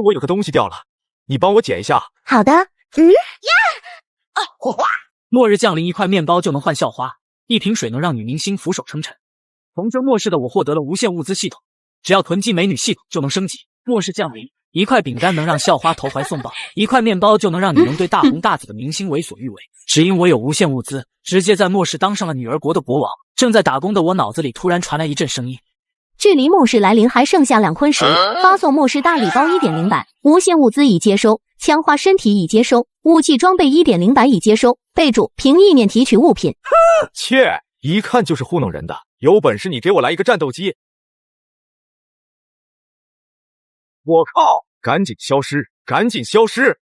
我有个东西掉了，你帮我捡一下。好的。火花！末日降临，一块面包就能换校花，一瓶水能让女明星俯首称臣。从这末世的我获得了无限物资系统，只要囤积美女系统就能升级。末世降临，一块饼干能让校花投怀送抱，一块面包就能让你能对大红大紫的明星为所欲为。只因我有无限物资，直接在末世当上了女儿国的国王。正在打工的我脑子里突然传来一阵声音。距离末世来临还剩下2坤时，发送末世大礼包 1.0 版，无限物资已接收，强化身体已接收，武器装备 1.0 版已接收。备注：凭意念提取物品。切，一看就是糊弄人的，有本事你给我来一个战斗机！我靠，赶紧消失，赶紧消失！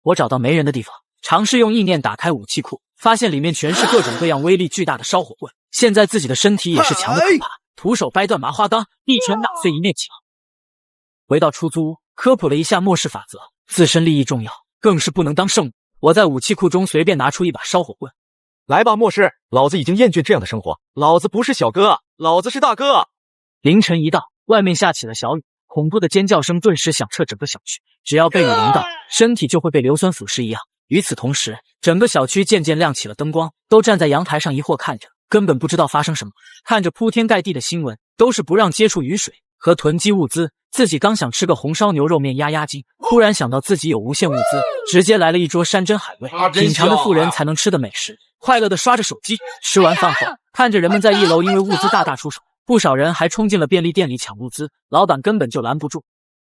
我找到没人的地方，尝试用意念打开武器库，发现里面全是各种各样威力巨大的烧火棍。现在自己的身体也是强的可怕，徒手掰断麻花钢，一拳打碎一面墙。回到出租屋，科普了一下末世法则，自身利益重要，更是不能当圣母。我在武器库中随便拿出一把烧火棍。来吧，末世，老子已经厌倦这样的生活，老子不是小哥，老子是大哥。凌晨一到，外面下起了小雨，恐怖的尖叫声顿时响彻整个小区，只要被雨淋到，身体就会被硫酸腐蚀一样。与此同时，整个小区渐渐亮起了灯光，都站在阳台上疑惑看着，根本不知道发生什么。看着铺天盖地的新闻，都是不让接触雨水和囤积物资。自己刚想吃个红烧牛肉面压压惊，突然想到自己有无限物资，直接来了一桌山珍海味，品尝着富人才能吃的美食，快乐的刷着手机。吃完饭后，看着人们在1楼因为物资大打出手，不少人还冲进了便利店里抢物资，老板根本就拦不住。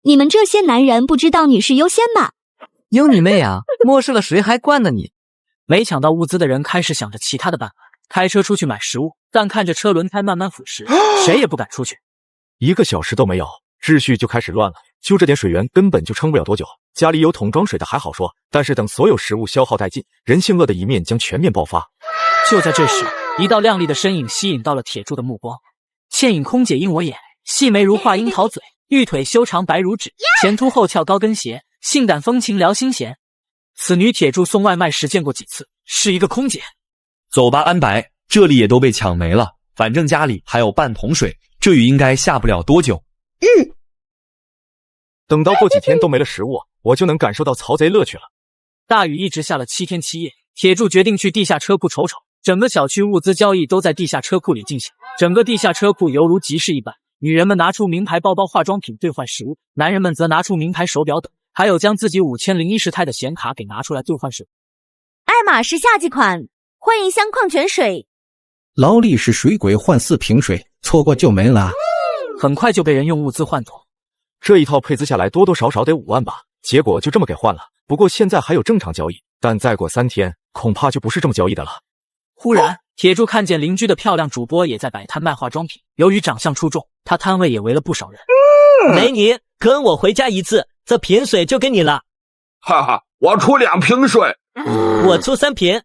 你们这些男人不知道女士优先吗？有你妹啊！末世了谁还惯呢你？没抢到物资的人开始想着其他的办法，开车出去买食物，但看着车轮胎慢慢腐蚀，谁也不敢出去。1个小时都没有，秩序就开始乱了。就这点水源根本就撑不了多久。家里有桶装水的还好说，但是等所有食物消耗殆尽，人性恶的一面将全面爆发。就在这时，一道亮丽的身影吸引到了铁柱的目光。倩影空姐映我眼，细眉如画樱桃嘴，玉腿修长白如纸，前凸后翘高跟鞋，性感风情撩心弦。此女铁柱送外卖时见过几次，是一个空姐。走吧，安白，这里也都被抢没了，反正家里还有半桶水，这雨应该下不了多久。等到过几天都没了食物，我就能感受到曹贼乐趣了。大雨一直下了7天7夜，铁柱决定去地下车库瞅瞅。整个小区物资交易都在地下车库里进行，整个地下车库犹如集市一般。女人们拿出名牌包包、化妆品兑换食物，男人们则拿出名牌手表等，还有将自己5010泰的显卡给拿出来兑换食物。爱马仕夏季款，换1箱矿泉水。劳力士水鬼换4瓶水，错过就没了。很快就被人用物资换妥。这一套配资下来多多少少得5万吧，结果就这么给换了。不过现在还有正常交易，但再过3天恐怕就不是这么交易的了。忽然，铁柱看见邻居的漂亮主播也在摆摊卖化妆品，由于长相出众，他摊位也围了不少人。美女，跟我回家一次，这瓶水就给你了。哈哈，我出2瓶水，我出3瓶。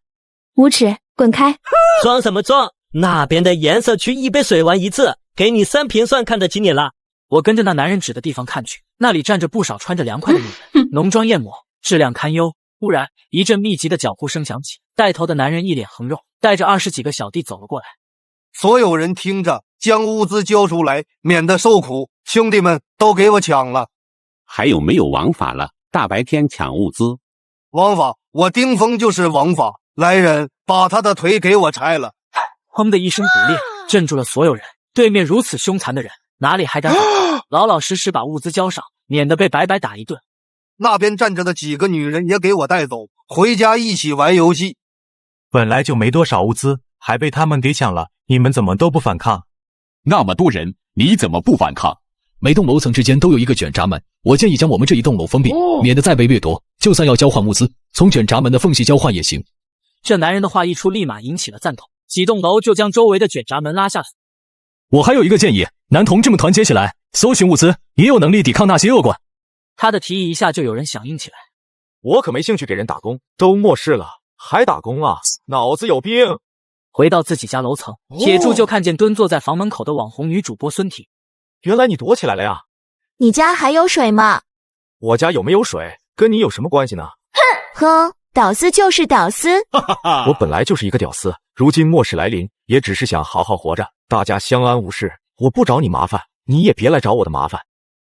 无耻，滚开！装什么装？那边的颜色区1杯水玩一次，给你3瓶算看得起你了。我跟着那男人指的地方看去，那里站着不少穿着凉快的女人，浓妆艳抹，质量堪忧。忽然，一阵密集的脚步声响起，带头的男人一脸横肉，带着20几个小弟走了过来。所有人听着，将物资交出来，免得受苦。兄弟们都给我抢了。还有没有王法了？大白天抢物资？王法，我丁峰就是王法。来人，把他的腿给我拆了。砰的一声骨裂，镇住了所有人。对面如此凶残的人，哪里还敢反抗？老老实实把物资交上，免得被白白打一顿。那边站着的几个女人也给我带走，回家一起玩游戏。本来就没多少物资，还被他们给抢了，你们怎么都不反抗？那么多人，你怎么不反抗？每栋楼层之间都有一个卷闸门，我建议将我们这一栋楼封闭，免得再被掠夺。就算要交换物资，从卷闸门的缝隙交换也行。这男人的话一出，立马引起了赞同，几栋楼就将周围的卷闸门拉下来。我还有一个建议，男同志们团结起来，搜寻物资，也有能力抵抗那些恶棍。他的提议一下就有人响应起来。我可没兴趣给人打工，都末世了还打工啊，脑子有病。回到自己家楼层，铁柱就看见蹲坐在房门口的网红女主播孙婷。原来你躲起来了呀？你家还有水吗？我家有没有水跟你有什么关系呢？哼，屌丝就是屌丝。我本来就是一个屌丝，如今末世来临，也只是想好好活着，大家相安无事。我不找你麻烦，你也别来找我的麻烦。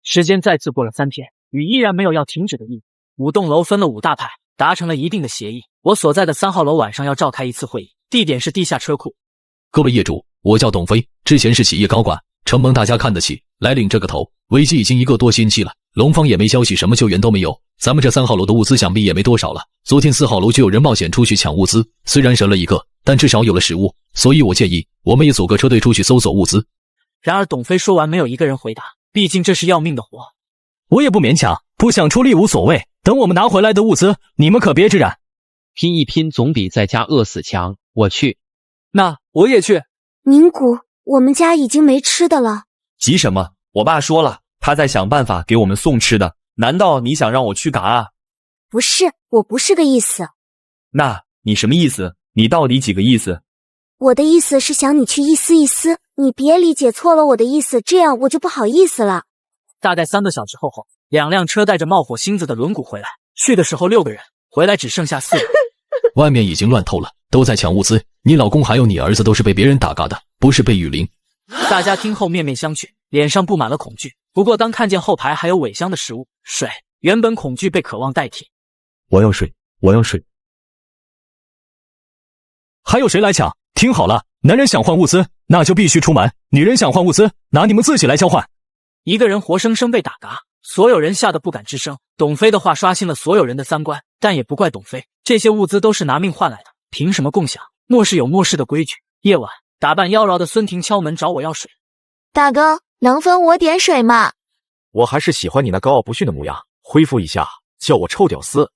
时间再次过了3天，雨依然没有要停止的意思。5栋楼分了5大派，达成了一定的协议。我所在的3号楼晚上要召开一次会议，地点是地下车库。各位业主，我叫董飞，之前是企业高管，承蒙大家看得起，来领这个头。危机已经1个多星期了，龙方也没消息，什么救援都没有。咱们这3号楼的物资想必也没多少了。昨天4号楼就有人冒险出去抢物资，虽然折了1个，但至少有了食物，所以我建议我们也组个车队出去搜索物资。然而董飞说完，没有一个人回答，毕竟这是要命的活。我也不勉强，不想出力无所谓，等我们拿回来的物资，你们可别致染。拼一拼总比在家饿死强，我去。那我也去。宁谷，我们家已经没吃的了。急什么？我爸说了，他在想办法给我们送吃的。难道你想让我去嘎啊？不是，我不是个意思。那你什么意思？你到底几个意思？我的意思是想你去一丝一丝，你别理解错了我的意思，这样我就不好意思了。大概3个小时后，2辆车带着冒火星子的轮毂回来，去的时候6个人，回来只剩下4个。外面已经乱透了，都在抢物资。你老公还有你儿子都是被别人打嘎的，不是被雨淋。大家听后面面相觑，脸上布满了恐惧。不过当看见后排还有尾箱的食物、水，原本恐惧被渴望代替。我要水，我要水。还有谁来抢？听好了，男人想换物资，那就必须出门；女人想换物资，拿你们自己来交换。一个人活生生被打嘎，所有人吓得不敢吱声。董飞的话刷新了所有人的3观，但也不怪董飞，这些物资都是拿命换来的，凭什么共享？末世有末世的规矩。夜晚，打扮妖娆的孙婷敲门找我要水。大哥，能分我点水吗？我还是喜欢你那高傲不驯的模样，恢复一下，叫我臭屌丝。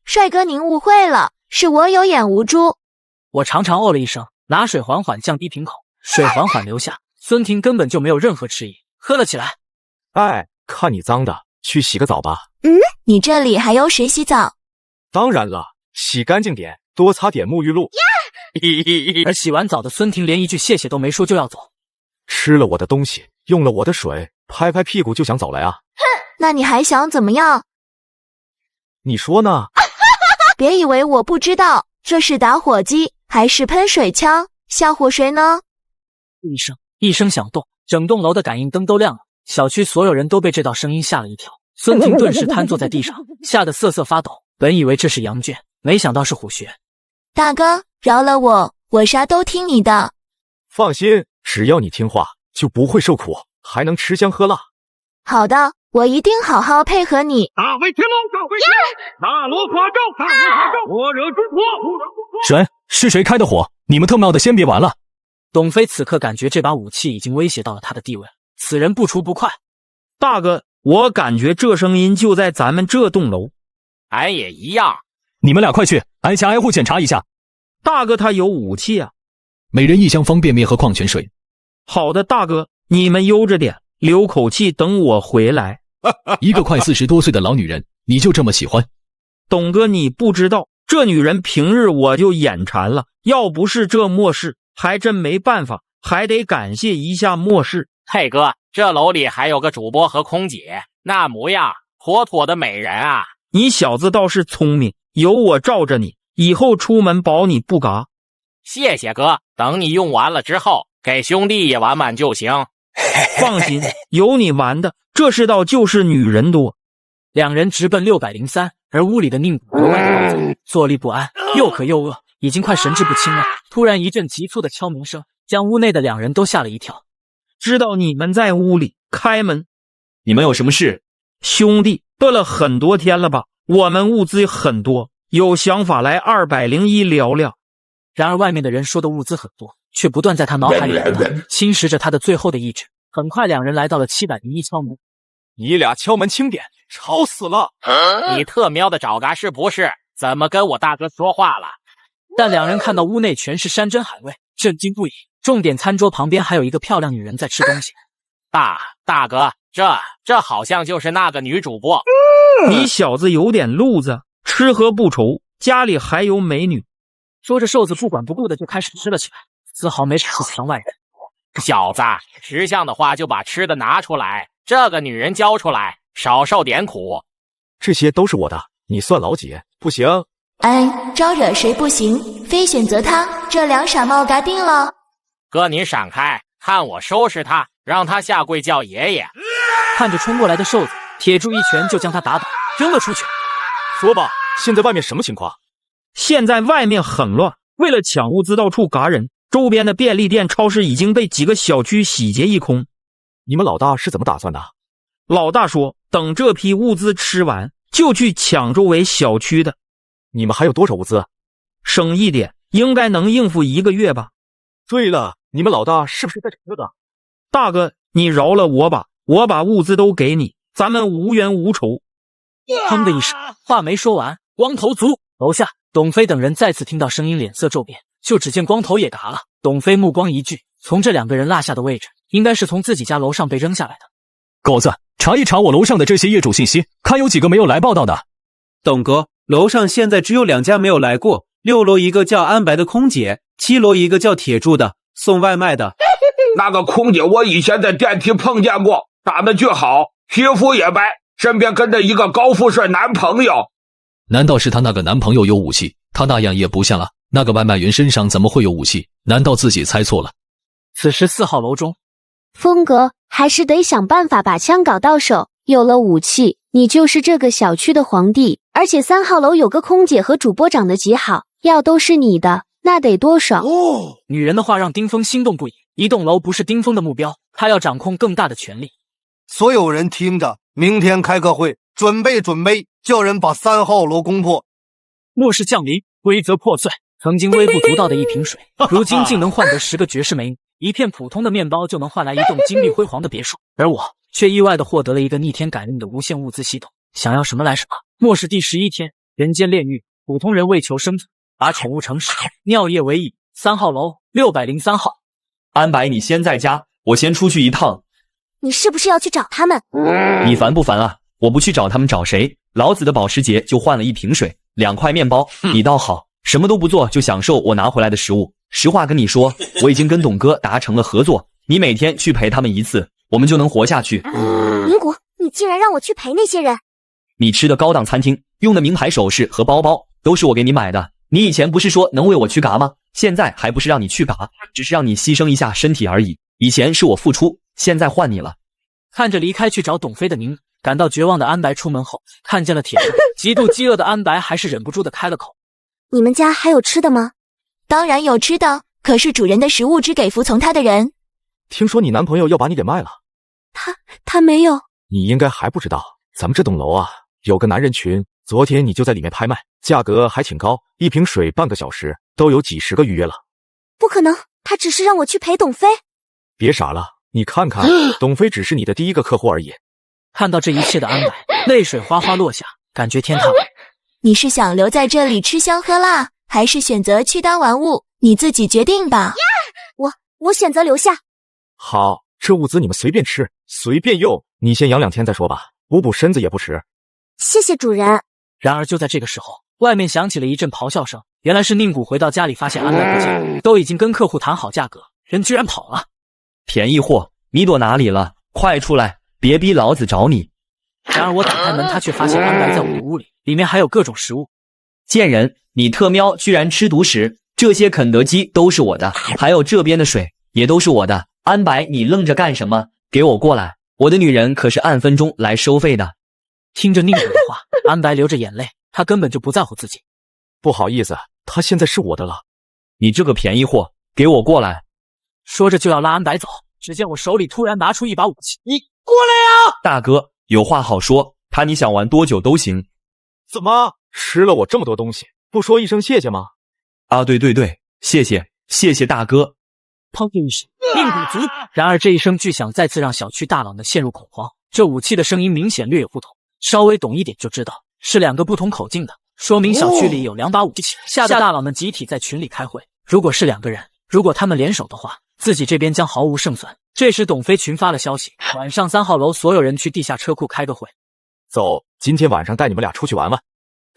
帅哥您误会了，是我有眼无珠。我长长哦了一声，拿水缓缓降低瓶口，水缓缓流下。孙婷根本就没有任何迟疑，喝了起来。哎，看你脏的，去洗个澡吧。你这里还有水洗澡？当然了，洗干净点，多擦点沐浴露。而洗完澡的孙婷连一句谢谢都没说就要走。吃了我的东西，用了我的水，拍拍屁股就想走了呀？哼，那你还想怎么样？你说呢？别以为我不知道，这是打火机还是喷水枪？吓唬谁呢？一声响动，整栋楼的感应灯都亮了。小区所有人都被这道声音吓了一跳，孙婷顿时瘫坐在地上，吓得瑟瑟发抖。本以为这是羊圈，没想到是虎穴。大哥，饶了我，我啥都听你的。放心，只要你听话，就不会受苦，还能吃香喝辣。好的，我一定好好配合你。大威天龙，大威天龙，大罗法咒，大罗法咒，我惹诸佛。神，是谁开的火？你们特么的先别玩了。董飞此刻感觉这把武器已经威胁到了他的地位，此人不除不快。大哥，我感觉这声音就在咱们这栋楼。俺也一样。你们俩快去，挨家挨户检查一下。大哥他有武器啊。每人1箱方便面和矿泉水。好的，大哥，你们悠着点，留口气，等我回来。一个快40多岁的老女人，你就这么喜欢？董哥，你不知道，这女人平日我就眼馋了，要不是这末世，还真没办法，还得感谢一下末世。嘿哥，这楼里还有个主播和空姐，那模样妥妥的美人啊！你小子倒是聪明，有我罩着你，以后出门保你不嘎。谢谢哥，等你用完了之后，给兄弟也玩玩就行。放心，有你玩的，这世道就是女人多。两人直奔603，而屋里的宁格外的暴躁，坐立不安，又渴又饿，已经快神志不清了。突然一阵急促的敲门声，将屋内的两人都吓了一跳。知道你们在屋里，开门。你们有什么事？兄弟，饿了很多天了吧？我们物资很多，有想法来201聊聊。然而外面的人说的物资很多，却不断在他脑海里流淌，侵蚀着他的最后的意志。很快两人来到了701敲门。你俩敲门轻点，吵死了！你特喵的找嘎是不是？怎么跟我大哥说话了？但两人看到屋内全是山珍海味，震惊不已。重点餐桌旁边还有一个漂亮女人在吃东西。大哥，这好像就是那个女主播。你小子有点路子，吃喝不愁，家里还有美女。说着瘦子不管不顾的就开始吃了起来，丝毫没考量外人。小子，识相的话就把吃的拿出来，这个女人交出来，少受点苦。这些都是我的，你算老几？不行。哎，招惹谁不行，非选择他，这两傻帽嘎定了。哥，你闪开，看我收拾他，让他下跪叫爷爷。看着冲过来的瘦子，铁柱一拳就将他打倒，扔了出去。说吧，现在外面什么情况？现在外面很乱，为了抢物资到处嘎人，周边的便利店、超市已经被几个小区洗劫一空。你们老大是怎么打算的？老大说，等这批物资吃完，就去抢周围小区的。你们还有多少物资？省一点，应该能应付1个月吧。对了，你们老大是不是在整这个？大哥，你饶了我吧，我把物资都给你，咱们无冤无仇。砰的一声，话没说完，光头族楼下，董飞等人再次听到声音，脸色骤变，就只见光头也嘎了。董飞目光一聚，从这2个人落下的位置，应该是从自己家楼上被扔下来的。狗子，查一查我楼上的这些业主信息，看有几个没有来报道的。董哥，楼上现在只有2家没有来过，6楼一个叫安白的空姐，7楼一个叫铁柱的送外卖的。那个空姐我以前在电梯碰见过，长得巨好，皮肤也白，身边跟着一个高富帅男朋友。难道是她那个男朋友有武器？她那样也不像了，那个外卖员身上怎么会有武器？难道自己猜错了？此时4号楼中，风格还是得想办法把枪搞到手，有了武器，你就是这个小区的皇帝。而且3号楼有个空姐和主播长得极好，要都是你的，那得多爽哦！女人的话让丁峰心动不已，一栋楼不是丁峰的目标，他要掌控更大的权力。所有人听着，明天开个会，准备，叫人把3号楼攻破。末世降临，规则破碎，曾经微不足道的一瓶水，如今竟能换得10个绝世美女，一片普通的面包就能换来一栋金碧辉煌的别墅，而我却意外地获得了一个逆天感应的无限物资系统，想要什么来什么。末世第11天，人间炼狱，普通人为求生存，把宠物诚实，尿液为饮。3号楼603号。安白，你先在家，我先出去一趟。你是不是要去找他们？你烦不烦啊？我不去找他们找谁？老子的保时捷就换了1瓶水，2块面包，你倒好，什么都不做就享受我拿回来的食物。实话跟你说，我已经跟董哥达成了合作，你每天去陪他们1次，我们就能活下去。宁谷，你竟然让我去陪那些人！你吃的高档餐厅，用的名牌首饰和包包，都是我给你买的。你以前不是说能为我去嘎吗？现在还不是让你去嘎，只是让你牺牲一下身体而已。以前是我付出，现在换你了。看着离开去找董飞的宁，感到绝望的安白出门后，看见了铁柱，极度饥饿的安白还是忍不住的开了口：你们家还有吃的吗？当然有吃的，可是主人的食物只给服从他的人。听说你男朋友要把你给卖了？他没有。你应该还不知道，咱们这栋楼啊，有个男人群，昨天你就在里面拍卖，价格还挺高，1瓶水半个小时都有几10个预约了。不可能，他只是让我去陪董飞。别傻了，你看看，董飞只是你的第1个客户而已。看到这一切的安白，泪水哗哗落下，感觉天塌了。你是想留在这里吃香喝辣，还是选择去当玩物？你自己决定吧。我选择留下。好，这物资你们随便吃，随便用，你先养2天再说吧，补补身子也不迟。谢谢主人。然而就在这个时候，外面响起了一阵咆哮声，原来是宁谷回到家里发现安白不见，都已经跟客户谈好价格，人居然跑了。便宜货，你躲哪里了？快出来，别逼老子找你。然而我打开门，他却发现安白在我的屋里，里面还有各种食物。贱人，你特喵居然吃独食，这些肯德基都是我的，还有这边的水也都是我的。安白，你愣着干什么？给我过来，我的女人可是按分钟来收费的。听着宁谷的话，安白流着眼泪，他根本就不在乎自己。不好意思，他现在是我的了。你这个便宜货，给我过来！说着就要拉安白走，只见我手里突然拿出一把武器，你过来啊！大哥，有话好说，他你想玩多久都行。怎么吃了我这么多东西，不说一声谢谢吗？啊，对，谢谢大哥。砰的一声，宁谷族。然而这一声巨响再次让小区大佬们陷入恐慌，这武器的声音明显略有不同，稍微懂一点就知道是2个不同口径的，说明小区里有2把武器。吓得大佬们集体在群里开会，如果是2个人，如果他们联手的话，自己这边将毫无胜算。这时董飞群发了消息，晚上3号楼所有人去地下车库开个会。走，今天晚上带你们俩出去玩玩。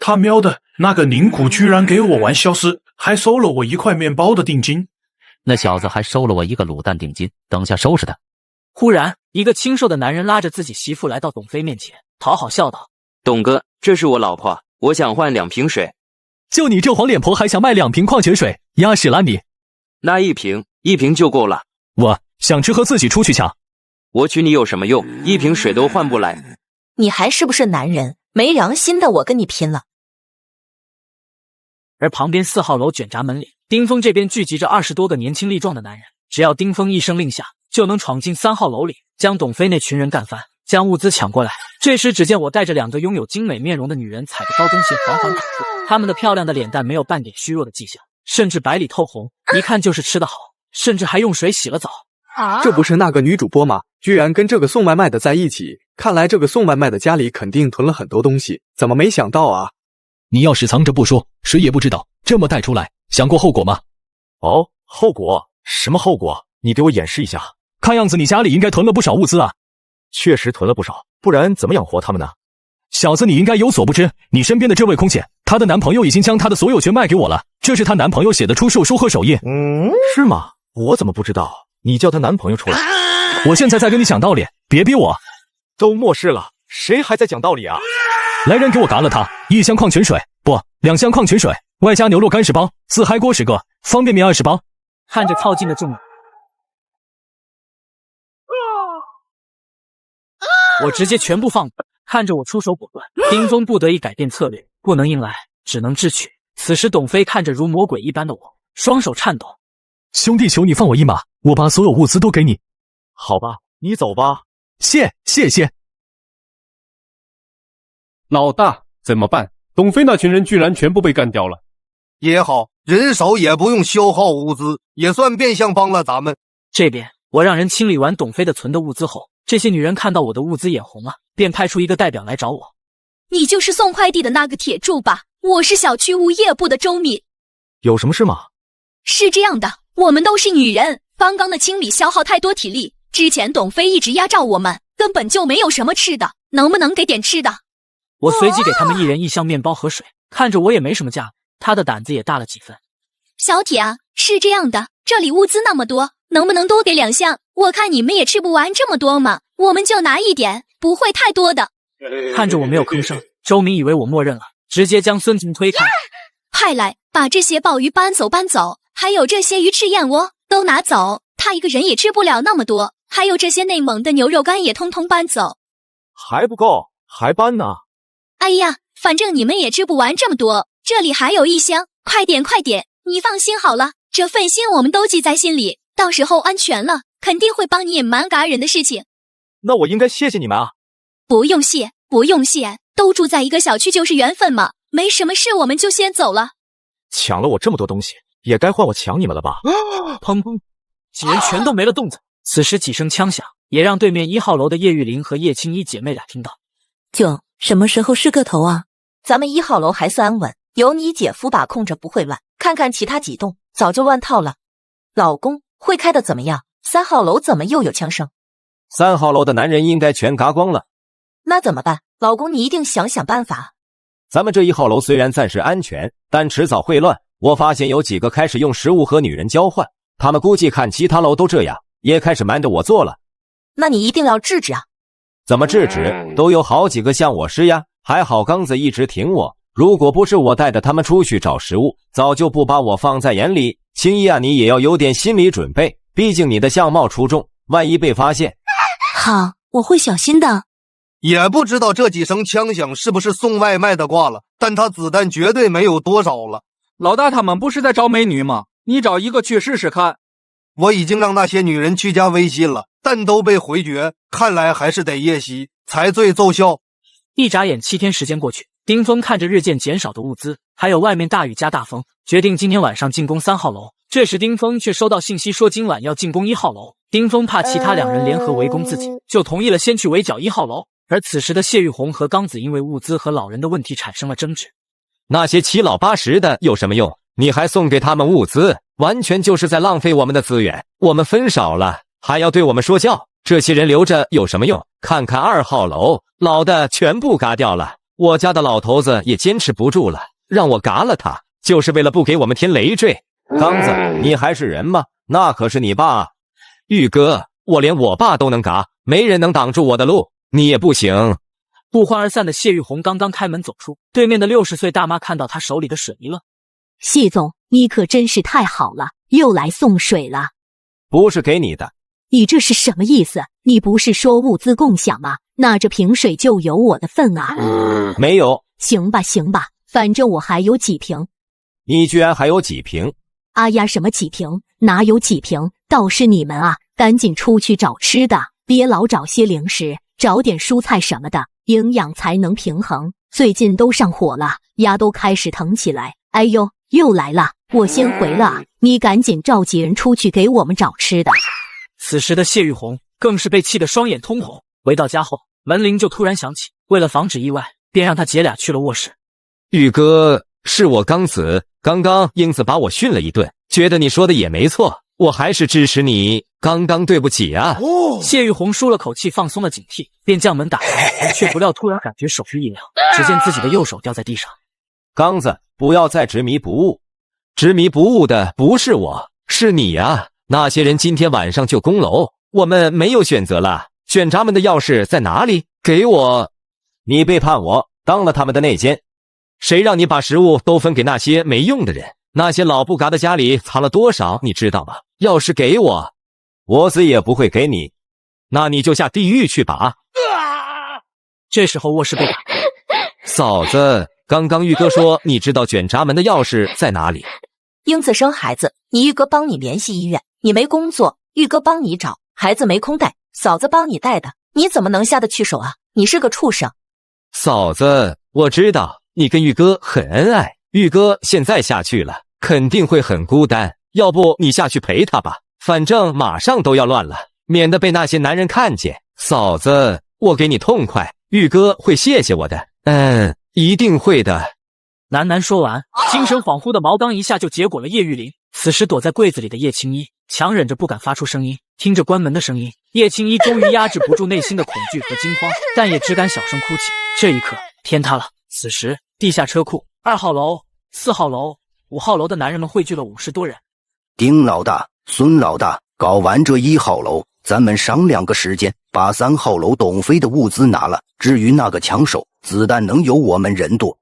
他喵的，那个宁谷居然给我玩消失，还收了我1块面包的定金。那小子还收了我1个卤蛋定金，等下收拾他。忽然，一个清瘦的男人拉着自己媳妇来到董飞面前，讨好笑道：董哥，这是我老婆，我想换2瓶水。就你这黄脸婆还想卖2瓶矿泉水，压屎啦你！那1瓶就够了。我想吃喝自己出去抢。我娶你有什么用？一瓶水都换不来。你还是不是男人？没良心的，我跟你拼了！而旁边4号楼卷闸门里，丁峰这边聚集着20多个年轻力壮的男人，只要丁峰一声令下，就能闯进3号楼里，将董飞那群人干翻，将物资抢过来。这时，只见我带着2个拥有精美面容的女人，踩着高跟鞋缓缓赶过，她们的漂亮的脸蛋没有半点虚弱的迹象，甚至白里透红，一看就是吃得好，甚至还用水洗了澡。这不是那个女主播吗？居然跟这个送外卖的在一起，看来这个送外卖的家里肯定囤了很多东西，怎么没想到啊？你要是藏着不说，谁也不知道，这么带出来，想过后果吗？哦，后果？什么后果？你给我演示一下。看样子你家里应该囤了不少物资啊。确实囤了不少，不然怎么养活他们呢？小子，你应该有所不知，你身边的这位空姐，她的男朋友已经将她的所有权卖给我了，这是她男朋友写的出售书和首页。是吗？我怎么不知道？你叫她男朋友出来。我现在在跟你讲道理，别逼我。都末世了，谁还在讲道理啊？来人，给我嘎了他！1箱矿泉水，不，2箱矿泉水，外加牛肉干10包，4嗨锅10个，方便面20包。看着靠近的众人，我直接全部放。看着我出手果断，丁峰不得已改变策略，不能硬来，只能智取。此时董飞看着如魔鬼一般的我，双手颤抖。兄弟，求你放我一马，我把所有物资都给你。好吧，你走吧。谢谢。老大，怎么办？董飞那群人居然全部被干掉了。也好，人少也不用消耗物资，也算变相帮了咱们。这边我让人清理完董飞的存的物资后，这些女人看到我的物资眼红了，便派出一个代表来找我。你就是送快递的那个铁柱吧？我是小区物业部的周敏。有什么事吗？是这样的，我们都是女人，刚刚的清理消耗太多体力，之前董飞一直压榨我们，根本就没有什么吃的，能不能给点吃的？我随即给他们1人1箱面包和水，看着我也没什么价，他的胆子也大了几分。小铁啊，是这样的，这里物资那么多，能不能多给2箱？我看你们也吃不完这么多嘛，我们就拿一点，不会太多的。看着我没有吭声，周明以为我默认了，直接将孙婷推开。派来，把这些鲍鱼搬走，还有这些鱼翅燕窝都拿走，他一个人也吃不了那么多，还有这些内蒙的牛肉干也通通搬走。还不够，还搬呢？哎呀，反正你们也吃不完这么多，这里还有1箱，快点！你放心好了，这份心我们都记在心里，到时候安全了，肯定会帮你隐瞒嘎人的事情。那我应该谢谢你们啊。不用谢，都住在一个小区就是缘分嘛，没什么事我们就先走了。抢了我这么多东西，也该换我抢你们了吧？砰砰，几人全都没了动静。此时几声枪响，也让对面1号楼的叶玉玲和叶青衣姐妹俩听到。舅，什么时候是个头啊？咱们1号楼还算安稳，有你姐夫把控着不会乱，看看其他几栋早就乱套了。老公，会开的怎么样？3号楼怎么又有枪声？3号楼的男人应该全嘎光了。那怎么办？老公，你一定想办法。咱们这1号楼虽然暂时安全，但迟早会乱。我发现有几个开始用食物和女人交换，他们估计看其他楼都这样，也开始瞒着我做了。那你一定要制止啊！怎么制止？都有好几个向我施压，还好刚子一直挺我。如果不是我带着他们出去找食物，早就不把我放在眼里。青衣啊，你也要有点心理准备，毕竟你的相貌出众，万一被发现。好，我会小心的。也不知道这几声枪响是不是送外卖的挂了，但他子弹绝对没有多少了。老大他们不是在找美女吗？你找一个去试试看。我已经让那些女人去加微信了，但都被回绝，看来还是得夜袭才最奏效。一眨眼7天时间过去，丁峰看着日渐减少的物资，还有外面大雨加大风，决定今天晚上进攻3号楼。这时丁峰却收到信息说今晚要进攻1号楼，丁峰怕其他2人联合围攻自己，就同意了先去围剿1号楼。而此时的谢玉红和刚子因为物资和老人的问题产生了争执。那些七老八十的有什么用？你还送给他们物资，完全就是在浪费我们的资源。我们分少了，还要对我们说教，这些人留着有什么用？看看2号楼，老的全部嘎掉了，我家的老头子也坚持不住了，让我嘎了他，就是为了不给我们添累赘。刚子，你还是人吗？那可是你爸。玉哥，我连我爸都能嘎，没人能挡住我的路，你也不行。不欢而散的谢玉红刚刚开门走出，对面的60岁大妈看到他手里的水一愣。谢总，你可真是太好了，又来送水了。不是给你的。你这是什么意思？你不是说物资共享吗？那这瓶水就有我的份啊！没有。行吧，行吧，反正我还有几瓶。你居然还有几瓶？哎呀，什么几瓶？哪有几瓶？倒是你们啊，赶紧出去找吃的，别老找些零食，找点蔬菜什么的，营养才能平衡。最近都上火了，牙都开始疼起来。哎呦，又来了，我先回了啊，你赶紧召集人出去给我们找吃的。此时的谢玉红更是被气得双眼通红。回到家后，门铃就突然响起，为了防止意外，便让他姐俩去了卧室。玉哥，是我刚子，刚刚英子把我训了一顿，觉得你说的也没错，我还是支持你，刚刚对不起啊。谢玉红舒了口气，放松了警惕，便将门打开，却不料突然感觉手一凉，只见自己的右手掉在地上。刚子，不要再执迷不悟。执迷不悟的不是我，是你啊。那些人今天晚上就攻楼，我们没有选择了。选闸门的钥匙在哪里？给我！你背叛我，当了他们的内奸。谁让你把食物都分给那些没用的人？那些老不嘎的家里藏了多少，你知道吗？钥匙给我，我死也不会给你。那你就下地狱去吧。这时候卧室被打开。嫂子，刚刚玉哥说你知道卷闸门的钥匙在哪里。英子生孩子，你玉哥帮你联系医院，你没工作，玉哥帮你找，孩子没空带，嫂子帮你带的，你怎么能下得去手啊？你是个畜生。嫂子，我知道你跟玉哥很恩爱，玉哥现在下去了，肯定会很孤单，要不你下去陪他吧，反正马上都要乱了，免得被那些男人看见。嫂子，我给你痛快，玉哥会谢谢我的，一定会的。喃喃说完，精神恍惚的毛刚一下就结果了叶玉玲。此时躲在柜子里的叶青衣强忍着不敢发出声音，听着关门的声音，叶青衣终于压制不住内心的恐惧和惊慌，但也只敢小声哭泣。这一刻，天塌了。此时，地下车库2号楼、4号楼、5号楼的男人们汇聚了50多人。丁老大、孙老大，搞完这1号楼，咱们商量个时间，把3号楼董飞的物资拿了。至于那个枪手，子弹能有我们人多。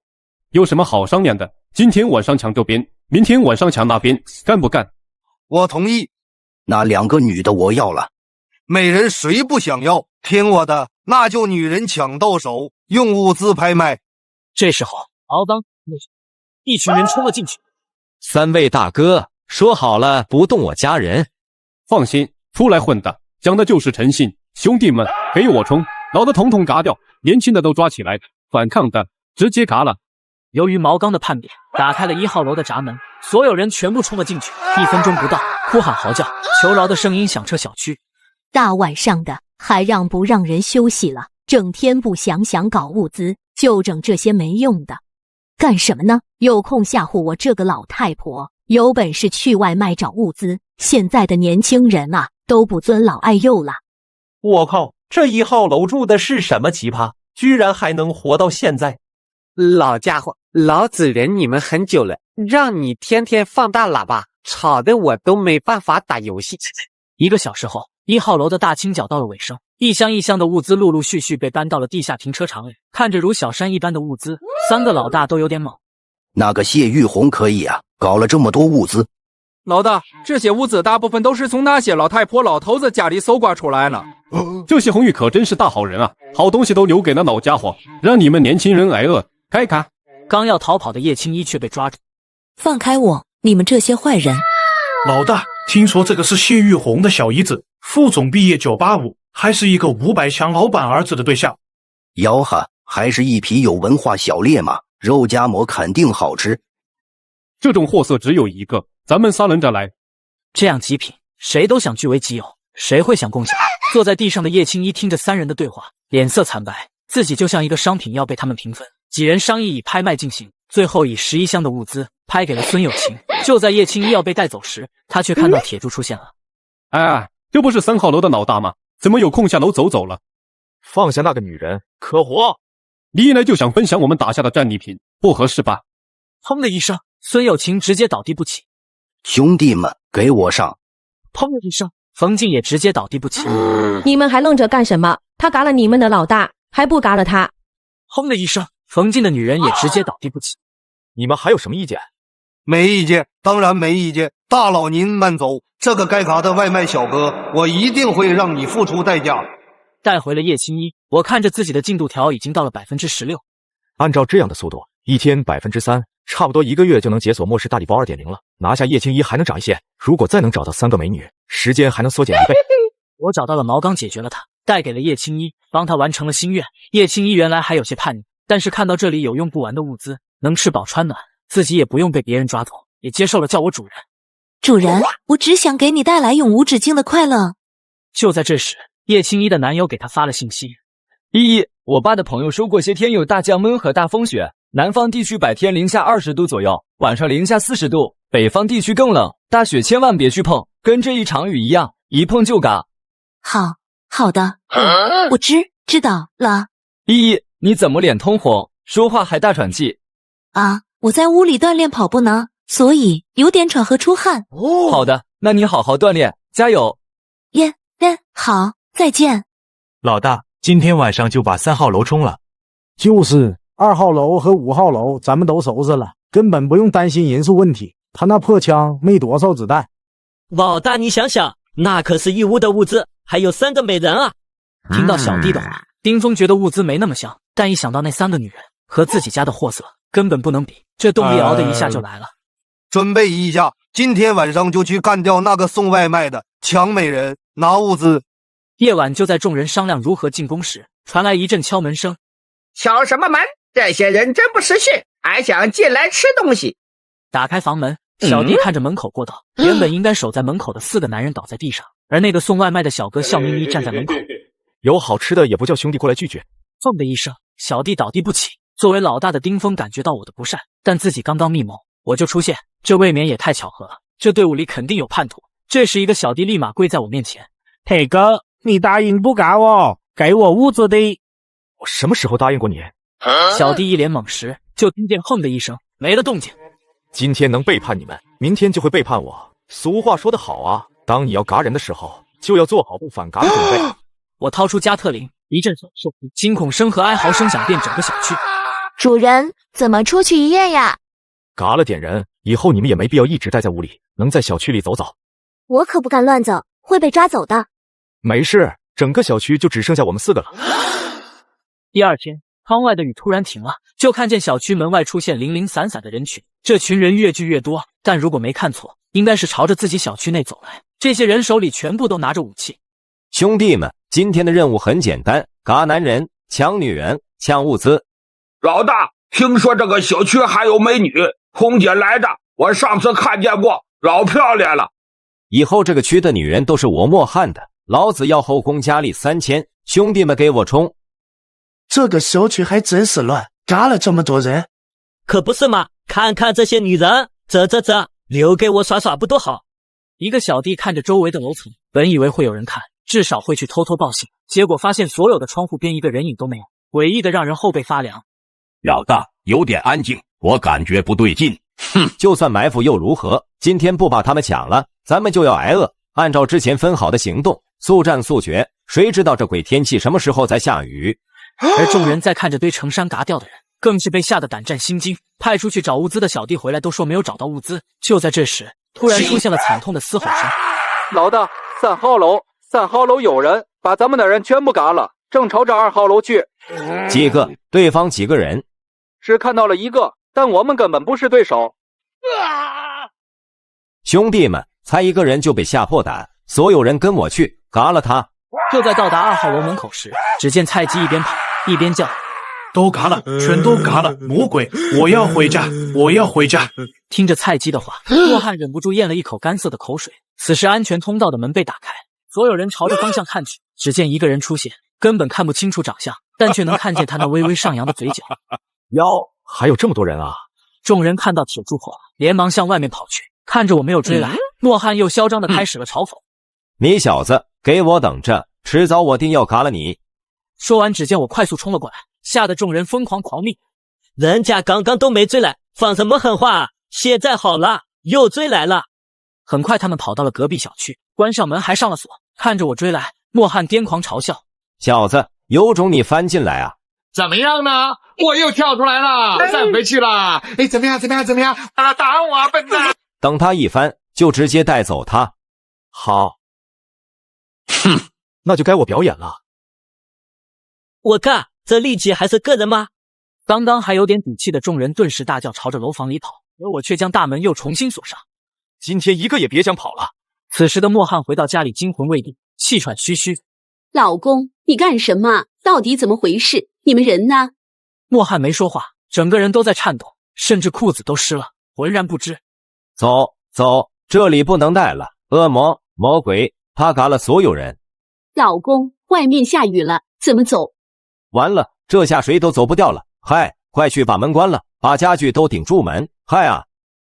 有什么好商量的？今天晚上抢这边，明天晚上抢那边，干不干？我同意。那2个女的我要了，每人谁不想要？听我的，那就女人抢到手，用物资拍卖。这时候，敖当一群人冲了进去。3位大哥，说好了不动我家人。放心，出来混的，讲的就是诚信。兄弟们，给我冲！老的统统嘎掉，年轻的都抓起来，反抗的直接嘎了。由于毛刚的叛变，打开了1号楼的闸门，所有人全部冲了进去。1分钟不到，哭喊嚎叫、求饶的声音响彻小区。大晚上的，还让不让人休息了？整天不想搞物资，就整这些没用的，干什么呢？有空吓唬我这个老太婆，有本事去外卖找物资。现在的年轻人啊，都不尊老爱幼了。我靠，这1号楼住的是什么奇葩，居然还能活到现在？老家伙，老子忍你们很久了，让你天天放大喇叭，吵得我都没办法打游戏。1个小时后，1号楼的大清剿到了尾声，一箱一箱的物资陆陆续续被搬到了地下停车场里。看着如小山一般的物资，3个老大都有点懵。那个谢玉红可以啊，搞了这么多物资。老大，这些物资大部分都是从那些老太婆老头子家里搜刮出来的。这些红玉可真是大好人啊，好东西都留给那老家伙，让你们年轻人挨饿。开开！刚要逃跑的叶青衣却被抓住。放开我！你们这些坏人！老大，听说这个是谢玉红的小姨子，副总毕业985，还是一个500强老板儿子的对象。吆喝，还是一匹有文化小烈马，肉夹馍肯定好吃。这种货色只有一个，咱们3人着来。这样极品，谁都想据为己有，谁会想共享？坐在地上的叶青衣听着3人的对话，脸色惨白，自己就像一个商品要被他们平分。几人商议以拍卖进行，最后以11箱的物资拍给了孙有情。就在叶青衣要被带走时，他却看到铁柱出现了。这不是3号楼的老大吗？怎么有空下楼走了？放下那个女人，可活！你一来就想分享我们打下的战利品，不合适吧？砰的一声，孙有情直接倒地不起。兄弟们，给我上！砰的一声，冯静也直接倒地不起。你们还愣着干什么？他嘎了你们的老大，还不嘎了他？砰的一声，冯静的女人也直接倒地不起。你们还有什么意见？没意见，当然没意见。大佬您慢走，这个该嘎的外卖小哥，我一定会让你付出代价。带回了叶青衣，我看着自己的进度条已经到了16%。按照这样的速度，一天3%，差不多1个月就能解锁末世大礼包 2.0 了。拿下叶青衣还能涨一些，如果再能找到3个美女，时间还能缩减1倍。我找到了毛刚，解决了他，带给了叶青衣，帮他完成了心愿。叶青衣原来还有些叛逆，但是看到这里有用不完的物资，能吃饱穿暖，自己也不用被别人抓走，也接受了叫我主人。主人，我只想给你带来永无止境的快乐。就在这时，叶青衣的男友给她发了信息：依依，我爸的朋友说过些天有大降温和大风雪，南方地区白天-20度左右，晚上-40度，北方地区更冷，大雪千万别去碰，跟这一场雨一样，一碰就嘎。好的，我知道了。依依，你怎么脸通红，说话还大喘气？啊，我在屋里锻炼跑步呢，所以有点喘和出汗。好的，那你好好锻炼，加油。好，再见。老大，今天晚上就把3号楼冲了。就是2号楼和5号楼咱们都收拾了，根本不用担心人数问题。他那破枪没多少子弹。老大，你想想，那可是义乌的物资，还有3个美人啊！听到小弟的话，丁峰觉得物资没那么香，但一想到那3个女人和自己家的货色，根本不能比，这动力熬的一下就来了。准备一下，今天晚上就去干掉那个送外卖的，抢美人，拿物资。夜晚就在众人商量如何进攻时，传来一阵敲门声。敲什么门？这些人真不识趣，还想进来吃东西。打开房门，小弟看着门口过道，原本应该守在门口的4个男人倒在地上，而那个送外卖的小哥笑眯眯站在门口。有好吃的也不叫兄弟过来拒绝。砰的一声，小弟倒地不起。作为老大的丁峰感觉到我的不善，但自己刚刚密谋，我就出现，这未免也太巧合了。这队伍里肯定有叛徒。这时一个小弟立马跪在我面前：铁哥，你答应不嘎我，给我物资的。我什么时候答应过你？小弟一脸懵时，就听见哼的一声，没了动静。今天能背叛你们，明天就会背叛我。俗话说得好啊，当你要嘎人的时候，就要做好不反嘎的准备。我掏出加特林，一阵反射，惊恐声和哀嚎声响遍整个小区。主人，怎么出去一夜呀？嘎了点人，以后你们也没必要一直待在屋里，能在小区里走走。我可不敢乱走，会被抓走的。没事，整个小区就只剩下我们4个了。第二天，窗外的雨突然停了，就看见小区门外出现零零散散的人群。这群人越聚越多，但如果没看错，应该是朝着自己小区内走来。这些人手里全部都拿着武器。兄弟们，今天的任务很简单，嘎男人，抢女人，抢物资。老大，听说这个小区还有美女，空姐来着，我上次看见过，老漂亮了。以后这个区的女人都是我莫汉的，老子要后宫佳丽3000，兄弟们给我冲！这个小区还真是乱，嘎了这么多人。可不是嘛，看看这些女人，这留给我耍耍不多好。一个小弟看着周围的楼层，本以为会有人看，至少会去偷偷报信，结果发现所有的窗户边一个人影都没有，诡异的让人后背发凉。老大，有点安静，我感觉不对劲。哼，就算埋伏又如何？今天不把他们抢了，咱们就要挨饿。按照之前分好的行动，速战速决。谁知道这鬼天气什么时候才下雨？而众人在看着堆成山嘎掉的人，更是被吓得胆战心惊。派出去找物资的小弟回来都说没有找到物资。就在这时，突然出现了惨痛的嘶吼声。老大，3号楼有人，把咱们的人全部嘎了，正朝着2号楼去。几个？对方几个人？只看到了1个，但我们根本不是对手。兄弟们，才1个人就被吓破胆，所有人跟我去，嘎了他。就在到达2号楼门口时，只见菜鸡一边跑一边叫：都嘎了，全都嘎了！魔鬼，我要回家，我要回家！听着菜鸡的话，莫汉忍不住咽了一口干涩的口水。此时，安全通道的门被打开，所有人朝着方向看去，只见1个人出现，根本看不清楚长相，但却能看见他那微微上扬的嘴角。还有这么多人啊！众人看到铁柱后，连忙向外面跑去。看着我没有追来，莫汉又嚣张地开始了嘲讽：你小子，给我等着，迟早我定要嘎了你！说完，只见我快速冲了过来，吓得众人疯狂狂逆。人家刚刚都没追来，放什么狠话啊？现在好了，又追来了。很快他们跑到了隔壁小区，关上门还上了锁。看着我追来，莫汉癫狂嘲笑：小子，有种你翻进来啊！怎么样呢？我又跳出来了，站回去了。怎么样？啊，打我啊，笨蛋！等他一翻，就直接带走他。好，哼，那就该我表演了。我靠，这力气还是个人吗？刚刚还有点底气的众人顿时大叫，朝着楼房里跑，而我却将大门又重新锁上。今天一个也别想跑了。此时的莫汉回到家里，惊魂未定，气喘吁吁。老公，你干什么？到底怎么回事？你们人呢？莫汉没说话，整个人都在颤抖，甚至裤子都湿了，浑然不知。走，这里不能待了。恶魔、魔鬼，他嘎了所有人。老公，外面下雨了，怎么走？完了，这下谁都走不掉了。嗨，快去把门关了，把家具都顶住门。嗨啊！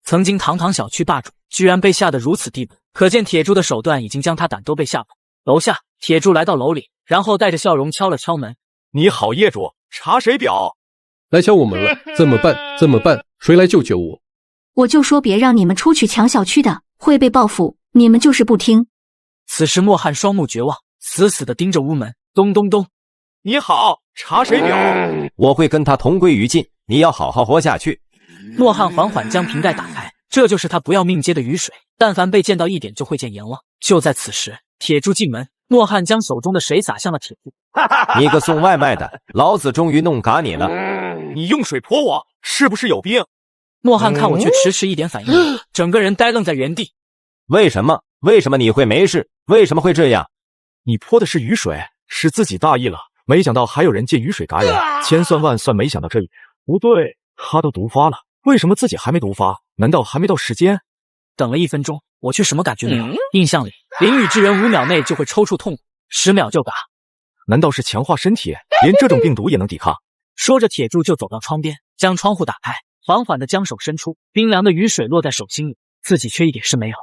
曾经堂堂小区霸主，居然被吓得如此地步，可见铁柱的手段已经将他胆都被吓破。楼下，铁柱来到楼里，然后带着笑容敲了敲门。你好，业主，查水表。来敲我门了，怎么办？谁来救救我？我就说别让你们出去抢小区的，会被报复，你们就是不听。此时莫汉双目绝望，死死地盯着屋门，咚咚咚。你好，查水表。我会跟他同归于尽，你要好好活下去。莫汉缓缓将瓶盖打开，这就是他不要命接的雨水，但凡被溅到一点就会见阎王。就在此时，铁柱进门，莫汉将手中的水洒向了铁柱。你个送外卖的，老子终于弄嘎你了！你用水泼我，是不是有病？莫汉看我却迟迟一点反应，整个人呆愣在原地。为什么你会没事？为什么会这样？你泼的是雨水，是自己大意了。没想到还有人借雨水嘎人，千算万算没想到这一不对，他都毒发了，为什么自己还没毒发？难道还没到时间？等了1分钟，我却什么感觉没有。印象里，淋雨之人5秒内就会抽搐痛，10秒就嘎。难道是强化身体，连这种病毒也能抵抗？说着，铁柱就走到窗边，将窗户打开，缓缓地将手伸出，冰凉的雨水落在手心里，自己却一点事没有。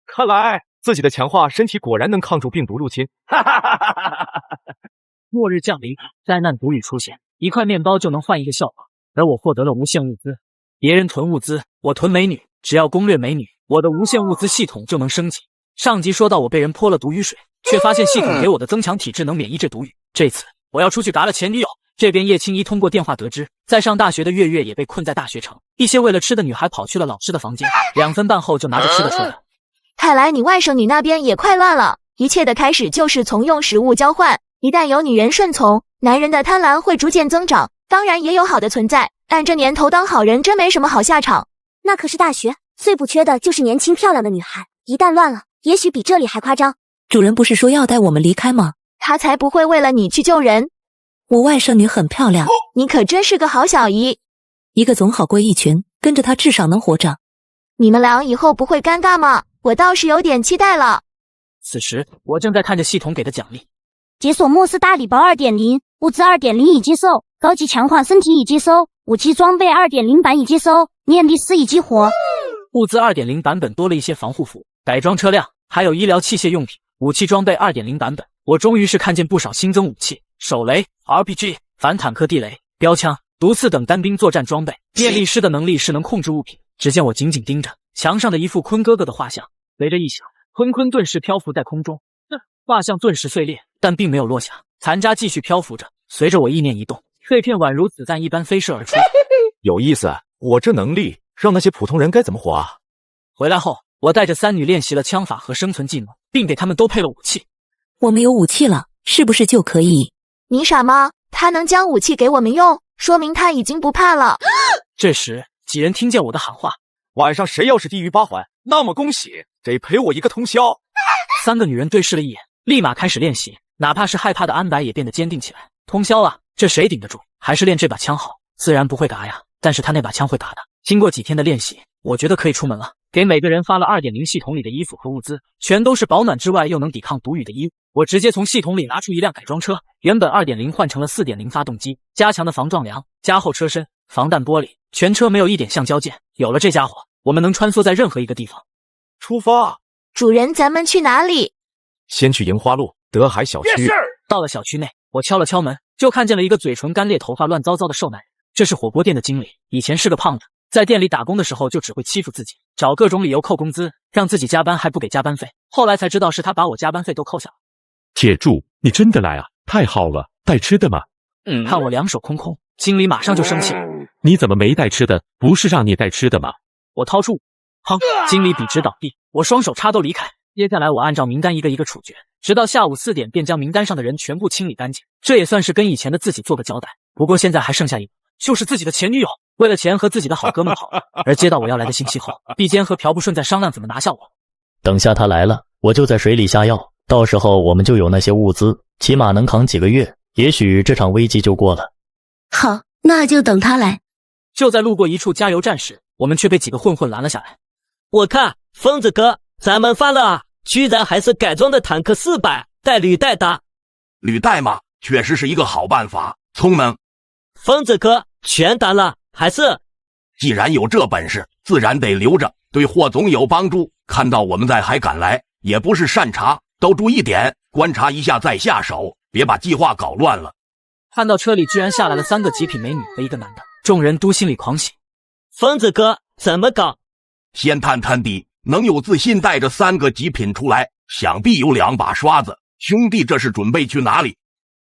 看来自己的强化身体果然能抗住病毒入侵。末日降临，灾难毒雨出现，一块面包就能换一个笑话，而我获得了无限物资。别人囤物资，我囤美女，只要攻略美女，我的无限物资系统就能升级。上集说到我被人泼了毒雨水，却发现系统给我的增强体质能免疫这毒雨。这次我要出去嘎了前女友。这边叶青衣通过电话得知，在上大学的月月也被困在大学城，一些为了吃的女孩跑去了老师的房间，2分半后就拿着吃的出来。看来你外甥女那边也快乱了，一切的开始就是从用食物交换，一旦有女人顺从，男人的贪婪会逐渐增长，当然也有好的存在，但这年头当好人真没什么好下场。那可是大学，最不缺的就是年轻漂亮的女孩，一旦乱了，也许比这里还夸张。主人不是说要带我们离开吗？他才不会为了你去救人。我外甥女很漂亮，你可真是个好小姨。一个总好过一群，跟着她至少能活着。你们俩以后不会尴尬吗？我倒是有点期待了。此时我正在看着系统给的奖励，解锁莫斯大礼包 2.0， 物资 2.0 已接收，高级强化身体已接收，武器装备 2.0 版已接收，念力4已激活。物资 2.0 版本多了一些防护服、改装车辆，还有医疗器械用品。武器装备 2.0 版本，我终于是看见不少新增武器，手雷、RPG、反坦克地雷、标枪、毒刺等单兵作战装备。念力师的能力是能控制物品。只见我紧紧盯着墙上的一幅坤哥哥的画像，雷着一响，坤顿时漂浮在空中，画像顿时碎裂，但并没有落下，残渣继续漂浮着。随着我意念一动，碎片宛如子弹一般飞射而出。有意思，我这能力让那些普通人该怎么活啊？回来后，我带着3女练习了枪法和生存技能，并给他们都配了武器。我们有武器了，是不是就可以？你傻吗？他能将武器给我们用，说明他已经不怕了。这时几人听见我的喊话，晚上谁要是低于8环，那么恭喜，得陪我一个通宵。3个女人对视了一眼，立马开始练习，哪怕是害怕的安白也变得坚定起来。通宵啊，这谁顶得住？还是练这把枪好，自然不会嘎呀，但是他那把枪会嘎的。经过几天的练习，我觉得可以出门了。给每个人发了 2.0 系统里的衣服和物资，全都是保暖之外又能抵抗毒雨的衣物。我直接从系统里拿出一辆改装车，原本 2.0 换成了 4.0 发动机，加强的防撞梁，加厚车身，防弹玻璃，全车没有一点橡胶件。有了这家伙，我们能穿梭在任何一个地方。出发！主人，咱们去哪里？先去樱花路德海小区。到了小区内，我敲了敲门，就看见了一个嘴唇干裂、头发乱糟糟的瘦男人。这是火锅店的经理，以前是个胖子，在店里打工的时候就只会欺负自己，找各种理由扣工资，让自己加班还不给加班费。后来才知道是他把我加班费都扣下了。铁柱，你真的来啊？太好了，带吃的吗？看我两手空空，经理马上就生气了。你怎么没带吃的？不是让你带吃的吗？我掏出砰！经理笔直倒地，我双手插兜离开。接下来我按照名单一个一个处决，直到下午4点便将名单上的人全部清理干净。这也算是跟以前的自己做个交代。不过现在还剩下一个，就是自己的前女友。为了钱和自己的好哥们跑了。而接到我要来的信息后，毕坚和朴不顺在商量怎么拿下我。等下他来了，我就在水里下药，到时候我们就有那些物资，起码能扛几个月，也许这场危机就过了。好，那就等他来。就在路过一处加油站时，我们却被几个混混拦了下来。我看疯子哥，咱们发了啊！居然还是改装的坦克400带履带的。履带嘛，确实是一个好办法，聪明。疯子哥，全打了还是？既然有这本事，自然得留着，对霍总有帮助。看到我们在还敢来，也不是善茬，都注意点，观察一下再下手，别把计划搞乱了。看到车里居然下来了3个极品美女和一个男的，众人都心里狂喜。疯子哥，怎么搞？先探探底，能有自信带着3个极品出来，想必有2把刷子。兄弟，这是准备去哪里？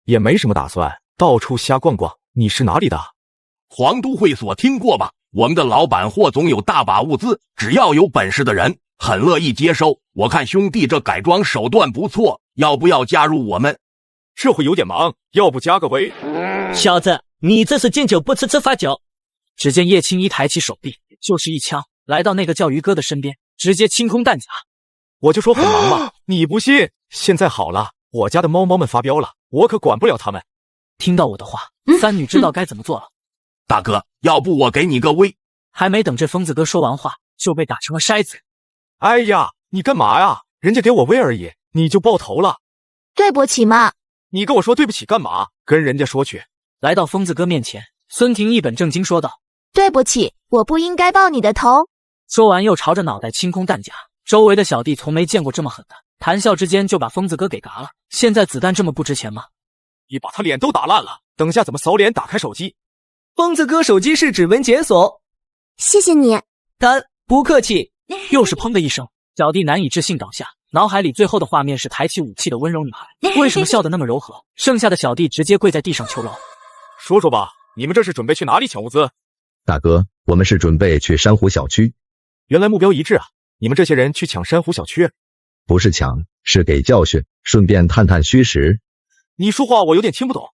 也没什么打算，到处瞎逛逛。你是哪里的？皇都会所听过吧？我们的老板霍总有大把物资，只要有本事的人，很乐意接收。我看兄弟这改装手段不错，要不要加入我们？这会有点忙，要不加个微？小子，你这是敬酒不吃吃罚酒。只见叶青衣抬起手臂，就是一枪，来到那个叫于哥的身边，直接清空弹夹。我就说很忙嘛，你不信？现在好了，我家的猫们发飙了，我可管不了他们。听到我的话，3女知道该怎么做了。大哥，要不我给你个威？还没等这疯子哥说完话，就被打成了筛子。哎呀，你干嘛呀？人家给我威而已，你就爆头了？对不起嘛。你跟我说对不起干嘛？跟人家说去。来到疯子哥面前，孙婷一本正经说道：对不起，我不应该爆你的头。说完又朝着脑袋清空弹夹。周围的小弟从没见过这么狠的，谈笑之间就把疯子哥给嘎了。现在子弹这么不值钱吗？你把他脸都打烂了，等下怎么扫脸？打开手机。疯子哥手机是指纹解锁。谢谢你。不客气。又是砰的一声，小弟难以置信倒下，脑海里最后的画面是抬起武器的温柔女孩。为什么笑得那么柔和？剩下的小弟直接跪在地上求饶。说说吧，你们这是准备去哪里抢物资？大哥，我们是准备去珊瑚小区。原来目标一致啊！你们这些人去抢珊瑚小区？不是抢，是给教训，顺便探探虚实。你说话我有点听不懂。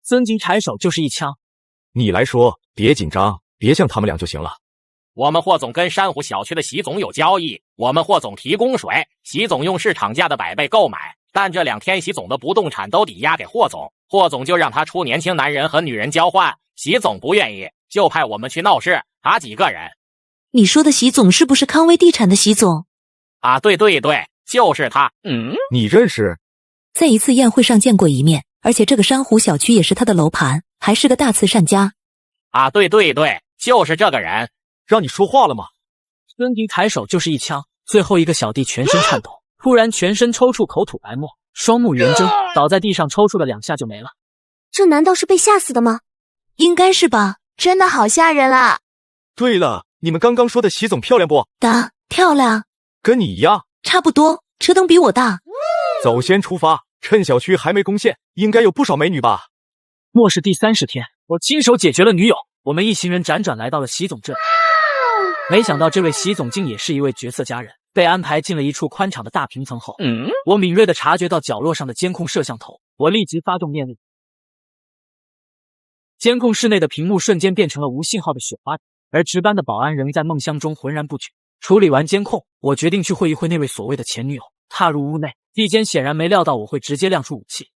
孙吉抬手就是一枪。你来说，别紧张，别像他们俩就行了。我们霍总跟珊瑚小区的习总有交易，我们霍总提供水，习总用市场价的100倍购买，但这2天习总的不动产都抵押给霍总，霍总就让他出年轻男人和女人交换，习总不愿意，就派我们去闹事，打几个人。你说的习总是不是康威地产的习总？啊，对，就是他。你认识？在一次宴会上见过一面，而且这个珊瑚小区也是他的楼盘，还是个大慈善家。啊，对，就是这个人。让你说话了吗？孙迪抬手就是一枪，最后一个小弟全身颤抖，突然全身抽搐，口吐白沫，双目圆睁，倒在地上抽搐了2下就没了。这难道是被吓死的吗？应该是吧，真的好吓人啊。对了，你们刚刚说的习总漂亮不？漂亮，跟你一样，差不多，车灯比我大。走，先出发，趁小区还没攻陷，应该有不少美女吧？末世第30天，我亲手解决了女友，我们一行人辗转来到了习总这里。没想到这位习总竟也是一位绝色佳人，被安排进了一处宽敞的大平层后，我敏锐地察觉到角落上的监控摄像头，我立即发动念力，监控室内的屏幕瞬间变成了无信号的雪花，而值班的保安仍在梦乡中浑然不觉。处理完监控，我决定去会一会那位所谓的前女友。踏入屋内，地监显然没料到我会直接亮出武器。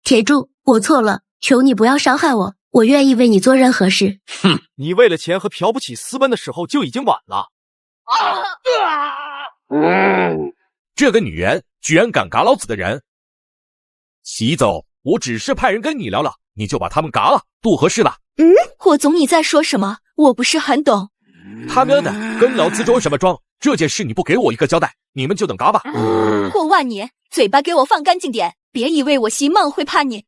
铁柱，我错了，求你不要伤害我，我愿意为你做任何事。哼，你为了钱和朴不起私奔的时候就已经晚了。这个女人居然敢嘎老子的人！习总，我只是派人跟你聊了，你就把他们嘎了，不合适的。霍总你在说什么？我不是很懂。他喵的，跟老子装什么装？这件事你不给我一个交代，你们就等嘎吧。霍万年，嘴巴给我放干净点，别以为我习梦会怕你。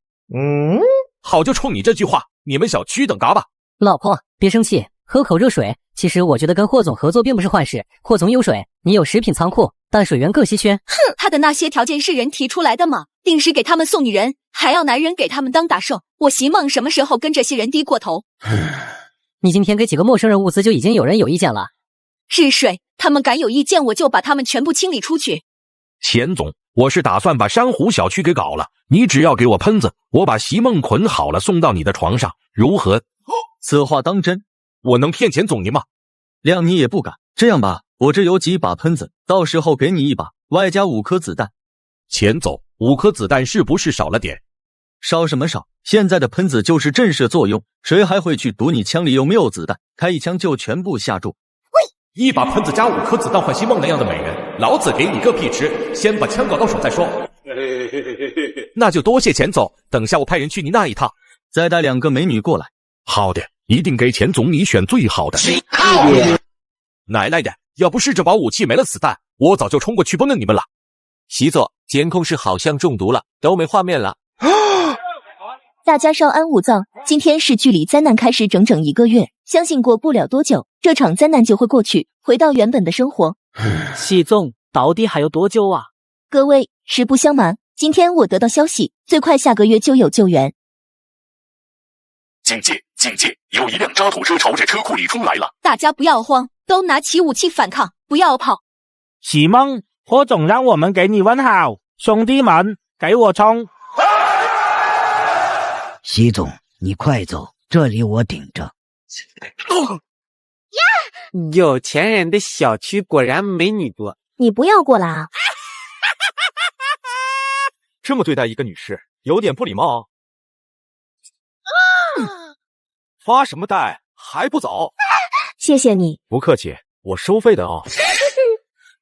好，就冲你这句话，你们小区等嘎吧。老婆，别生气，喝口热水。其实我觉得跟霍总合作并不是坏事。霍总有水，你有食品仓库，但水源更稀缺。哼，他的那些条件是人提出来的吗？定时给他们送女人，还要男人给他们当打手。我习梦什么时候跟这些人低过头？你今天给几个陌生人物资就已经有人有意见了。日水，他们敢有意见，我就把他们全部清理出去。钱总，我是打算把珊瑚小区给搞了，你只要给我喷子，我把席梦捆好了送到你的床上，如何？此话当真？我能骗钱总赢吗？谅你也不敢。这样吧，我这有几把喷子，到时候给你一把，外加5颗子弹。钱总，5颗子弹是不是少了点？少什么少？现在的喷子就是震慑作用，谁还会去赌你枪里有没有子弹？开一枪就全部吓住。喂，1把喷子加5颗子弹换席梦那样的美人，老子给你个屁吃！先把枪搞到手再说。那就多谢钱总，等下我派人去你那一趟，再带2个美女过来。好的，一定给钱总你选最好的。奶奶的，要不是这把武器没了子弹，我早就冲过去崩了你们了。习总，监控室好像中毒了，都没画面了。大家稍安勿躁，今天是距离灾难开始整整1个月，相信过不了多久，这场灾难就会过去，回到原本的生活。习总，到底还有多久啊？各位，实不相瞒，今天我得到消息，最快下个月就有救援。警戒！警戒！有一辆渣土车朝着车库里冲来了！大家不要慌，都拿起武器反抗，不要跑！席梦，霍总让我们给你问好，兄弟们，给我冲！习总，你快走，这里我顶着。有钱人的小区果然美女多。你不要过来啊！这么对待一个女士，有点不礼貌。发什么呆？还不走？谢谢你。不客气，我收费的啊。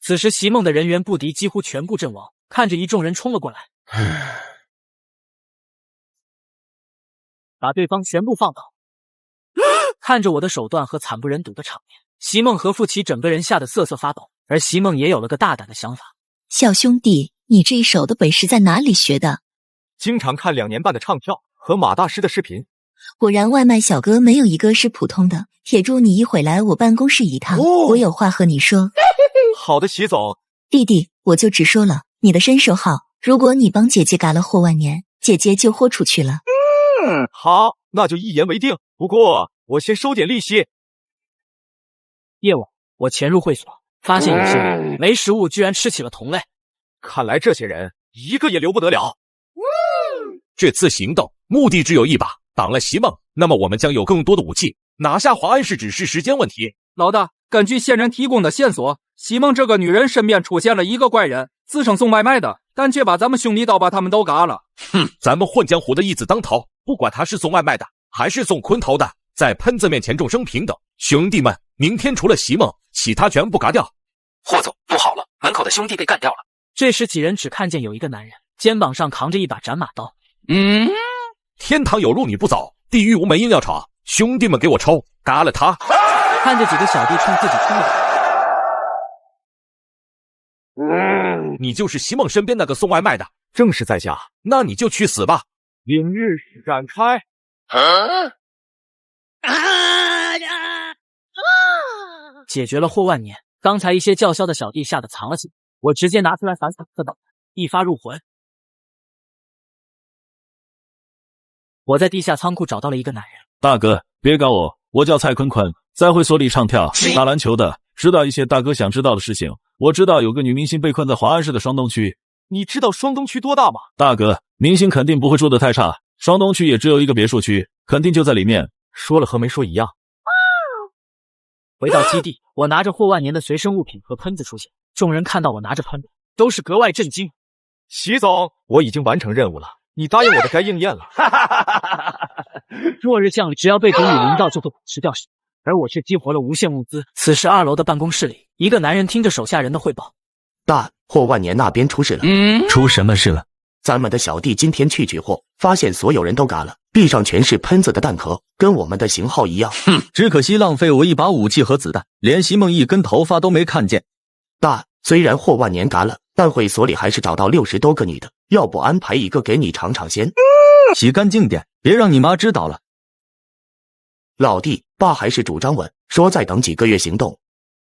此时席梦的人员不敌，几乎全部阵亡。看着一众人冲了过来，把对方全部放倒。看着我的手段和惨不忍睹的场面，席梦和傅奇整个人吓得瑟瑟发抖。而席梦也有了个大胆的想法：小兄弟，你这一手的本事在哪里学的？经常看2年半的唱跳和马大师的视频。果然外卖小哥没有一个是普通的。铁柱，你一会来我办公室一趟，我有话和你说。好的，习总。弟弟，我就直说了，你的身手好，如果你帮姐姐嘎了霍万年，姐姐就豁出去了。好，那就一言为定。不过我先收点利息。夜晚，我潜入会所，发现有些人没食物，居然吃起了同类。看来这些人一个也留不得了。这次行动目的只有一把，挡了席梦，那么我们将有更多的武器，拿下华安市只是时间问题。老大，根据线人提供的线索，席梦这个女人身边出现了一个怪人，自称送外卖的，但却把咱们兄弟都把他们都嘎了。哼，咱们混江湖的义字当头，不管他是送外卖的还是送昆头的，在喷子面前众生平等。兄弟们，明天除了席梦，其他全部嘎掉。霍总，不好了，门口的兄弟被干掉了。这时几人只看见有一个男人肩膀上扛着一把斩马刀。天堂有路你不走，地狱无门硬要闯。兄弟们给我抽，嘎了他！看着几个小弟冲自己冲了。你就是席梦身边那个送外卖的，正是在下。那你就去死吧！领日展开。解决了霍万年，刚才一些叫嚣的小弟吓得藏了起来，我直接拿出来反反射导，一发入魂。我在地下仓库找到了一个男人。大哥，别搞我，我叫蔡坤坤，在会所里唱跳、打篮球的，知道一些大哥想知道的事情。我知道有个女明星被困在华安市的双东区。你知道双东区多大吗？大哥，明星肯定不会住得太差，双东区也只有一个别墅区，肯定就在里面。说了和没说一样。回到基地，我拿着霍万年的随身物品和喷子出现，众人看到我拿着喷子，都是格外震惊。习总，我已经完成任务了。你答应我的该应验了。末日降临，只要被毒雨淋到就会腐蚀掉尸，而我却激活了无限物资。此时2楼的办公室里，一个男人听着手下人的汇报。大，霍万年那边出事了。出什么事了？咱们的小弟今天去取货，发现所有人都嘎了，地上全是喷子的弹壳，跟我们的型号一样。只可惜浪费我一把武器和子弹，连席梦一根头发都没看见。大，虽然霍万年嘎了，但会所里还是找到60多个女的，要不安排一个给你尝尝鲜？洗干净点，别让你妈知道了。老弟，爸还是主张稳，说再等几个月行动。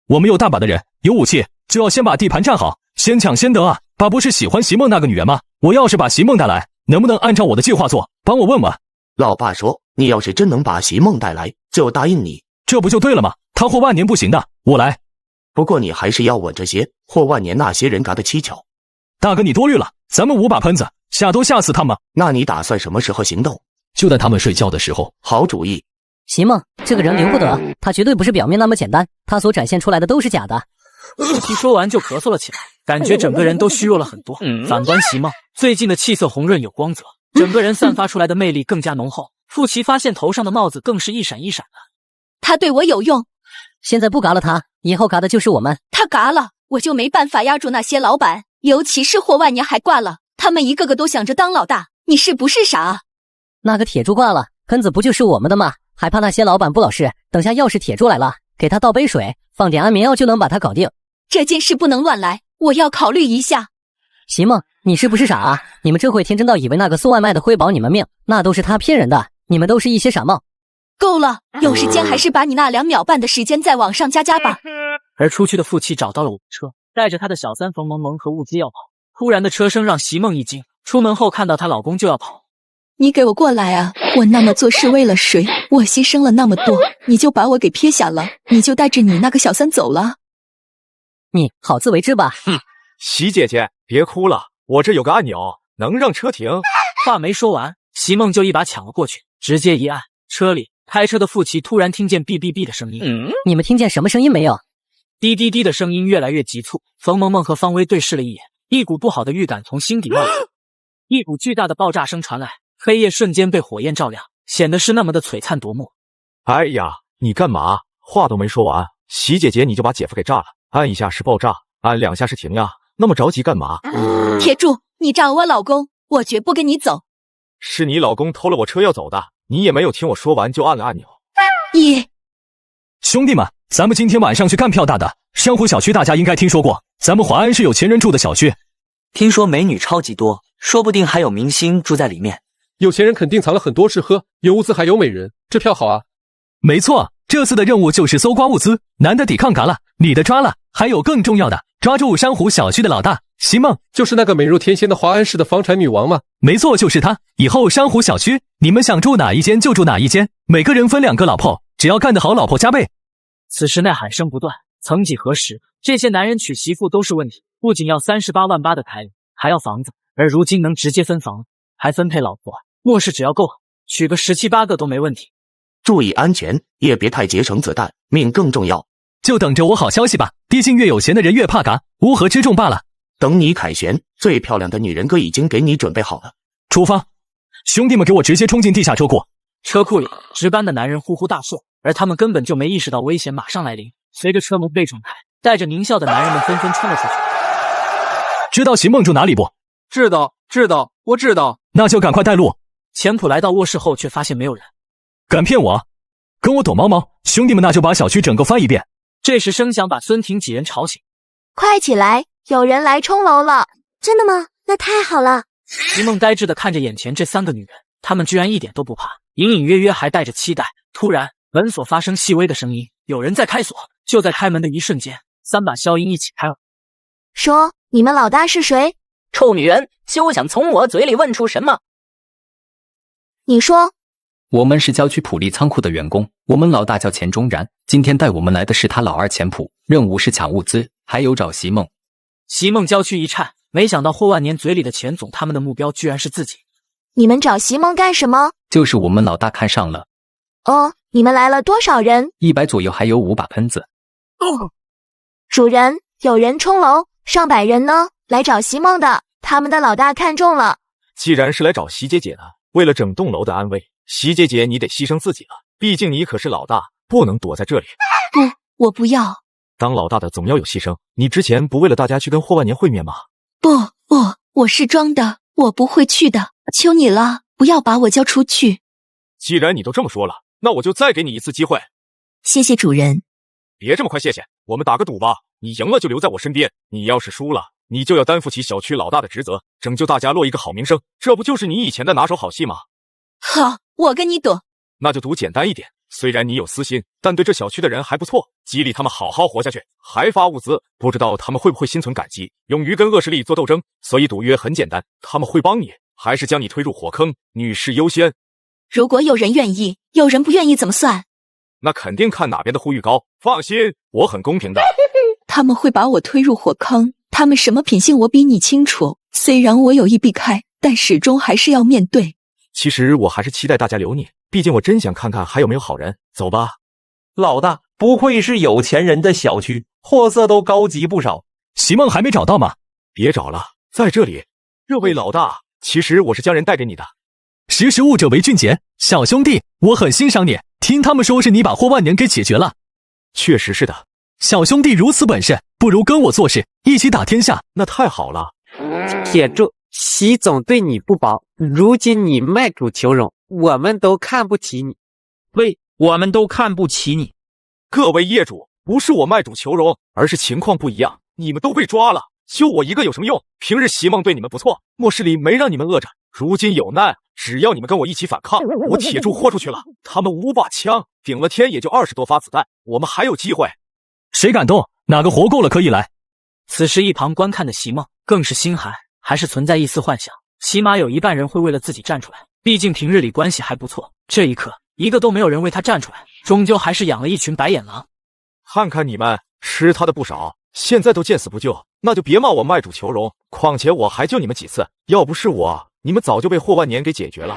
我们有大把的人，有武器，就要先把地盘站好，先抢先得啊！爸不是喜欢席梦那个女人吗？我要是把席梦带来，能不能按照我的计划做？帮我问问。老爸说，你要是真能把席梦带来，就答应你。这不就对了吗？他霍万年不行的，我来。不过你还是要稳这些，霍万年那些人嘎的蹊跷。大哥，你多虑了，咱们5把喷子，吓死他们。那你打算什么时候行动？就在他们睡觉的时候。好主意。席梦这个人留不得，他绝对不是表面那么简单，他所展现出来的都是假的。一说完就咳嗽了起来，感觉整个人都虚弱了很多。反观席梦，最近的气色红润有光泽，整个人散发出来的魅力更加浓厚。傅奇发现头上的帽子更是一闪一闪的。他对我有用，现在不嘎了他，以后嘎的就是我们。他嘎了，我就没办法压住那些老板，尤其是霍万年还挂了，他们一个个都想着当老大，你是不是傻？那个铁柱挂了，喷子不就是我们的吗？还怕那些老板不老实？等下要是铁柱来了，给他倒杯水，放点安眠药就能把他搞定。这件事不能乱来，我要考虑一下。席梦，你是不是傻啊？你们这会天真到以为那个送外卖的会保你们命，那都是他骗人的，你们都是一些傻帽。够了，有时间还是把你那2秒半的时间再往上加吧。而出去的傅奇找到了我车，带着他的小三冯萌萌和物资要跑。突然的车声让席梦一惊，出门后看到她老公就要跑。你给我过来啊！我那么做是为了谁？我牺牲了那么多，你就把我给撇下了，你就带着你那个小三走了？你好自为之吧。哼，席姐姐别哭了，我这有个按钮能让车停。话没说完，席梦就一把抢了过去，直接一按，车里开车的傅奇突然听见哔哔哔的声音。你们听见什么声音没有？滴滴滴的声音越来越急促。冯萌萌和方薇对视了一眼，一股不好的预感从心底冒出，一股巨大的爆炸声传来，黑夜瞬间被火焰照亮，显得是那么的璀璨夺目。哎呀，你干嘛？话都没说完，席姐姐你就把姐夫给炸了，按一下是爆炸，按2下是停呀，那么着急干嘛？铁柱，你炸我老公，我绝不跟你走。是你老公偷了我车要走的，你也没有听我说完就按了按钮。兄弟们，咱们今天晚上去干票大的。珊瑚小区大家应该听说过，咱们华安是有钱人住的小区，听说美女超级多，说不定还有明星住在里面。有钱人肯定藏了很多吃喝，有物资还有美人，这票好啊。没错，这次的任务就是搜刮物资，男的抵抗嘎了，女的抓了，还有更重要的，抓住珊瑚小区的老大席梦，就是那个美若天仙的华安市的房产女王吗？没错，就是她。以后珊瑚小区你们想住哪一间就住哪一间，每个人分2个老婆，只要干得好，老婆加倍。此时呐喊声不断，曾几何时，这些男人娶媳妇都是问题，不仅要38万8的彩礼，还要房子，而如今能直接分房，还分配老婆，末世只要够娶个17、18个都没问题。注意安全，也别太节省子弹，命更重要。就等着我好消息吧，毕竟越有钱的人越怕嘎，乌合之众罢了。等你凯旋，最漂亮的女人哥已经给你准备好了。出发，兄弟们给我直接冲进地下车库。车库里，值班的男人呼呼大睡，而他们根本就没意识到危险马上来临。随着车门被撞开，带着狞笑的男人们纷纷冲了出去。知道席梦住哪里不？知道，我知道。那就赶快带路。钱普来到卧室后，却发现没有人。敢骗我？跟我躲猫猫！兄弟们，那就把小区整个翻一遍。这时声响把孙婷几人吵醒。快起来，有人来冲楼了。真的吗？那太好了。席梦呆滞地看着眼前这3个女人，她们居然一点都不怕，隐隐约约还带着期待。突然，门锁发生细微的声音，有人在开锁。就在开门的一瞬间，3把消音一起开了。说，你们老大是谁？臭女人，休想从我嘴里问出什么。你说。我们是郊区普利仓库的员工，我们老大叫钱钟然，今天带我们来的是他老二钱普，任务是抢物资，还有找席梦。席梦娇躯一颤，没想到霍万年嘴里的钱总他们的目标居然是自己。你们找席梦干什么？就是我们老大看上了。哦，你们来了多少人？100左右，还有5把喷子。主人，有人冲楼，上百人呢，来找席梦的，他们的老大看中了。既然是来找席姐姐的，为了整栋楼的安危，席姐姐你得牺牲自己了，毕竟你可是老大，不能躲在这里。不，我不要。当老大的总要有牺牲，你之前不为了大家去跟霍万年会面吗？不，我是装的，我不会去的，求你了，不要把我交出去。既然你都这么说了，那我就再给你一次机会。谢谢主人。别这么快谢谢，我们打个赌吧，你赢了就留在我身边，你要是输了，你就要担负起小区老大的职责，拯救大家落一个好名声，这不就是你以前的拿手好戏吗？好，我跟你赌。那就赌简单一点，虽然你有私心，但对这小区的人还不错，激励他们好好活下去，还发物资，不知道他们会不会心存感激，勇于跟恶势力做斗争。所以赌约很简单，他们会帮你，还是将你推入火坑，女士优先。如果有人愿意，有人不愿意怎么算？那肯定看哪边的呼吁高，放心，我很公平的。他们会把我推入火坑。他们什么品性我比你清楚，虽然我有意避开，但始终还是要面对。其实我还是期待大家留你，毕竟我真想看看还有没有好人。走吧。老大，不愧是有钱人的小区，货色都高级不少。席梦还没找到吗？别找了，在这里。这位老大，其实我是将人带给你的。识时务者为俊杰，小兄弟，我很欣赏你。听他们说是你把霍万年给解决了。确实是的。小兄弟如此本事，不如跟我做事，一起打天下。那太好了。铁柱，席总对你不薄，如今你卖主求荣，我们都看不起你。喂，我们都看不起你。各位业主，不是我卖主求荣，而是情况不一样，你们都被抓了，就我一个有什么用？平日席梦对你们不错，末世里没让你们饿着，如今有难，只要你们跟我一起反抗，我铁柱豁出去了。他们5把枪，顶了天也就20多发子弹，我们还有机会。谁敢动？哪个活够了可以来。此时一旁观看的席梦更是心寒，还是存在一丝幻想，起码有一半人会为了自己站出来，毕竟平日里关系还不错。这一刻一个都没有人为他站出来，终究还是养了一群白眼狼。看看你们吃他的不少，现在都见死不救，那就别骂我卖主求荣。况且我还救你们几次，要不是我，你们早就被霍万年给解决了。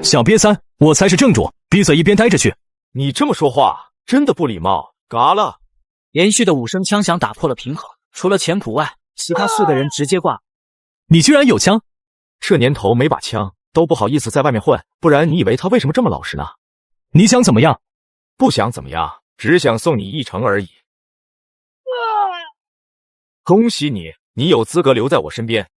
小瘪三，我才是正主，闭嘴一边待着去。你这么说话真的不礼貌。嘎了。连续的5声枪响打破了平衡，除了钱普外，其他4个人直接挂。你居然有枪？这年头没把枪都不好意思在外面混，不然你以为他为什么这么老实呢？你想怎么样？不想怎么样，只想送你一程而已。恭喜你，你有资格留在我身边。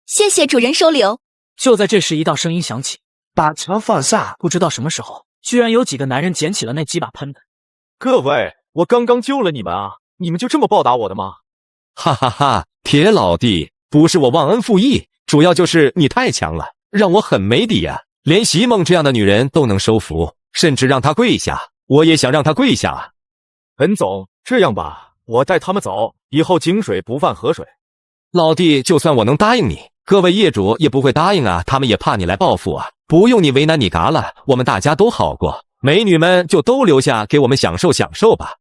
谢谢主人收留。就在这时，一道声音响起：“把枪放下！”不知道什么时候，居然有几个男人捡起了那几把喷子。各位，我刚刚救了你们啊，你们就这么报答我的吗？哈哈哈，铁老弟，不是我忘恩负义，主要就是你太强了，让我很没底啊。连席梦这样的女人都能收服，甚至让她跪下，我也想让她跪下啊。本总，这样吧，我带他们走，以后井水不犯河水。老弟，就算我能答应你，各位业主也不会答应啊，他们也怕你来报复啊。不用你为难你嘎了，我们大家都好过，美女们就都留下给我们享受享受吧。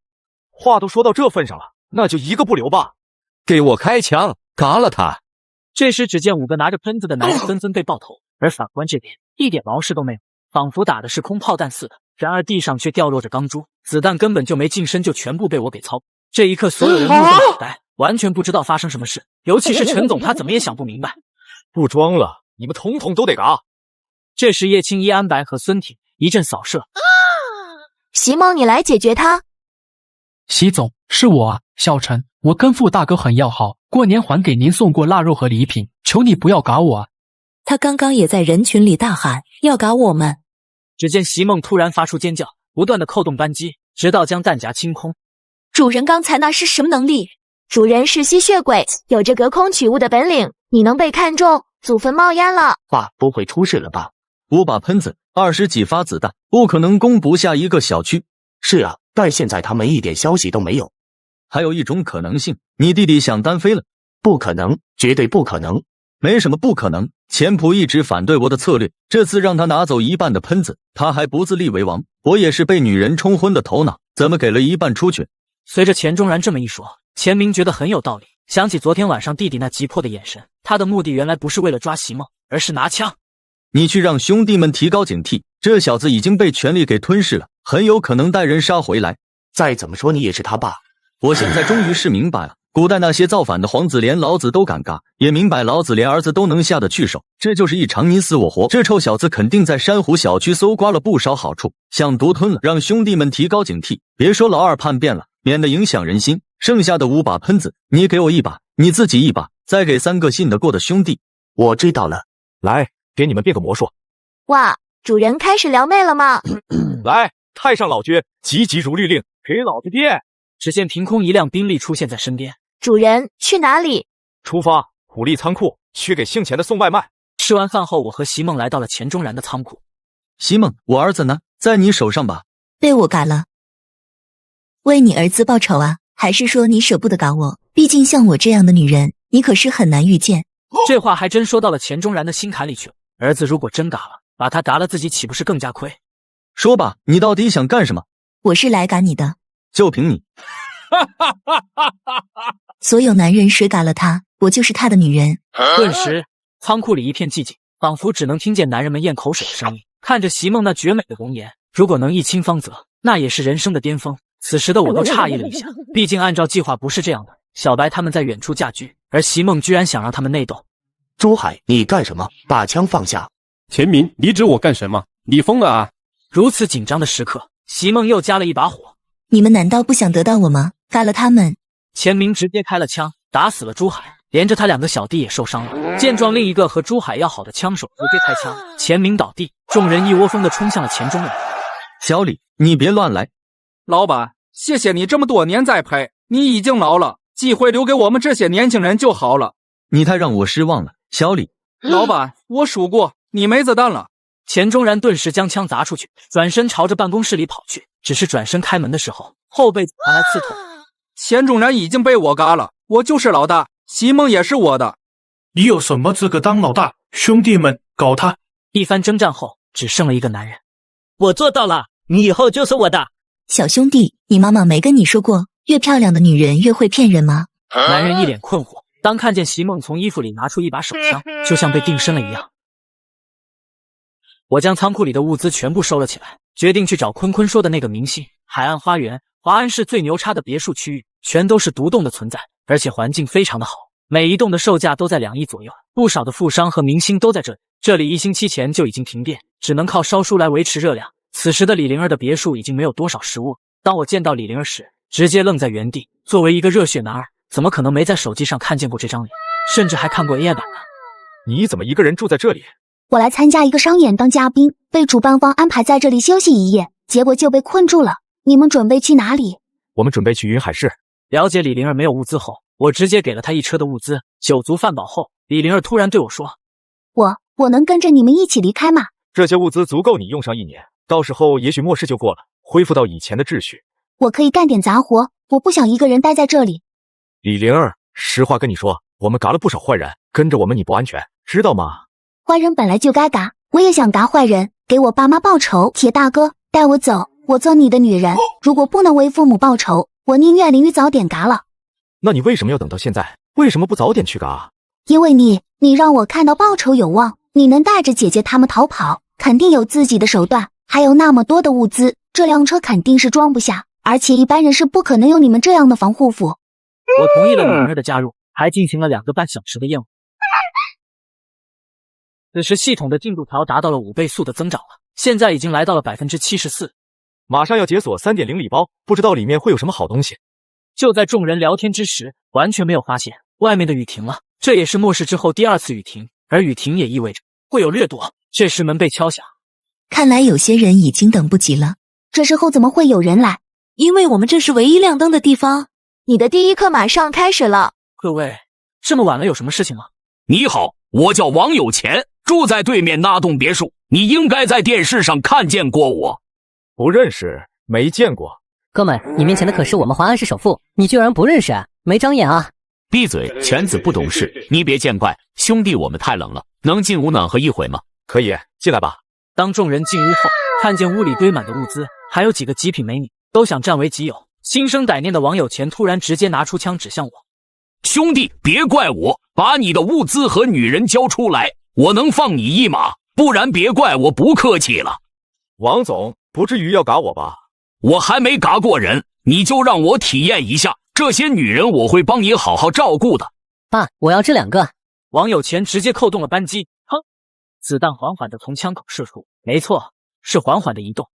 话都说到这份上了，那就一个不留吧。给我开枪，嘎了他！这时，只见5个拿着喷子的男人纷纷被爆头，而法官这边一点毛事都没有，仿佛打的是空炮弹似的。然而地上却掉落着钢珠，子弹根本就没近身，就全部被我给操控。这一刻，所有人目瞪口呆，完全不知道发生什么事。尤其是陈总，他怎么也想不明白。不装了，你们统统都得嘎！这时，叶青衣、安白和孙挺一阵扫射。席梦，你来解决他。席总，是我啊，小陈，我跟傅大哥很要好，过年还给您送过腊肉和礼品，求你不要嘎我啊！他刚刚也在人群里大喊要嘎我们。只见席梦突然发出尖叫，不断的扣动扳机，直到将弹夹清空。主人刚才那是什么能力？主人是吸血鬼，有着隔空取物的本领，你能被看中，祖坟冒烟了。爸，不会出事了吧？5把喷子，20几发子弹，不可能攻不下一个小区。是啊，但现在他们一点消息都没有。还有一种可能性，你弟弟想单飞了。不可能，绝对不可能。没什么不可能，钱普一直反对我的策略，这次让他拿走1半的喷子，他还不自立为王。我也是被女人冲昏的头脑，怎么给了1半出去？随着钱钟然这么一说，钱明觉得很有道理，想起昨天晚上弟弟那急迫的眼神，他的目的原来不是为了抓席梦，而是拿枪。你去让兄弟们提高警惕，这小子已经被权力给吞噬了，很有可能带人杀回来。再怎么说你也是他爸。我现在终于是明白了，古代那些造反的皇子连老子都敢嘎，也明白老子连儿子都能下得去手，这就是一场你死我活。这臭小子肯定在珊瑚小区搜刮了不少好处，想独吞了。让兄弟们提高警惕，别说老二叛变了，免得影响人心。剩下的5把喷子，你给我1把，你自己1把，再给3个信得过的兄弟。我知道了。来，给你们变个魔术。哇，主人开始撩妹了吗？来，太上老君，急急如律令，给老子变！只见凭空一辆宾利出现在身边。主人去哪里？出发，虎力仓库，去给姓钱的送外卖。吃完饭后，我和席梦来到了钱钟然的仓库。席梦，我儿子呢？在你手上吧？被我嘎了。为你儿子报仇啊？还是说你舍不得嘎我？毕竟像我这样的女人，你可是很难遇见。这话还真说到了钱钟然的心坎里去了。儿子如果真嘎了，把他嘎了，自己岂不是更加亏？说吧，你到底想干什么？我是来嘎你的。就凭你。所有男人谁嘎了他，我就是他的女人。顿时，仓库里一片寂静，仿佛只能听见男人们咽口水的声音。看着席梦那绝美的容颜，如果能一亲芳泽，那也是人生的巅峰。此时的我都诧异了一下，毕竟按照计划不是这样的。小白他们在远处架局，而席梦居然想让他们内斗。朱海，你干什么？把枪放下！钱明，你指我干什么？你疯了啊！如此紧张的时刻，席梦又加了一把火。你们难道不想得到我吗？嘎了他们！钱明直接开了枪，打死了朱海，连着他2个小弟也受伤了。见状，另一个和朱海要好的枪手直接开枪，钱明倒地，众人一窝蜂地冲向了钱中人。小李，你别乱来。老板，谢谢你这么多年栽培，你已经老了，机会留给我们这些年轻人就好了。你太让我失望了，小李。老板，我输过，你没子弹了。钱钟然顿时将枪砸出去，转身朝着办公室里跑去。只是转身开门的时候，后背传来刺痛。钱钟然已经被我嘎了，我就是老大，席梦也是我的。你有什么资格当老大？兄弟们，搞他！一番征战后，只剩了一个男人。我做到了，你以后就是我的。小兄弟，你妈妈没跟你说过，越漂亮的女人越会骗人吗？男人一脸困惑，当看见席梦从衣服里拿出一把手枪，就像被定身了一样。我将仓库里的物资全部收了起来，决定去找坤坤说的那个明星。海岸花园，华安市最牛叉的别墅区域，全都是独栋的存在，而且环境非常的好，每一栋的售价都在2亿左右，不少的富商和明星都在这里。这里1星期前就已经停电，只能靠烧书来维持热量。此时的李灵儿的别墅已经没有多少食物。当我见到李灵儿时，直接愣在原地。作为一个热血男儿，怎么可能没在手机上看见过这张脸，甚至还看过 AI 版呢？你怎么一个人住在这里？我来参加一个商演当嘉宾，被主办方安排在这里休息1夜，结果就被困住了。你们准备去哪里？我们准备去云海市。了解李灵儿没有物资后，我直接给了她1车的物资。酒足饭饱后，李灵儿突然对我说：我能跟着你们一起离开吗？这些物资足够你用上1年，到时候也许末世就过了，恢复到以前的秩序。我可以干点杂活，我不想一个人待在这里。李灵儿，实话跟你说，我们嘎了不少坏人，跟着我们你不安全，知道吗？坏人本来就该嘎，我也想嘎坏人，给我爸妈报仇。铁大哥，带我走，我做你的女人。如果不能为父母报仇，我宁愿淋雨早点嘎了。那你为什么要等到现在？为什么不早点去嘎？因为你让我看到报仇有望，你能带着姐姐他们逃跑，肯定有自己的手段，还有那么多的物资，这辆车肯定是装不下，而且一般人是不可能有你们这样的防护服。我同意了李灵儿的加入，还进行了2个半小时的任务。此时系统的进度条达到了5倍速的增长了，现在已经来到了 74%。马上要解锁 3.0 礼包，不知道里面会有什么好东西。就在众人聊天之时，完全没有发现外面的雨停了，这也是末世之后第2次雨停，而雨停也意味着会有掠夺。这时门被敲响，看来有些人已经等不及了。这时候怎么会有人来？因为我们这是唯一亮灯的地方。你的第一课马上开始了。各位，这么晚了有什么事情吗？你好，我叫王有钱，住在对面那栋别墅，你应该在电视上看见过我。不认识，没见过。哥们，你面前的可是我们华安市首富，你居然不认识啊？没长眼啊！闭嘴，犬子不懂事，你别见怪，兄弟我们太冷了，能进屋暖和一会吗？可以，进来吧。当众人进屋后，看见屋里堆满的物资，还有几个极品美女，都想占为己有。心生歹念的王有钱突然直接拿出枪指向我。兄弟，别怪我，把你的物资和女人交出来，我能放你一马，不然别怪我不客气了。王总，不至于要嘎我吧？我还没嘎过人，你就让我体验一下，这些女人我会帮你好好照顾的。爸，我要这2个。王有钱直接扣动了扳机，哼，子弹缓缓地从枪口射出，没错，是缓缓的移动。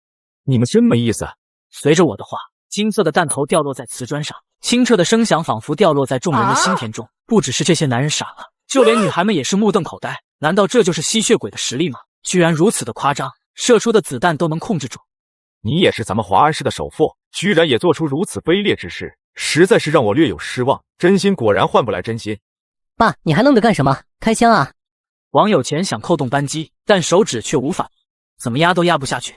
你们真没意思。随着我的话，金色的弹头掉落在瓷砖上，清澈的声响仿佛掉落在众人的心田中。不只是这些男人傻了，就连女孩们也是目瞪口呆。难道这就是吸血鬼的实力吗？居然如此的夸张，射出的子弹都能控制住。你也是咱们华安市的首富，居然也做出如此卑劣之事，实在是让我略有失望。真心果然换不来真心。爸，你还愣着干什么？开枪啊！王有钱想扣动扳机，但手指却无法，怎么压都压不下去。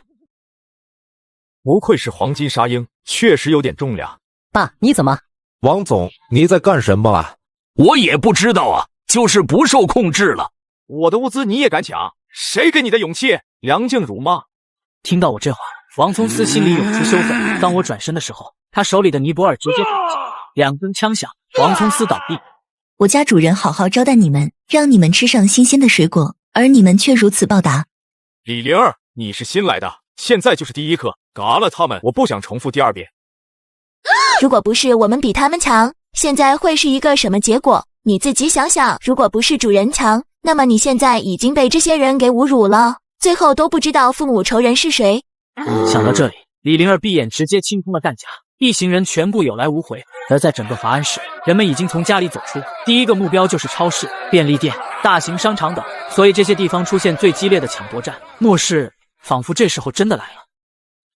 不愧是黄金沙鹰，确实有点重量。爸，你怎么？王总，你在干什么啊？我也不知道啊，就是不受控制了。我的物资你也敢抢？谁给你的勇气？梁静茹吗？听到我这话，王聪思心里涌出羞愤。当我转身的时候，他手里的尼泊尔直接打下，2根枪响，王聪思倒地。我家主人好好招待你们，让你们吃上新鲜的水果，而你们却如此报答。李灵儿，你是新来的，现在就是第一课，嘎了他们，我不想重复第2遍。如果不是我们比他们强，现在会是一个什么结果？你自己想想，如果不是主人强，那么你现在已经被这些人给侮辱了，最后都不知道父母仇人是谁。想到这里，李灵儿闭眼直接清空了弹夹，一行人全部有来无回。而在整个华安市，人们已经从家里走出，第一个目标就是超市、便利店、大型商场等，所以这些地方出现最激烈的抢夺战。末世仿佛这时候真的来了。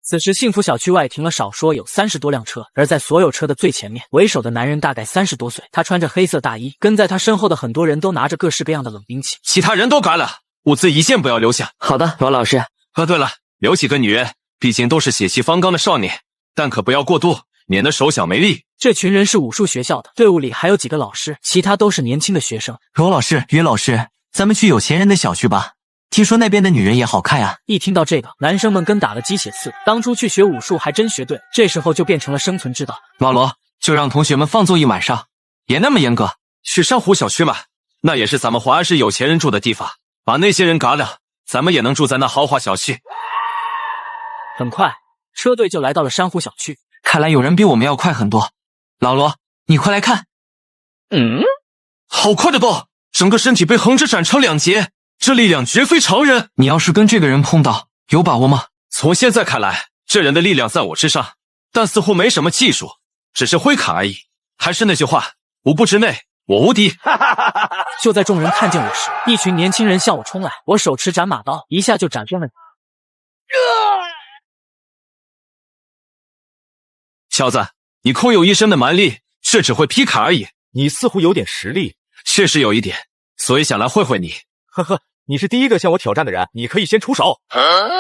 此时幸福小区外停了少说有30多辆车，而在所有车的最前面，为首的男人大概30多岁，他穿着黑色大衣，跟在他身后的很多人都拿着各式各样的冷兵器。其他人都赶了，物资一件不要留下。好的，罗老师。对了，留几个女人，毕竟都是血气方刚的少年，但可不要过度，免得手脚没力。这群人是武术学校的，队伍里还有几个老师，其他都是年轻的学生。罗老师、于老师，咱们去有钱人的小区吧，听说那边的女人也好看呀。一听到这个，男生们跟打了鸡血似的，当初去学武术还真学对，这时候就变成了生存之道。老罗，就让同学们放纵一晚上，别那么严格。去珊瑚小区嘛，那也是咱们华安市有钱人住的地方，把那些人嘎了，咱们也能住在那豪华小区。很快，车队就来到了珊瑚小区。看来有人比我们要快很多。老罗，你快来看。好快的刀，整个身体被横着斩成2截，这力量绝非常人。你要是跟这个人碰到，有把握吗？从现在看来，这人的力量在我之上，但似乎没什么技术，只是挥砍而已。还是那句话，5步之内我无敌。就在众人看见我时，一群年轻人向我冲来，我手持斩马刀，一下就斩中了。小子，你空有一身的蛮力，却只会劈砍而已。你似乎有点实力。确实有一点，所以想来会会你。呵呵，你是第一个向我挑战的人，你可以先出手。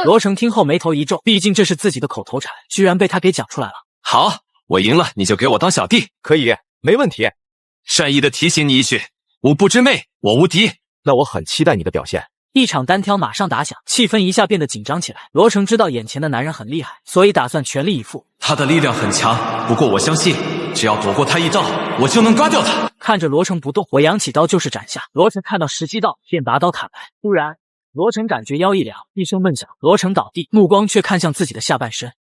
罗成听后眉头一皱，毕竟这是自己的口头禅，居然被他给讲出来了。好，我赢了，你就给我当小弟。可以，没问题。善意的提醒你一句，5步之内我无敌。那我很期待你的表现。一场单挑马上打响，气氛一下变得紧张起来。罗成知道眼前的男人很厉害，所以打算全力以赴。他的力量很强，不过我相信，只要躲过他一刀，我就能刮掉他。看着罗成不动，我扬起刀就是斩下。罗成看到时机到，便拔刀砍来。突然，罗成感觉腰一凉，一声闷响，罗成倒地，目光却看向自己的下半身。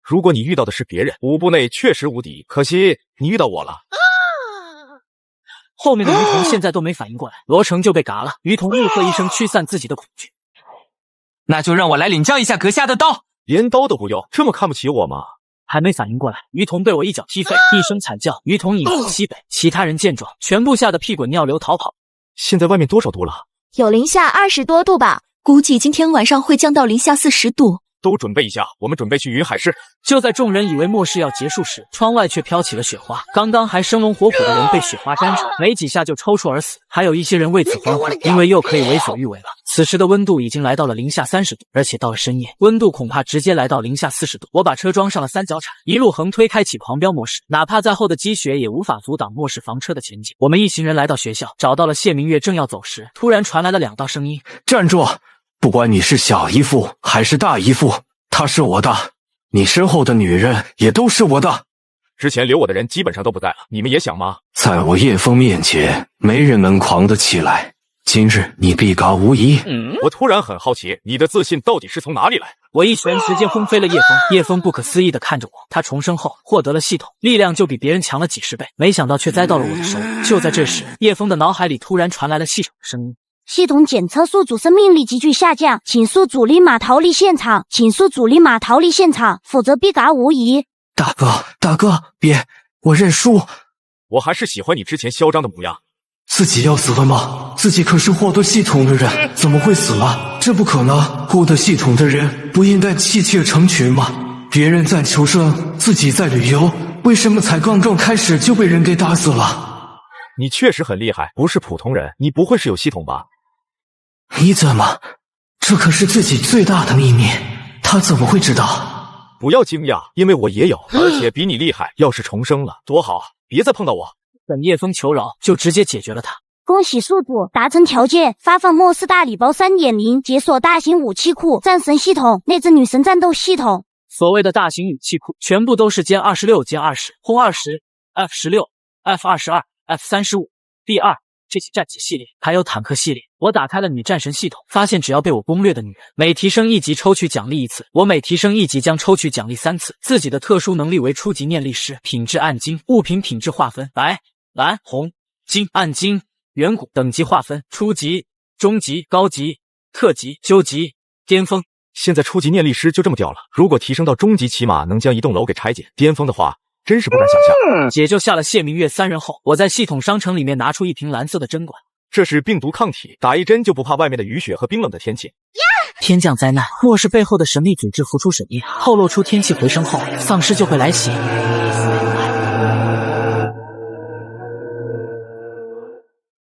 如果你遇到的是别人，5步内确实无敌，可惜你遇到我了。后面的于童现在都没反应过来，罗成就被嘎了。于童怒喝一声，驱散自己的恐惧。那就让我来领教一下阁下的刀。连刀都不用，这么看不起我吗？还没反应过来，于童被我一脚踢飞，一声惨叫，于童饮恨西北。其他人见状，全部吓得屁滚尿流逃跑。现在外面多少度了？有零下20多度吧，估计今天晚上会降到零下40度。都准备一下，我们准备去云海市。就在众人以为末世要结束时，窗外却飘起了雪花。刚刚还生龙活虎的人被雪花沾着，没几下就抽搐而死。还有一些人为此欢呼，因为又可以为所欲为了。此时的温度已经来到了零下30度，而且到了深夜，温度恐怕直接来到零下40度。我把车装上了3角铲，一路横推，开启狂飙模式，哪怕再厚的积雪也无法阻挡末世房车的前进。我们一行人来到学校，找到了谢明月，正要走时，突然传来了2道声音：站住！不管你是小姨父还是大姨父，她是我的，你身后的女人也都是我的。之前留我的人基本上都不在了，你们也想吗？在我叶枫面前，没人能狂得起来。今日你必嘎无疑。我突然很好奇，你的自信到底是从哪里来？我一拳直接轰飞了叶枫，叶枫不可思议地看着我。他重生后获得了系统，力量就比别人强了几10倍，没想到却栽到了我的手里。就在这时，叶枫的脑海里突然传来了系统的声音：系统检测宿主生命力急剧下降，请宿主立马逃离现场，请宿主立马逃离现场，否则必嘎无疑。大哥，别，我认输。我还是喜欢你之前嚣张的模样。自己要死了吗？自己可是获得系统的人，怎么会死了？这不可能！获得系统的人不应该妻妾成群吗？别人在求生，自己在旅游，为什么才刚刚开始就被人给打死了？你确实很厉害，不是普通人，你不会是有系统吧？你怎么？这可是自己最大的秘密，他怎么会知道？不要惊讶，因为我也有，而且比你厉害。要是重生了，多好！别再碰到我。等叶枫求饶，就直接解决了他。恭喜宿主达成条件，发放末世大礼包 3.0， 解锁大型武器库、战神系统、内置女神战斗系统。所谓的大型武器库，全部都是歼26、歼20、轰20、F16、F22、F35、B2这些战机系列，还有坦克系列。我打开了女战神系统，发现只要被我攻略的女人，每提升1级抽取奖励1次，我每提升1级将抽取奖励3次。自己的特殊能力为初级念力师，品质暗金，物品品质划分白、蓝、红、金、暗金、远古，等级划分初级、中级、高级、特级、究极、巅峰。现在初级念力师就这么掉了，如果提升到中级，起码能将一栋楼给拆解。巅峰的话，真是不敢想象。解救下了谢明月3人后，我在系统商城里面拿出一瓶蓝色的针管，这是病毒抗体，打一针就不怕外面的雨雪和冰冷的天气。天降灾难，若是背后的神秘组织浮出水面，透露出天气回升后，丧尸就会来袭。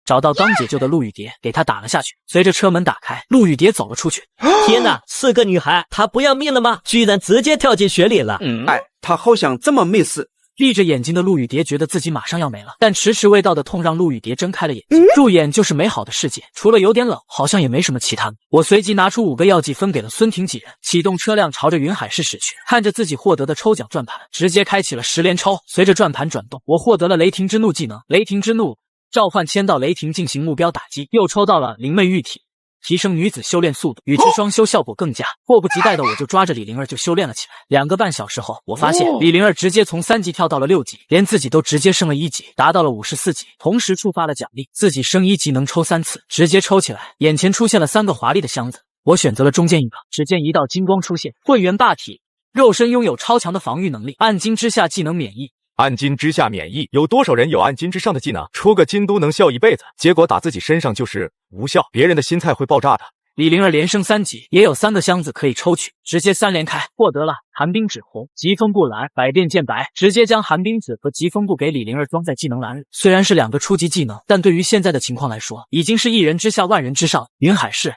找到刚解救的陆雨蝶，给他打了下去。随着车门打开，陆雨蝶走了出去。天哪，是个女孩，她不要命了吗？居然直接跳进水里了。哎，她好像这么没事。闭着眼睛的陆雨蝶觉得自己马上要没了，但迟迟未到的痛让陆雨蝶睁开了眼睛。入眼就是美好的世界，除了有点冷，好像也没什么其他的。我随即拿出5个药剂分给了孙婷几人，启动车辆朝着云海市驶去。看着自己获得的抽奖转盘，直接开启了10连抽。随着转盘转动，我获得了雷霆之怒技能，雷霆之怒召唤千道雷霆进行目标打击，又抽到了灵魅玉体，提升女子修炼速度，与之双修效果更佳。迫不及待的我就抓着李灵儿就修炼了起来。2个半小时后，我发现李灵儿直接从3级跳到了6级，连自己都直接升了1级，达到了54级。同时触发了奖励，自己升1级能抽3次，直接抽起来。眼前出现了3个华丽的箱子，我选择了中间一个，只见一道金光出现，混元霸体，肉身拥有超强的防御能力，暗金之下技能免疫。暗金之下免疫，有多少人有暗金之上的技能？出个金都能笑一辈子，结果打自己身上就是无效，别人的心菜会爆炸的。李灵儿连升3级，也有3个箱子可以抽取，直接3连开，获得了寒冰指红、疾风步蓝、百变剑白，直接将寒冰指和疾风步给李灵儿装在技能栏里。虽然是2个初级技能，但对于现在的情况来说，已经是1人之下万人之上。云海市，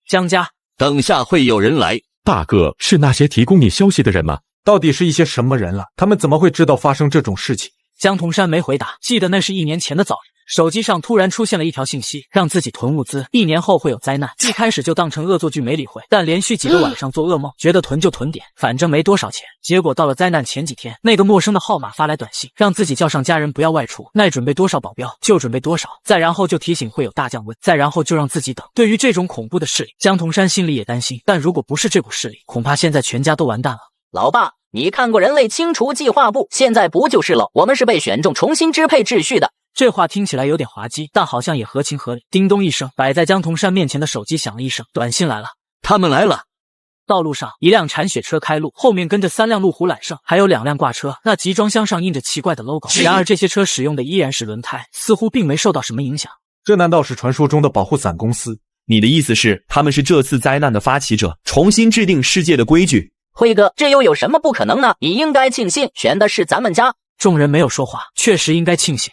江家，等下会有人来。大哥，是那些提供你消息的人吗？到底是一些什么人了？他们怎么会知道发生这种事情？江童山没回答，记得那是1年前的早晨，手机上突然出现了一条信息，让自己囤物资，1年后会有灾难。一开始就当成恶作剧没理会，但连续几个晚上做噩梦，觉得囤就囤点，反正没多少钱。结果到了灾难前几天，那个陌生的号码发来短信，让自己叫上家人不要外出，耐准备多少保镖就准备多少，再然后就提醒会有大降温，再然后就让自己等。对于这种恐怖的势力，江童山心里也担心，但如果不是这股势力，恐怕现在全家都完蛋了。老爸，你看过人类清除计划不？现在不就是了？我们是被选中重新支配秩序的。这话听起来有点滑稽，但好像也合情合理。叮咚一声，摆在江童山面前的手机响了一声，短信来了，他们来了。道路上，一辆铲雪车开路，后面跟着3辆路虎揽胜，还有2辆挂车。那集装箱上印着奇怪的 logo， 然而这些车使用的依然是轮胎，似乎并没受到什么影响。这难道是传说中的保护伞公司？你的意思是，他们是这次灾难的发起者，重新制定世界的规矩？辉哥，这又有什么不可能呢？你应该庆幸选的是咱们家。众人没有说话，确实应该庆幸。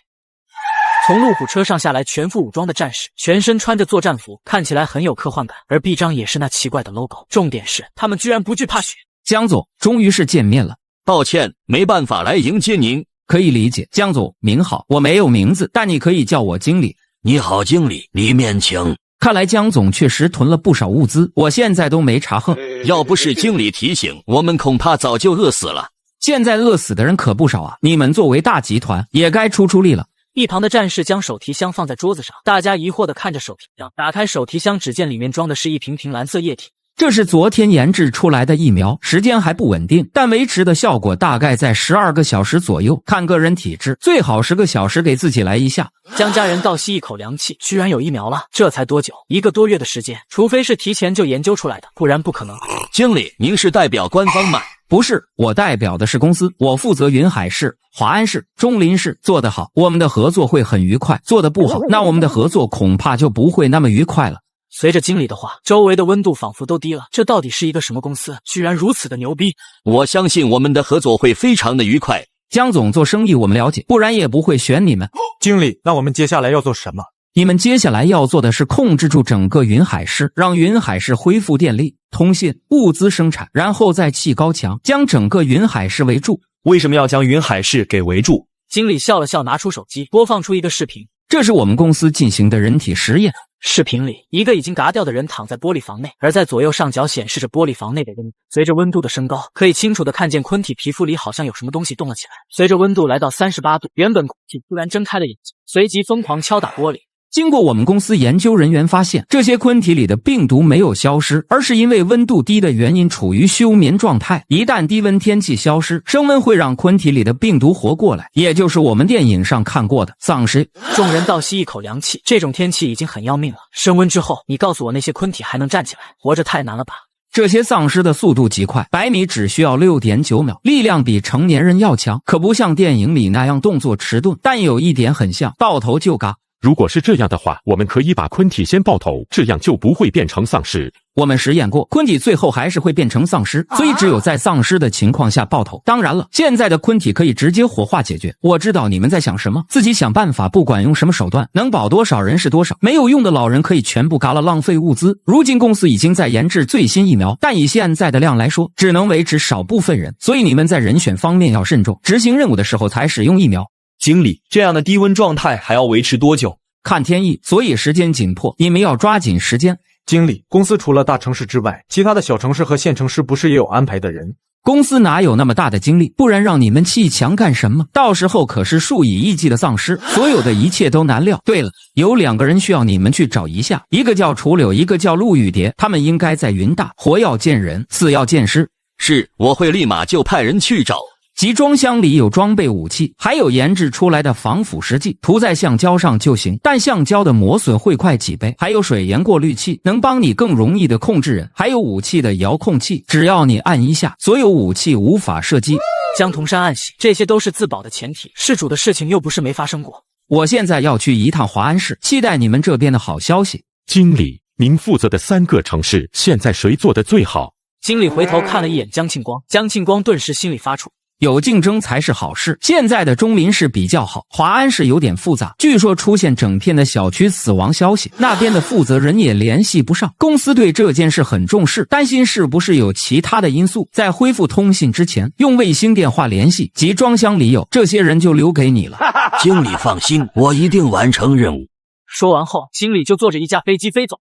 从路虎车上下来全副武装的战士，全身穿着作战服，看起来很有科幻感，而臂章也是那奇怪的 logo。重点是，他们居然不惧怕雪。江总，终于是见面了。抱歉，没办法来迎接您。可以理解。江总您好，我没有名字，但你可以叫我经理。你好，经理，里面请。看来江总确实囤了不少物资，我现在都没查衡。要不是经理提醒，我们恐怕早就饿死了。现在饿死的人可不少啊！你们作为大集团，也该出力了。一旁的战士将手提箱放在桌子上，大家疑惑地看着手提箱。打开手提箱，只见里面装的是一瓶蓝色液体。这是昨天研制出来的疫苗，时间还不稳定，但维持的效果大概在12个小时左右，看个人体质，最好10个小时给自己来一下。江家人倒吸一口凉气，居然有疫苗了，这才多久？1个多月的时间，除非是提前就研究出来的，不然不可能。经理，您是代表官方吗？不是，我代表的是公司，我负责云海市、华安市、中林市，做得好，我们的合作会很愉快；做得不好，那我们的合作恐怕就不会那么愉快了。随着经理的话，周围的温度仿佛都低了。这到底是一个什么公司？居然如此的牛逼！我相信我们的合作会非常的愉快。江总做生意我们了解，不然也不会选你们。经理，那我们接下来要做什么？你们接下来要做的是控制住整个云海市，让云海市恢复电力、通信、物资生产，然后再砌高墙，将整个云海市围住。为什么要将云海市给围住？经理笑了笑，拿出手机播放出一个视频。这是我们公司进行的人体实验。视频里，一个已经嘎掉的人躺在玻璃房内，而在左右上角显示着玻璃房内的温度。随着温度的升高，可以清楚地看见昆体皮肤里好像有什么东西动了起来。随着温度来到38度，原本昆体突然睁开了眼睛，随即疯狂敲打玻璃。经过我们公司研究人员发现，这些昆体里的病毒没有消失，而是因为温度低的原因处于休眠状态。一旦低温天气消失，升温会让昆体里的病毒活过来，也就是我们电影上看过的丧尸。众人倒吸一口凉气，这种天气已经很要命了。升温之后，你告诉我那些昆体还能站起来，活着太难了吧？这些丧尸的速度极快，100米只需要6.9秒，力量比成年人要强，可不像电影里那样动作迟钝，但有一点很像，爆头就嘎。如果是这样的话，我们可以把昆体先爆头，这样就不会变成丧尸。我们实验过，昆体最后还是会变成丧尸，所以只有在丧尸的情况下爆头。当然了，现在的昆体可以直接火化解决。我知道你们在想什么，自己想办法，不管用什么手段，能保多少人是多少。没有用的老人可以全部嘎了，浪费物资。如今公司已经在研制最新疫苗，但以现在的量来说，只能维持少部分人，所以你们在人选方面要慎重，执行任务的时候才使用疫苗。经理，这样的低温状态还要维持多久？看天意，所以时间紧迫，你们要抓紧时间。经理，公司除了大城市之外，其他的小城市和县城市不是也有安排的人？公司哪有那么大的精力，不然让你们砌墙干什么？到时候可是数以亿计的丧尸，所有的一切都难料。对了，有2个人需要你们去找一下，一个叫楚柳，一个叫陆雨蝶，他们应该在云大，活要见人，死要见尸。是，我会立马就派人去找。集装箱里有装备武器，还有研制出来的防腐蚀剂，涂在橡胶上就行，但橡胶的磨损会快几倍。还有水盐过滤器，能帮你更容易的控制人。还有武器的遥控器，只要你按一下，所有武器无法射击。江童山暗喜，这些都是自保的前提，事主的事情又不是没发生过。我现在要去一趟华安市，期待你们这边的好消息。经理，您负责的3个城市，现在谁做的最好？经理回头看了一眼江庆光，江庆光顿时心里发怵。有竞争才是好事。现在的中林市比较好，华安市有点复杂，据说出现整片的小区死亡消息，那边的负责人也联系不上。公司对这件事很重视，担心是不是有其他的因素。在恢复通信之前，用卫星电话联系。集装箱里有，这些人就留给你了。经理放心，我一定完成任务。说完后，经理就坐着一架飞机飞走了。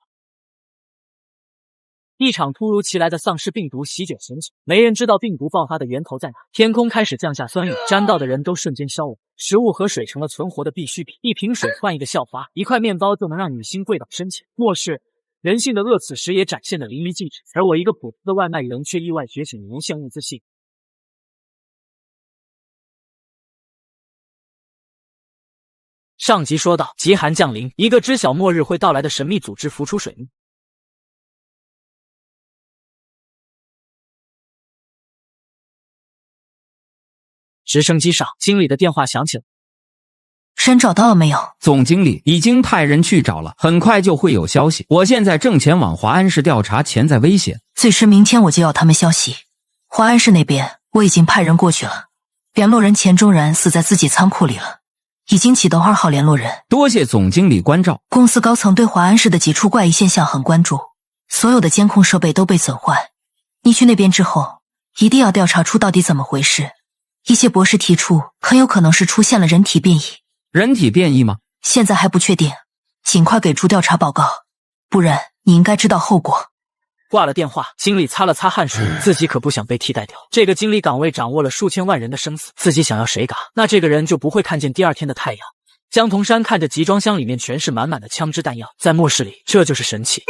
一场突如其来的丧尸病毒席卷全球，没人知道病毒爆发的源头在哪。天空开始降下酸雨，沾到的人都瞬间消亡。食物和水成了存活的必需品，一瓶水换一个校花，一块面包就能让女星跪倒身前。末世，人性的恶此时也展现得淋漓尽致。而我一个普通的外卖人却意外觉醒无限物资系。上集说到，极寒降临，一个知晓末日会到来的神秘组织浮出水面。直升机上，经理的电话响起了。人找到了没有？总经理已经派人去找了，很快就会有消息。我现在正前往华安市调查潜在危险，最迟明天我就要他们消息。华安市那边我已经派人过去了，联络人钱钟然死在自己仓库里了，已经启动2号联络人。多谢总经理关照。公司高层对华安市的几处怪异现象很关注，所有的监控设备都被损坏。你去那边之后，一定要调查出到底怎么回事。一些博士提出，很有可能是出现了人体变异。人体变异吗？现在还不确定，尽快给出调查报告，不然你应该知道后果。挂了电话，经理擦了擦汗水，自己可不想被替代掉。这个经理岗位掌握了数千万人的生死，自己想要谁嘎，那这个人就不会看见第2天的太阳。江童山看着集装箱里面全是满满的枪支弹药，在末世里，这就是神器。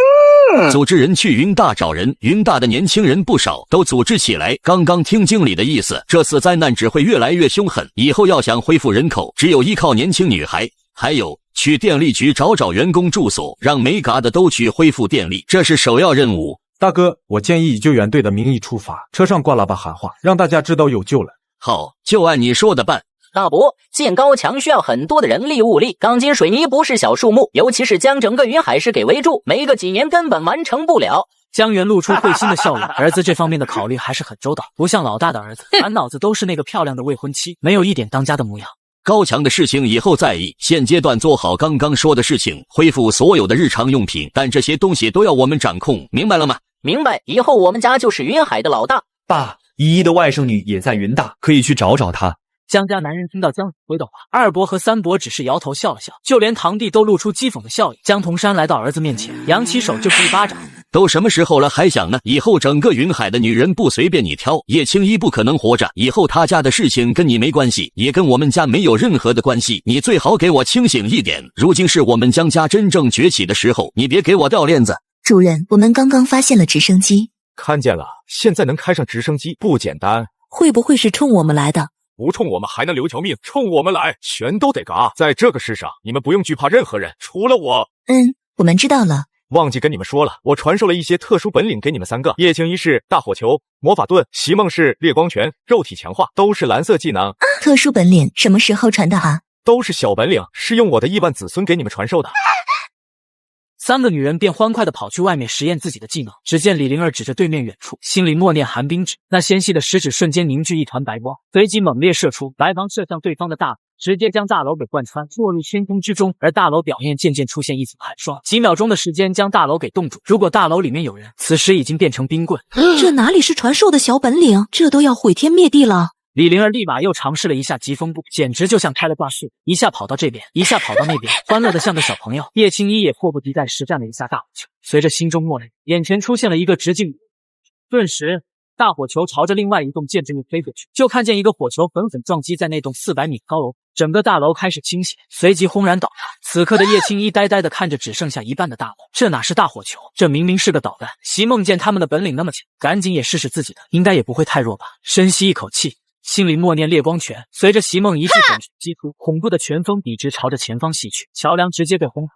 组织人去云大找人，云大的年轻人不少，都组织起来。刚刚听经理的意思，这次灾难只会越来越凶狠，以后要想恢复人口，只有依靠年轻女孩。还有，去电力局找员工住所，让没嘎的都去恢复电力，这是首要任务。大哥，我建议以救援队的名义出发，车上挂喇叭喊话，让大家知道有救了。好，就按你说的办。大伯，建高墙需要很多的人力物力，钢筋水泥不是小数目，尤其是将整个云海市给围住，没个几年根本完成不了。江源露出会心的笑容，儿子这方面的考虑还是很周到，不像老大的儿子，满脑子都是那个漂亮的未婚妻，没有一点当家的模样。高墙的事情以后再议，现阶段做好刚刚说的事情，恢复所有的日常用品，但这些东西都要我们掌控，明白了吗？明白，以后我们家就是云海的老大。爸，依依的外甥女也在云大，可以去找找她。江家男人听到江子辉的话，二伯和三伯只是摇头笑了笑，就连堂弟都露出讥讽的笑意。江童山来到儿子面前，扬起手就是一巴掌。都什么时候了还想呢？以后整个云海的女人不随便你挑，叶青衣不可能活着。以后他家的事情跟你没关系，也跟我们家没有任何的关系。你最好给我清醒一点。如今是我们江家真正崛起的时候，你别给我掉链子。主人，我们刚刚发现了直升机，看见了，现在能开上直升机不简单。会不会是冲我们来的？不冲我们还能留条命，冲我们来全都得嘎。在这个世上，你们不用惧怕任何人，除了我。我们知道了。忘记跟你们说了，我传授了一些特殊本领给你们3个。叶青衣是大火球、魔法盾，席梦是烈光拳、肉体强化，都是蓝色技能。特殊本领什么时候传的啊？都是小本领，是用我的亿万子孙给你们传授的。3个女人便欢快地跑去外面实验自己的技能。只见李灵儿指着对面远处，心里默念寒冰指，那纤细的食指瞬间凝聚一团白光，随即猛烈射出，白芒射向对方的大楼，直接将大楼给贯穿，落入天空之中。而大楼表面渐渐出现一层寒霜，几秒钟的时间将大楼给冻住。如果大楼里面有人，此时已经变成冰棍。这哪里是传授的小本领，这都要毁天灭地了。李灵儿立马又尝试了一下疾风步，简直就像开了挂式，一下跑到这边，一下跑到那边，欢乐的像个小朋友。叶青衣也迫不及待实战了一下大火球，随着心中默念，眼前出现了一个直径，顿时大火球朝着另外一栋建筑物飞过去，就看见一个火球狠狠撞击在那栋400米高楼，整个大楼开始倾斜，随即轰然倒塌。此刻的叶青衣呆呆地看着只剩下一半的大楼，这哪是大火球，这明明是个导弹。席梦见他们的本领那么强，赶紧也试试自己的，应该也不会太弱吧。深吸一口气，心里默念烈光拳，随着席梦一记滚拳击出，恐怖的拳风笔直朝着前方袭去，桥梁直接被轰塌。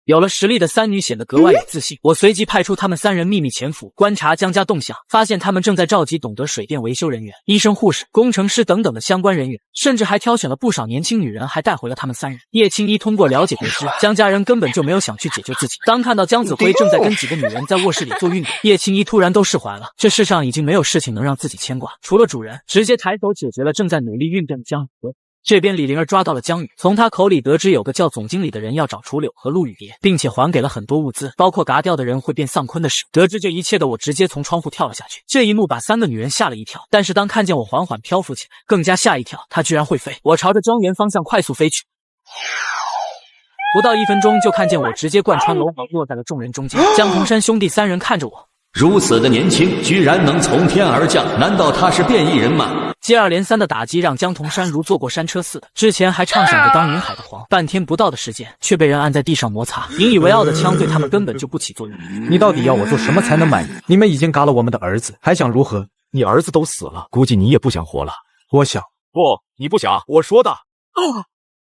有了实力的3女显得格外有自信，我随即派出他们3人秘密潜伏，观察江家动向，发现他们正在召集懂得水电维修人员、医生、护士、工程师等等的相关人员，甚至还挑选了不少年轻女人，还带回了他们3人。叶青衣通过了解得知，江家人根本就没有想去解救自己。当看到江子辉正在跟几个女人在卧室里做运动，叶青衣突然都释怀了，这世上已经没有事情能让自己牵挂，除了主人，直接抬手解决了正在努力运动的江子辉。这边李灵儿抓到了江宇，从他口里得知有个叫总经理的人要找楚柳和陆雨蝶，并且还给了很多物资，包括嘎掉的人会变丧坤的事。得知这一切的我直接从窗户跳了下去，这一幕把3个女人吓了一跳，但是当看见我缓缓漂浮起来，更加吓一跳，他居然会飞。我朝着庄园方向快速飞去，不到1分钟就看见我直接贯穿楼房落在了众人中间。江童山兄弟3人看着我，如此的年轻，居然能从天而降，难道他是变异人吗？接二连三的打击让江童山如坐过山车似的，之前还畅想着当云海的皇，半天不到的时间却被人按在地上摩擦，引以为傲的枪对他们根本就不起作用。你到底要我做什么才能满意？你们已经嘎了我们的儿子，还想如何？你儿子都死了，估计你也不想活了。我想。不，你不想，我说的。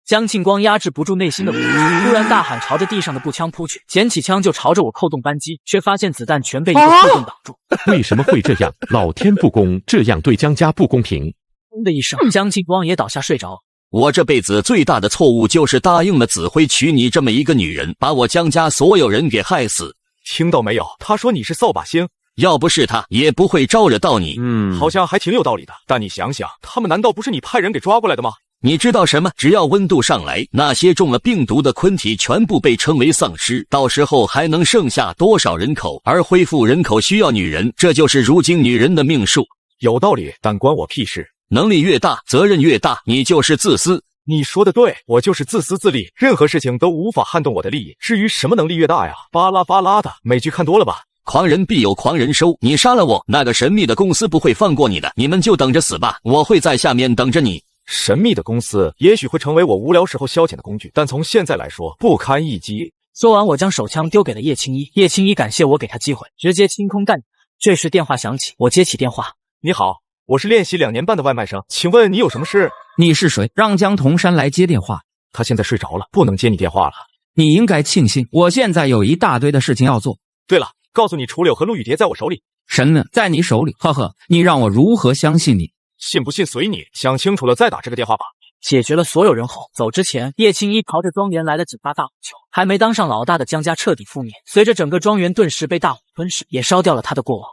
江庆光压制不住内心的不安，突然大喊，朝着地上的步枪扑去，捡起枪就朝着我扣动扳机，却发现子弹全被一个扣动挡住。为什么会这样？老天不公，这样对江家不公平。砰的一声，江庆光也倒下睡着。我这辈子最大的错误就是答应了子辉娶你这么一个女人，把我江家所有人给害死。听到没有？他说你是扫把星，要不是他，也不会招惹到你。好像还挺有道理的。但你想想，他们难道不是你派人给抓过来的吗？你知道什么？只要温度上来，那些中了病毒的昆体全部被称为丧尸，到时候还能剩下多少人口？而恢复人口需要女人，这就是如今女人的命数。有道理，但关我屁事。能力越大，责任越大，你就是自私。你说的对，我就是自私自利，任何事情都无法撼动我的利益。至于什么能力越大呀，巴拉巴拉的，美剧看多了吧？狂人必有狂人收，你杀了我，那个神秘的公司不会放过你的，你们就等着死吧，我会在下面等着你。神秘的公司也许会成为我无聊时候消遣的工具，但从现在来说不堪一击。说完，我将手枪丢给了叶青衣。叶青衣感谢我给他机会，直接清空弹。这时电话响起，我接起电话。你好，我是练习2年半的外卖生，请问你有什么事？你是谁？让江童山来接电话。他现在睡着了，不能接你电话了。你应该庆幸，我现在有一大堆的事情要做。对了，告诉你楚柳和陆雨蝶在我手里。神呢？在你手里？呵呵，你让我如何相信你？信不信随你，想清楚了再打这个电话吧。解决了所有人后，走之前，叶青衣朝着庄园来了几发大火球，还没当上老大的江家彻底覆灭。随着整个庄园顿时被大火吞噬，也烧掉了他的过往。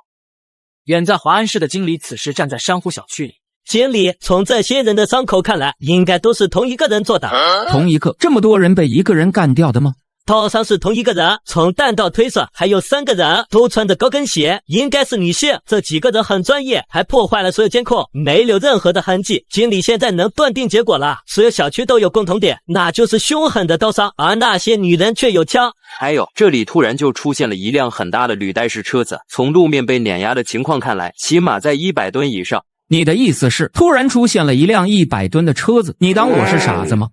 远在华安市的经理此时站在珊瑚小区里。经理，从这些人的伤口看来，应该都是同一个人做的。同一个？这么多人被一个人干掉的吗？岛上是同一个人，从弹道推算，还有3个人都穿着高跟鞋，应该是女性。这几个人很专业，还破坏了所有监控，没留任何的痕迹。经理现在能断定结果了，所有小区都有共同点，那就是凶狠的刀伤，而那些女人却有枪。还有，这里突然就出现了一辆很大的履带式车子，从路面被碾压的情况看来，起码在100吨以上。你的意思是，突然出现了一辆100吨的车子？你当我是傻子吗？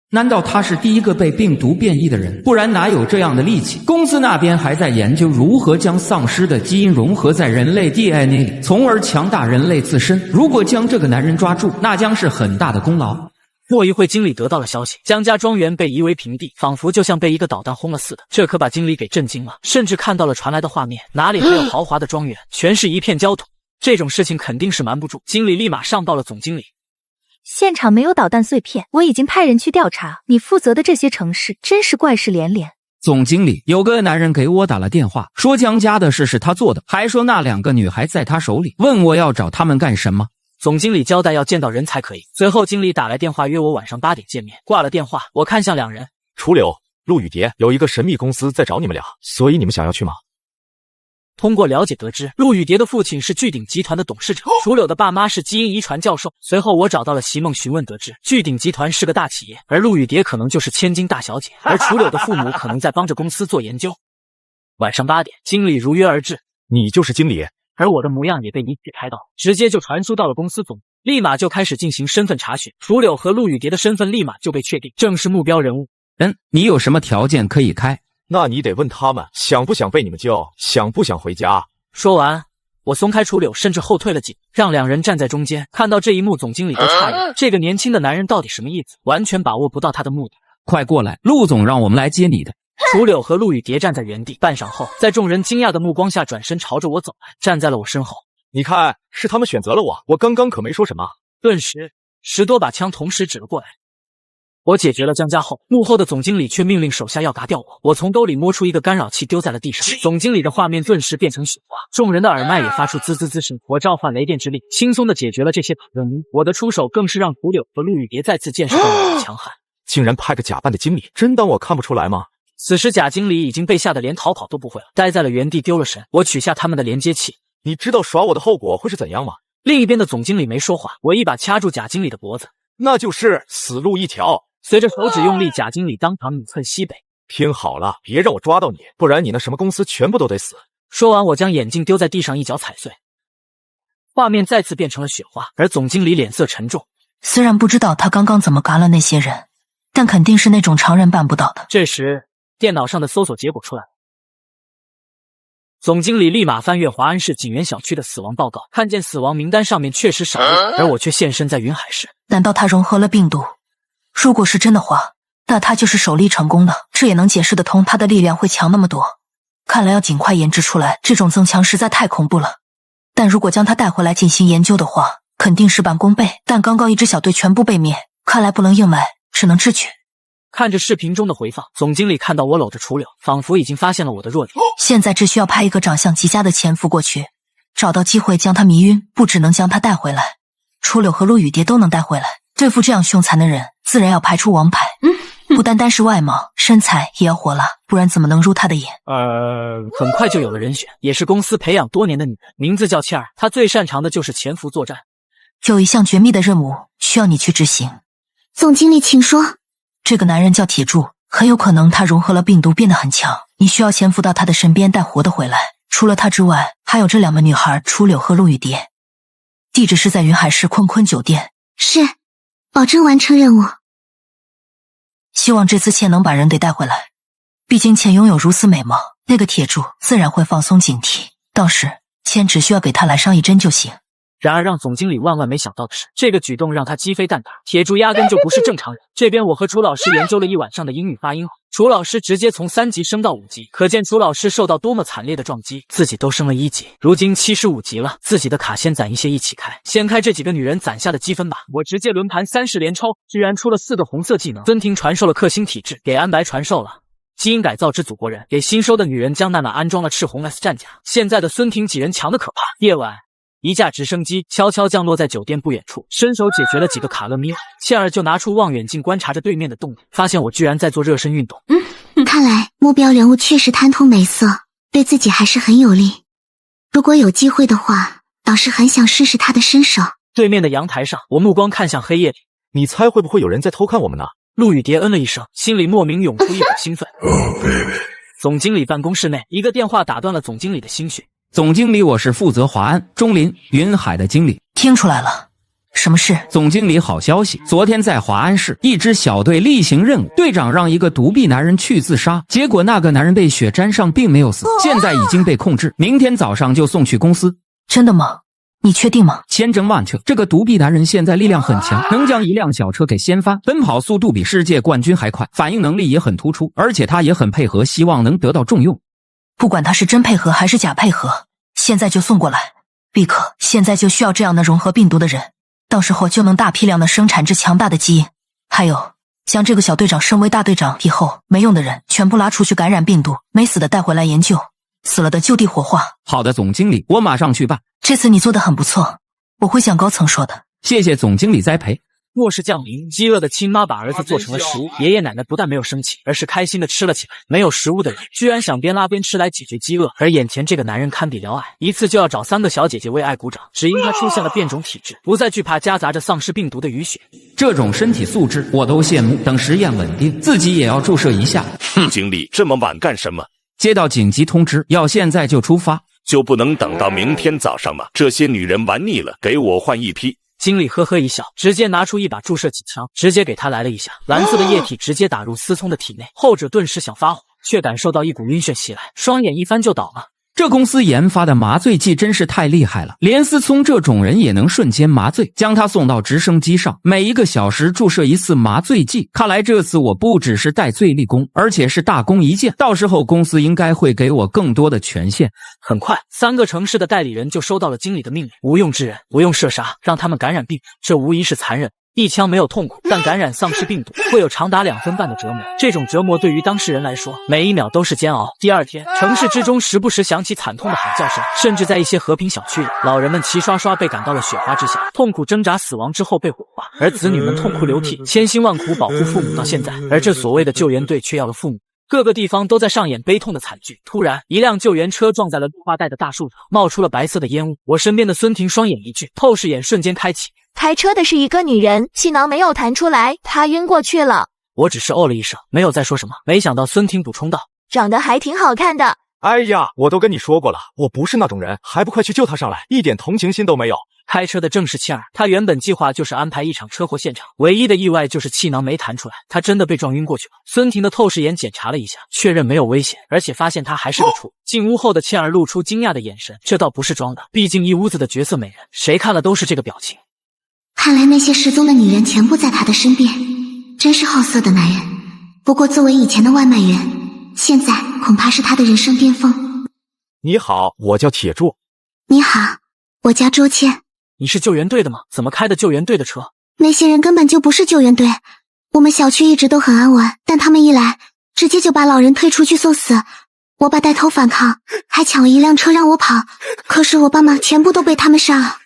难道他是第一个被病毒变异的人？不然哪有这样的力气？公司那边还在研究如何将丧尸的基因融合在人类 DNA 里，从而强大人类自身。如果将这个男人抓住，那将是很大的功劳。过一会，经理得到了消息，江家庄园被夷为平地，仿佛就像被一个导弹轰了似的。这可把经理给震惊了，甚至看到了传来的画面，哪里还有豪华的庄园，全是一片焦土。这种事情肯定是瞒不住，经理立马上报了总经理。现场没有导弹碎片，我已经派人去调查。你负责的这些城市真是怪事连连。总经理，有个男人给我打了电话，说江家的事是他做的，还说那2个女孩在他手里，问我要找他们干什么。总经理交代要见到人才可以。随后经理打来电话约我晚上8点见面。挂了电话，我看向2人，楚柳、陆雨蝶，有一个神秘公司在找你们俩，所以你们想要去吗？通过了解得知，陆雨蝶的父亲是巨鼎集团的董事长，楚柳的爸妈是基因遗传教授。随后我找到了席梦询问，得知巨鼎集团是个大企业，而陆雨蝶可能就是千金大小姐，而楚柳的父母可能在帮着公司做研究。晚上8点，经理如约而至。你就是经理？而我的模样也被一解开到，直接就传输到了公司总部，立马就开始进行身份查询。楚柳和陆雨蝶的身份立马就被确定，正是目标人物。你有什么条件可以开？那你得问他们想不想被你们救，想不想回家。说完，我松开楚柳，甚至后退了几步，让2人站在中间。看到这一幕，总经理都诧异，这个年轻的男人到底什么意思？完全把握不到他的目的。快过来，陆总让我们来接你的。楚柳和陆雨蝶站在原地，半晌后，在众人惊讶的目光下，转身朝着我走来，站在了我身后。你看，是他们选择了我刚刚可没说什么。顿时10多把枪同时指了过来。我解决了江家后，幕后的总经理却命令手下要嘎掉我。我从兜里摸出一个干扰器丢在了地上，总经理的画面顿时变成雪花，众人的耳麦也发出滋滋滋声。我召唤雷电之力，轻松的解决了这些任务。我的出手更是让楚柳和陆雨蝶再次见识到我的强悍。竟然派个假扮的经理，真当我看不出来吗？此时假经理已经被吓得连逃跑都不会了，待在了原地丢了神。我取下他们的连接器。你知道耍我的后果会是怎样吗？另一边的总经理没说话，我一把掐住假经理的脖子，那就是死路一条。随着手指用力，假经理当场女窜西北。听好了，别让我抓到你，不然你那什么公司全部都得死。说完，我将眼镜丢在地上，一脚踩碎。画面再次变成了雪花，而总经理脸色沉重。虽然不知道他刚刚怎么嘎了那些人，但肯定是那种常人办不到的。这时，电脑上的搜索结果出来了。总经理立马翻阅华安市景园小区的死亡报告，看见死亡名单上面确实少了，而我却现身在云海市。难道他融合了病毒？如果是真的话，那他就是首例成功的，这也能解释得通他的力量会强那么多。看来要尽快研制出来，这种增强实在太恐怖了。但如果将他带回来进行研究的话，肯定事半功倍。但刚刚一支小队全部被灭，看来不能硬来，只能智取。看着视频中的回放，总经理看到我搂着楚柳，仿佛已经发现了我的弱点。现在只需要派一个长相极佳的潜伏过去，找到机会将他迷晕，不只能将他带回来，楚柳和陆雨蝶都能带回来。对付这样凶残的人，自然要排出王牌。不单单是外貌，身材也要火辣，不然怎么能入他的眼？很快就有了人选，也是公司培养多年的女人，名字叫倩儿。她最擅长的就是潜伏作战。有一项绝密的任务需要你去执行。总经理，请说。这个男人叫铁柱，很有可能他融合了病毒变得很强，你需要潜伏到他的身边带活的回来。除了他之外，还有这2个女孩楚柳和陆雨蝶。地址是在云海市坤坤酒店。是，保证完成任务。希望这次倩能把人给带回来，毕竟倩拥有如此美貌，那个铁柱自然会放松警惕，到时倩只需要给他来上一针就行。然而让总经理万万没想到的是，这个举动让他鸡飞蛋打。铁柱压根就不是正常人。这边我和楚老师研究了一晚上的英语发音后，楚老师直接从3级升到5级，可见楚老师受到多么惨烈的撞击，自己都升了1级，如今75级了。自己的卡先攒一些一起开，先开这几个女人攒下的积分吧。我直接轮盘30连抽，居然出了4个红色技能。孙婷传授了克星体质，给安白传授了基因改造之祖国人，给新收的女人江娜娜安装了赤红 S 战甲。现在的孙婷几人强的可怕。夜晚一架直升机悄悄降落在酒店不远处，伸手解决了几个卡勒米瓦。切尔就拿出望远镜观察着对面的动静，发现我居然在做热身运动。看来目标人物确实贪图美色，对自己还是很有利。如果有机会的话，倒是很想试试他的身手。对面的阳台上，我目光看向黑夜里，你猜会不会有人在偷看我们呢？陆雨蝶嗯了一声，心里莫名涌出一股兴奋。总经理办公室内，一个电话打断了总经理的心绪。总经理，我是负责华安、中林、云海的经理。听出来了，什么事？总经理，好消息！昨天在华安市，一支小队例行任务，队长让一个独臂男人去自杀，结果那个男人被血沾上，并没有死，现在已经被控制，明天早上就送去公司。真的吗？你确定吗？千真万确，这个独臂男人现在力量很强，能将一辆小车给掀翻，奔跑速度比世界冠军还快，反应能力也很突出，而且他也很配合，希望能得到重用。不管他是真配合还是假配合，现在就送过来，立刻！现在就需要这样的融合病毒的人，到时候就能大批量的生产这强大的基因。还有，将这个小队长升为大队长以后，没用的人全部拉出去感染病毒，没死的带回来研究，死了的就地火化。好的，总经理，我马上去办。这次你做得很不错，我会向高层说的。谢谢总经理栽培。末世降临，饥饿的亲妈把儿子做成了食物，爷爷奶奶不但没有生气，而是开心的吃了起来。没有食物的人居然想边拉边吃来解决饥饿，而眼前这个男人堪比辽矮，一次就要找3个小姐姐为爱鼓掌，只因他出现了变种体质，不再惧怕夹杂着丧尸病毒的雨雪。这种身体素质我都羡慕，等实验稳定，自己也要注射一下。经理，这么晚干什么？接到紧急通知，要现在就出发。就不能等到明天早上吗？这些女人玩腻了，给我换一批。经理呵呵一笑，直接拿出一把注射剂枪，直接给他来了一下，蓝色的液体直接打入思聪的体内，后者顿时想发火，却感受到一股晕眩袭来，双眼一翻就倒了。这公司研发的麻醉剂真是太厉害了，连思聪这种人也能瞬间麻醉，将他送到直升机上，每1个小时注射1次麻醉剂。看来这次我不只是戴罪立功，而且是大功一件，到时候公司应该会给我更多的权限。很快，3个城市的代理人就收到了经理的命令：无用之人不用射杀，让他们感染病，这无疑是残忍。一枪没有痛苦，但感染丧尸病毒会有长达2分半的折磨。这种折磨对于当事人来说，每1秒都是煎熬。第2天，城市之中时不时响起惨痛的喊叫声，甚至在一些和平小区里，老人们齐刷刷被赶到了雪花之下，痛苦挣扎死亡之后被火化，而子女们痛哭流涕，千辛万苦保护父母到现在，而这所谓的救援队却要了父母。各个地方都在上演悲痛的惨剧。突然，一辆救援车撞在了绿化带的大树上，冒出了白色的烟雾。我身边的孙婷双眼一聚，透视眼瞬间开启。开车的是一个女人，气囊没有弹出来，她晕过去了。我只是哦了一声，没有再说什么。没想到孙婷补充道：“长得还挺好看的。”哎呀，我都跟你说过了，我不是那种人，还不快去救他上来，一点同情心都没有。开车的正是切尔，他原本计划就是安排一场车祸现场，唯一的意外就是气囊没弹出来，他真的被撞晕过去了。孙婷的透视眼检查了一下，确认没有危险，而且发现他还是个处。进屋后的切尔露出惊讶的眼神，这倒不是装的，毕竟一屋子的绝色美人，谁看了都是这个表情。看来那些失踪的女人全部在他的身边，真是好色的男人。不过作为以前的外卖员，现在恐怕是他的人生巅峰。你好，我叫铁柱。你好，我叫周倩。你是救援队的吗？怎么开的救援队的车？那些人根本就不是救援队，我们小区一直都很安稳，但他们一来，直接就把老人推出去送死。我爸带头反抗，还抢了一辆车让我跑，可是我爸妈全部都被他们杀了。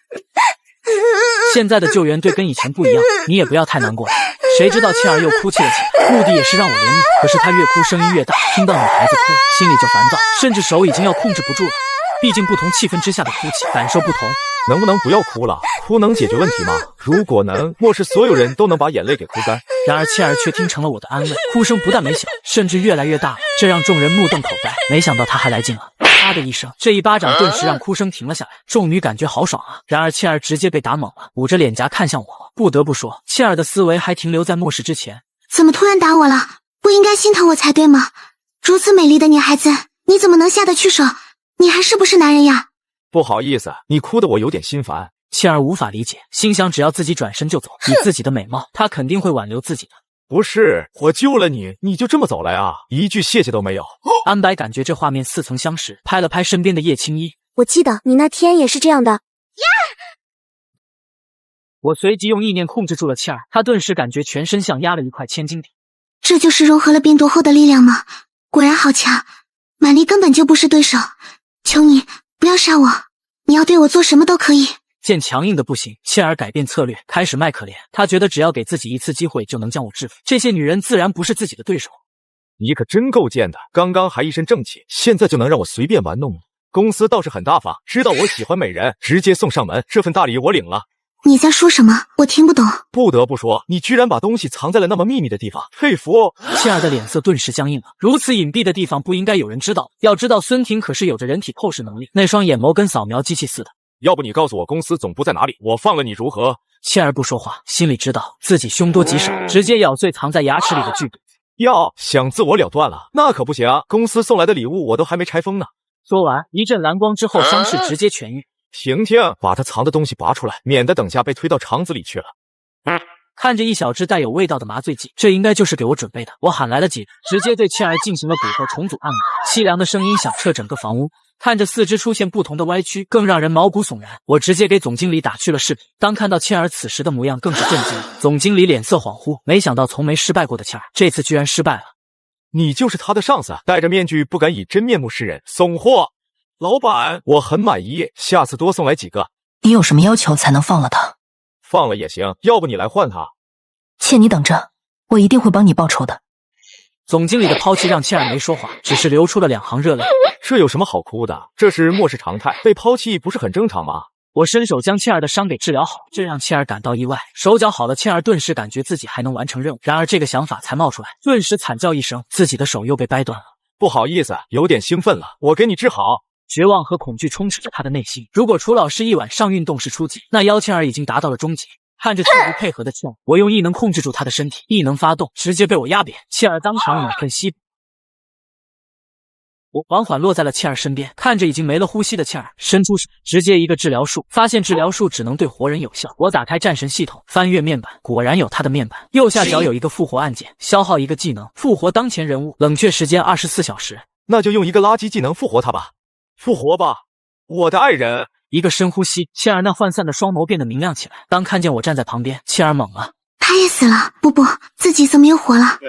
现在的救援队跟以前不一样，你也不要太难过了。谁知道倩儿又哭泣了起来，目的也是让我怜悯。可是她越哭声音越大，听到女孩子哭，心里就烦躁，甚至手已经要控制不住了。毕竟不同气氛之下的哭泣感受不同。能不能不要哭了？哭能解决问题吗？如果能，末世所有人都能把眼泪给哭干。然而倩儿却听成了我的安慰，哭声不但没小，甚至越来越大了，这让众人目瞪口呆。没想到她还来劲了。啪的一声，这一巴掌顿时让哭声停了下来，众女感觉好爽啊！然而倩儿直接被打懵了，捂着脸颊看向我。不得不说，倩儿的思维还停留在末世之前。怎么突然打我了？不应该心疼我才对吗？如此美丽的女孩子，你怎么能下得去手？你还是不是男人呀？不好意思，你哭得我有点心烦。倩儿无法理解，心想只要自己转身就走，以自己的美貌，她肯定会挽留自己的。不是，我救了你，你就这么走来啊？一句谢谢都没有。安白感觉这画面似曾相识，拍了拍身边的叶青衣。我记得你那天也是这样的。我随即用意念控制住了倩儿，她顿时感觉全身像压了一块千斤顶。这就是融合了病毒后的力量吗？果然好强，玛丽根本就不是对手。求你不要杀我，你要对我做什么都可以。见强硬的不行，切尔改变策略，开始卖可怜。他觉得只要给自己一次机会，就能将我制服。这些女人自然不是自己的对手。你可真够贱的，刚刚还一身正气，现在就能让我随便玩弄了。公司倒是很大方，知道我喜欢美人，直接送上门。这份大礼我领了。你在说什么？我听不懂。不得不说，你居然把东西藏在了那么秘密的地方，佩服。切尔的脸色顿时僵硬了。如此隐蔽的地方不应该有人知道。要知道，孙婷可是有着人体透视能力，那双眼眸跟扫描机器似的。要不你告诉我公司总部在哪里，我放了你如何？切尔不说话，心里知道自己凶多吉少，直接咬碎藏在牙齿里的剧本。要想自我了断了，那可不行啊！公司送来的礼物我都还没拆封呢。说完，一阵蓝光之后，伤势直接痊愈。婷婷，把他藏的东西拔出来，免得等下被推到肠子里去了。看着一小支带有味道的麻醉剂，这应该就是给我准备的。我喊来了几人，直接对切尔进行了骨骼重组按摩。凄凉的声音响彻整个房屋，看着四肢出现不同的歪曲，更让人毛骨悚然。我直接给总经理打去了视频，当看到切尔此时的模样，更是震惊。总经理脸色恍惚，没想到从没失败过的切尔，这次居然失败了。你就是他的上司，戴着面具不敢以真面目示人，怂货！老板，我很满意，下次多送来几个。你有什么要求才能放了他？放了也行，要不你来换他。切，你等着，我一定会帮你报仇的。总经理的抛弃让切尔没说话，只是流出了2行热泪。这有什么好哭的？这是末世常态，被抛弃不是很正常吗？我伸手将切尔的伤给治疗好，这让切尔感到意外。手脚好的切尔顿时感觉自己还能完成任务，然而这个想法才冒出来，顿时惨叫一声，自己的手又被掰断了。不好意思，有点兴奋了，我给你治好。绝望和恐惧充斥着他的内心。如果楚老师一晚上运动时出击，那妖切尔已经达到了终极。看着绝不配合的切尔，我用异能控制住他的身体，异能发动，直接被我压扁。切尔当场暖愤吸。我缓缓落在了切尔身边，看着已经没了呼吸的切尔，伸出手直接一个治疗术，发现治疗术只能对活人有效。我打开战神系统，翻阅面板，果然有他的面板。右下角有一个复活按键，消耗一个技能，复活当前人物，冷却时间24小时。那就用一个垃圾技能复活他吧。复活吧，我的爱人！一个深呼吸，切尔那涣散的双眸变得明亮起来。当看见我站在旁边，切尔懵了。他也死了，不，自己怎么又活了？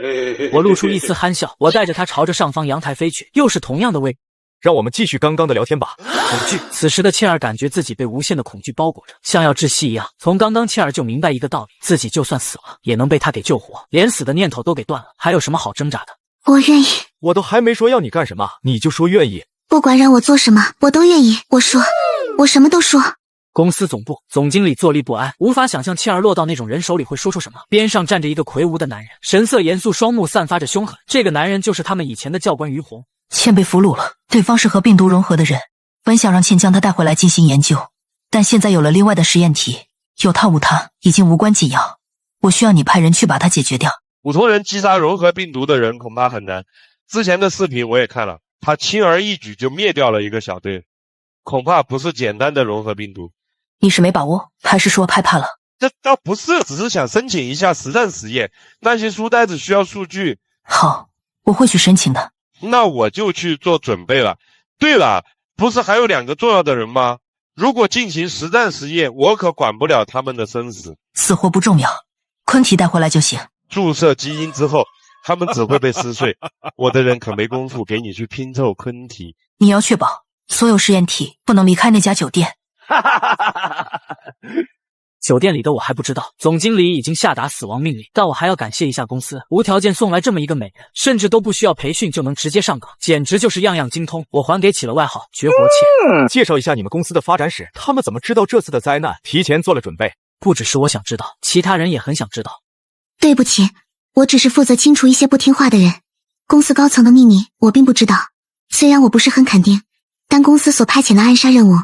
我露出一丝憨笑，我带着他朝着上方阳台飞去，又是同样的位。让我们继续刚刚的聊天吧。恐惧，此时的切尔感觉自己被无限的恐惧包裹着，像要窒息一样。从刚刚切尔就明白一个道理，自己就算死了，也能被他给救活，连死的念头都给断了，还有什么好挣扎的？我愿意。我都还没说要你干什么，你就说愿意。不管让我做什么，我都愿意。我说，我什么都说。公司总部，总经理坐立不安，无法想象切尔落到那种人手里会说出什么。边上站着一个魁梧的男人，神色严肃，双目散发着凶狠。这个男人就是他们以前的教官于红。倩被俘虏了，对方是和病毒融合的人，本想让倩将他带回来进行研究，但现在有了另外的实验体，有他无他已经无关紧要，我需要你派人去把它解决掉。普通人击杀融合病毒的人恐怕很难，之前的视频我也看了，他轻而易举就灭掉了一个小队，恐怕不是简单的融合病毒。你是没把握，还是说害怕了？这倒不是，只是想申请一下实战实验，那些书呆子需要数据。好，我会去申请的。那我就去做准备了。对了，不是还有2个重要的人吗？如果进行实战实验，我可管不了他们的生死。死活不重要，昆体带回来就行。注射基因之后，他们只会被撕碎。我的人可没工夫给你去拼凑昆体。你要确保所有实验体不能离开那家酒店。酒店里的我还不知道，总经理已经下达死亡命令，但我还要感谢一下公司，无条件送来这么一个美人，甚至都不需要培训就能直接上岗，简直就是样样精通。我还给起了外号绝活切。介绍一下你们公司的发展史，他们怎么知道这次的灾难，提前做了准备？不只是我想知道，其他人也很想知道。对不起，我只是负责清除一些不听话的人，公司高层的秘密我并不知道。虽然我不是很肯定，但公司所派遣的暗杀任务，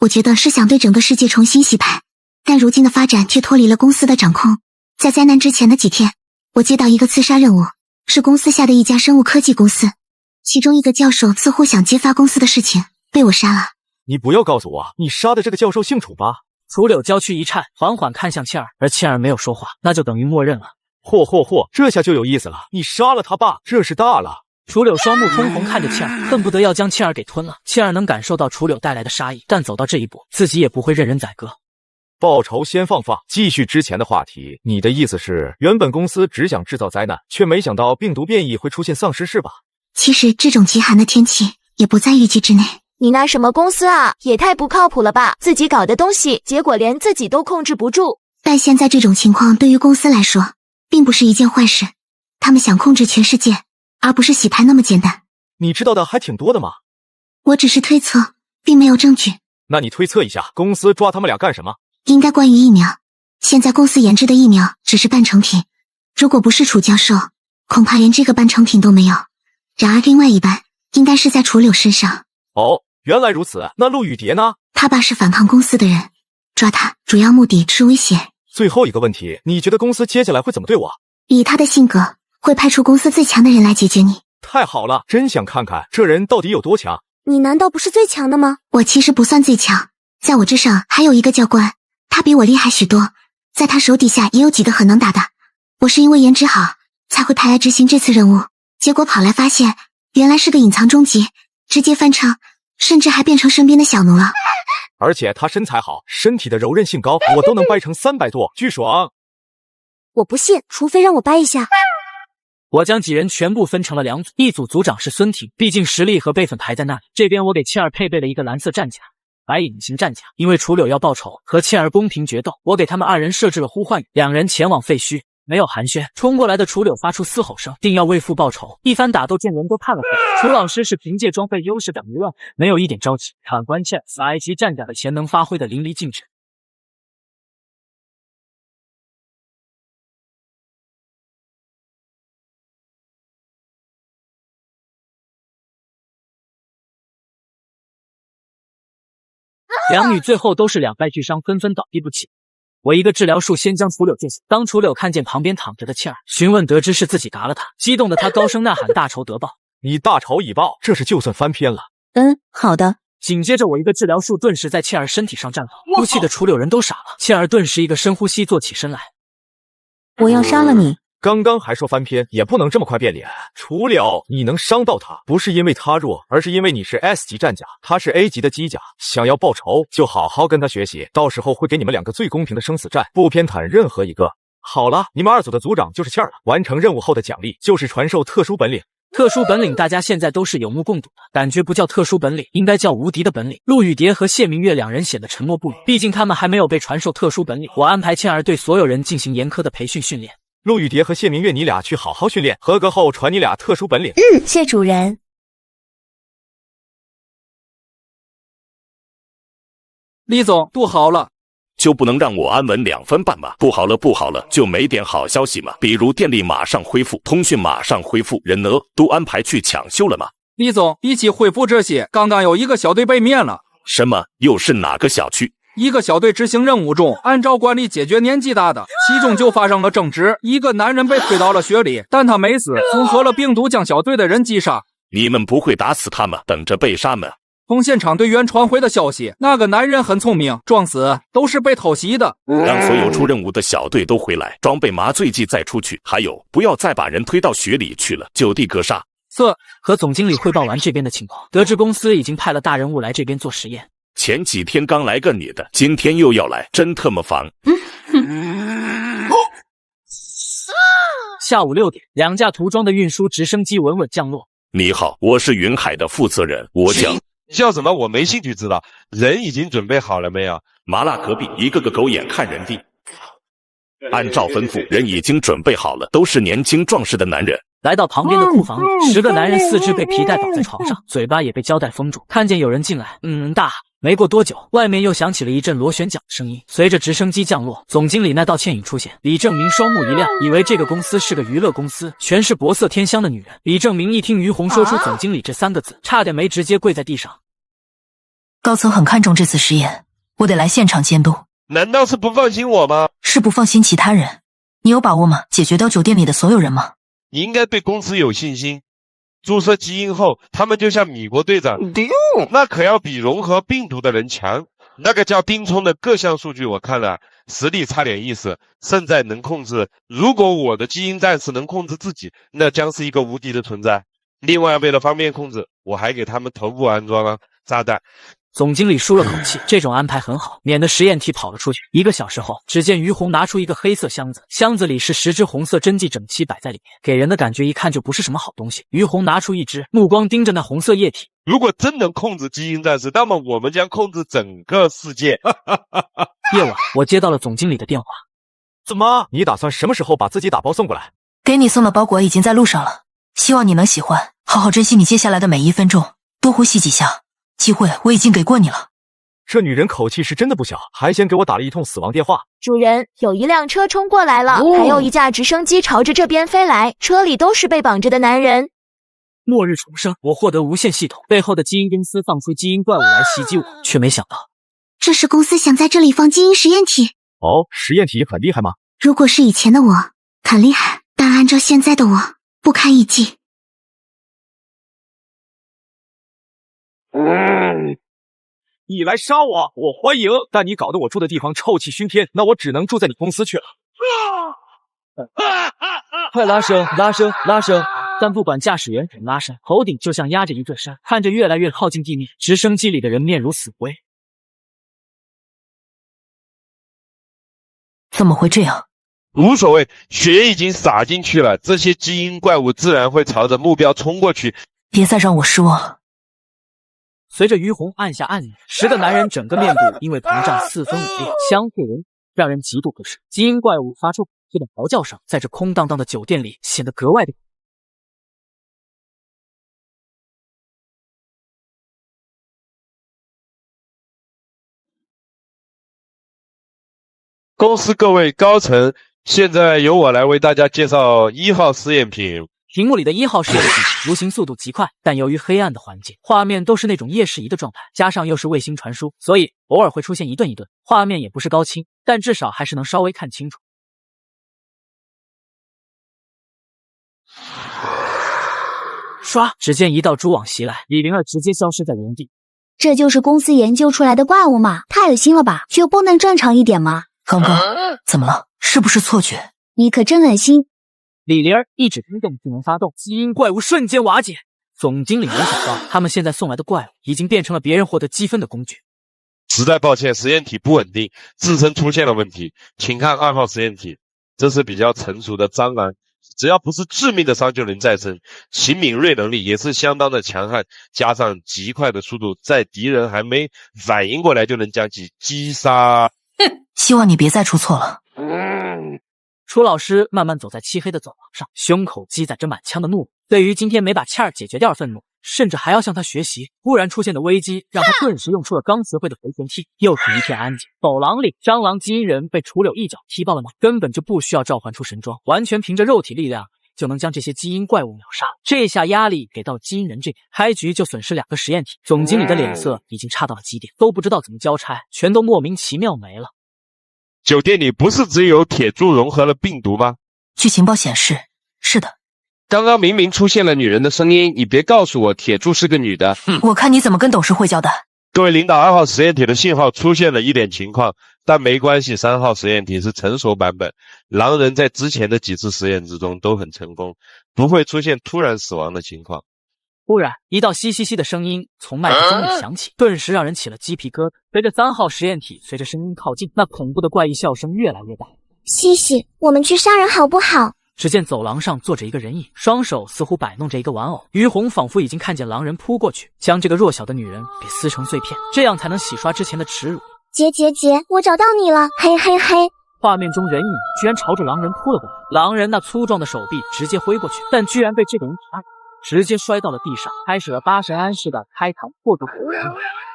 我觉得是想对整个世界重新洗牌，但如今的发展却脱离了公司的掌控。在灾难之前的几天，我接到一个刺杀任务，是公司下的一家生物科技公司，其中一个教授似乎想揭发公司的事情，被我杀了。你不要告诉我，你杀的这个教授姓楚吧？楚柳娇躯一颤，缓缓看向切尔，而切尔没有说话，那就等于默认了。嚯，这下就有意思了，你杀了他爸，这是大了。楚柳双目通红看着切尔，恨不得要将切尔给吞了。切尔能感受到楚柳带来的杀意，但走到这一步，自己也不会任人宰割。报仇先放，继续之前的话题，你的意思是，原本公司只想制造灾难，却没想到病毒变异会出现丧尸是吧？其实这种极寒的天气也不在预计之内，你那什么公司啊，也太不靠谱了吧！自己搞的东西，结果连自己都控制不住。但现在这种情况对于公司来说，并不是一件坏事。他们想控制全世界，而不是洗牌那么简单。你知道的还挺多的嘛。我只是推测，并没有证据。那你推测一下，公司抓他们俩干什么？应该关于疫苗。现在公司研制的疫苗只是半成品，如果不是楚教授，恐怕连这个半成品都没有。然而另外一半应该是在楚柳身上。哦，原来如此。那陆雨蝶呢？他爸是反抗公司的人，抓他主要目的是威胁。最后一个问题，你觉得公司接下来会怎么对我？以他的性格，会派出公司最强的人来解决你。太好了，真想看看这人到底有多强。你难道不是最强的吗？我其实不算最强，在我之上还有一个教官，他比我厉害许多，在他手底下也有几个很能打的。我是因为颜值好，才会派来执行这次任务，结果跑来发现，原来是个隐藏终极，直接翻车，甚至还变成身边的小奴了。而且他身材好，身体的柔韧性高，我都能掰成300多，巨爽。我不信，除非让我掰一下。我将几人全部分成了2组，一组组长是孙婷，毕竟实力和辈分排在那里。这边我给切尔配备了一个蓝色战甲，白隐形战甲，因为楚柳要报仇，和切尔公平决斗，我给他们2人设置了呼唤语，2人前往废墟。没有寒暄，冲过来的楚柳发出嘶吼声，定要为父报仇。一番打斗，见人都怕了。楚老师是凭借装备优势挡一乱，没有一点着急。看关切，4级战甲的潜能发挥的淋漓尽致。两女最后都是2败俱伤，纷纷倒地不起。我一个治疗术先将楚柳救下。当楚柳看见旁边躺着的切尔，询问得知是自己打了他，激动的他高声呐喊：“大仇得报！你大仇已报，这是就算翻篇了。”好的。紧接着我一个治疗术顿时在切尔身体上绽放，哭泣的楚柳人都傻了。切尔顿时一个深呼吸，坐起身来。我要杀了你！刚刚还说翻篇，也不能这么快变脸。楚柳，你能伤到他，不是因为他弱，而是因为你是 S 级战甲，他是 A 级的机甲。想要报仇，就好好跟他学习，到时候会给你们2个最公平的生死战，不偏袒任何一个。好了，你们2组的组长就是切尔了。完成任务后的奖励就是传授特殊本领。特殊本领大家现在都是有目共睹的，感觉不叫特殊本领，应该叫无敌的本领。陆雨蝶和谢明月2人显得沉默不语，毕竟他们还没有被传授特殊本领。我安排切尔对所有人进行严苛的培训训练。陆雨蝶和谢明月，你俩去好好训练，合格后传你俩特殊本领。谢主人。李总，肚好了。就不能让我安稳2分半吗？不好了，不好了，就没点好消息吗？比如电力马上恢复，通讯马上恢复，人呢？都安排去抢修了吗？李总，比起恢复这些，刚刚有一个小队被灭了。什么？又是哪个小区？一个小队执行任务中，按照惯例解决年纪大的，其中就发生了争执，一个男人被推到了雪里，但他没死，混合了病毒将小队的人击杀。你们不会打死他吗？等着被杀吗？从现场队员传回的消息，那个男人很聪明，装死都是被偷袭的。让所有出任务的小队都回来，装备麻醉剂再出去。还有，不要再把人推到雪里去了，就地格杀。和总经理汇报完这边的情况，得知公司已经派了大人物来这边做实验。前几天刚来个女的，今天又要来，真特么烦。下午6点，2架涂装的运输直升机稳稳降落。你好，我是云海的负责人，我叫什么？我没兴趣知道。人已经准备好了没有？麻辣隔壁一个个狗眼看人低。按照吩咐，人已经准备好了，都是年轻壮实的男人。来到旁边的库房里，10个男人4肢被皮带绑在床上，嘴巴也被胶带封住。看见有人进来，大。没过多久，外面又响起了一阵螺旋桨的声音。随着直升机降落，总经理那道歉语出现。李正明双目一亮，以为这个公司是个娱乐公司，全是国色天香的女人。李正明一听于红说出总经理这3个字，差点没直接跪在地上。高层很看重这次实验，我得来现场监督。难道是不放心我吗？是不放心其他人。你有把握吗？解决掉酒店里的所有人吗？你应该对公司有信心。注射基因后，他们就像米国队长，那可要比融合病毒的人强。那个叫丁聪的各项数据我看了，实力差点意思，胜在能控制。如果我的基因战士能控制自己，那将是一个无敌的存在。另外，为了方便控制，我还给他们头部安装了炸弹。总经理舒了口气，这种安排很好，免得实验体跑了出去。1个小时后，只见于红拿出一个黑色箱子，箱子里是10支红色针剂整齐摆在里面，给人的感觉一看就不是什么好东西。于红拿出一支，目光盯着那红色液体。如果真能控制基因战士，那么我们将控制整个世界。夜晚，我接到了总经理的电话。怎么？你打算什么时候把自己打包送过来？给你送的包裹已经在路上了，希望你能喜欢，好好珍惜你接下来的每1分钟，多呼吸几下。机会我已经给过你了。这女人口气是真的不小，还先给我打了一通死亡电话。主人，有一辆车冲过来了，还有一架直升机朝着这边飞来，车里都是被绑着的男人。末日重生，我获得无限系统，背后的基因公司放出基因怪物来袭击我，却没想到这是公司想在这里放基因实验体。哦，实验体很厉害吗？如果是以前的我，很厉害，但按照现在的我，不堪一击。你来杀我，我欢迎，但你搞得我住的地方臭气熏天，那我只能住在你公司去了。快拉升，拉升，拉升！但不管驾驶员怎么拉升，头顶就像压着一座山，看着越来越靠近地面，直升机里的人面如死灰。怎么会这样？无所谓，血已经洒进去了，这些基因怪物自然会朝着目标冲过去。别再让我失望了。随着于红按下按钮，10个男人整个面部因为膨胀4分5裂，相互人让人极度不适。基因怪物发出恐惧的嚎叫声，在这空荡荡的酒店里显得格外的。公司各位高层，现在由我来为大家介绍1号实验品。屏幕里的1号实验品蠕行速度极快，但由于黑暗的环境，画面都是那种夜视仪的状态，加上又是卫星传输，所以偶尔会出现一顿一顿，画面也不是高清，但至少还是能稍微看清楚。刷，只见一道蛛网袭来，李灵儿直接消失在原地。这就是公司研究出来的怪物吗？太恶心了吧，就不能正常一点吗？刚刚怎么了？是不是错觉？你可真恶心。李灵儿一指冰冻技能发动，基因怪物瞬间瓦解。总经理没想到，他们现在送来的怪物已经变成了别人获得积分的工具。实在抱歉，实验体不稳定，自身出现了问题，请看2号实验体。这是比较成熟的蟑螂，只要不是致命的伤就能再生，其敏锐能力也是相当的强悍，加上极快的速度，在敌人还没反应过来就能将其击杀。哼，希望你别再出错了。楚老师慢慢走在漆黑的走廊上，胸口积攒着满腔的怒火。对于今天没把欠儿解决掉愤怒，甚至还要向他学习。忽然出现的危机让他顿时用出了刚学会的回旋踢。又是一片安静。走廊里，蟑螂基因人被楚柳一脚踢爆了脑，根本就不需要召唤出神装，完全凭着肉体力量就能将这些基因怪物秒杀。这下压力给到基因人这边，开局就损失2个实验体。总经理的脸色已经差到了极点，都不知道怎么交差，全都莫名其妙没了。酒店里不是只有铁柱融合了病毒吗？据情报显示，是的。刚刚明明出现了女人的声音，你别告诉我铁柱是个女的。我看你怎么跟董事会交代。各位领导，2号实验体的信号出现了一点情况，但没关系，3号实验体是成熟版本，狼人在之前的几次实验之中都很成功，不会出现突然死亡的情况。忽然，一道嘻嘻嘻的声音从麦克风里响起，顿时让人起了鸡皮疙瘩。随着3号实验体随着声音靠近，那恐怖的怪异笑声越来越大。西西，我们去杀人好不好？只见走廊上坐着一个人影，双手似乎摆弄着一个玩偶。于红仿佛已经看见狼人扑过去，将这个弱小的女人给撕成碎片，这样才能洗刷之前的耻辱。姐，我找到你了，嘿嘿嘿！画面中人影居然朝着狼人扑了过来，狼人那粗壮的手臂直接挥过去，但居然被这个人抓住，直接摔到了地上，开始了八神庵式的开膛破肚。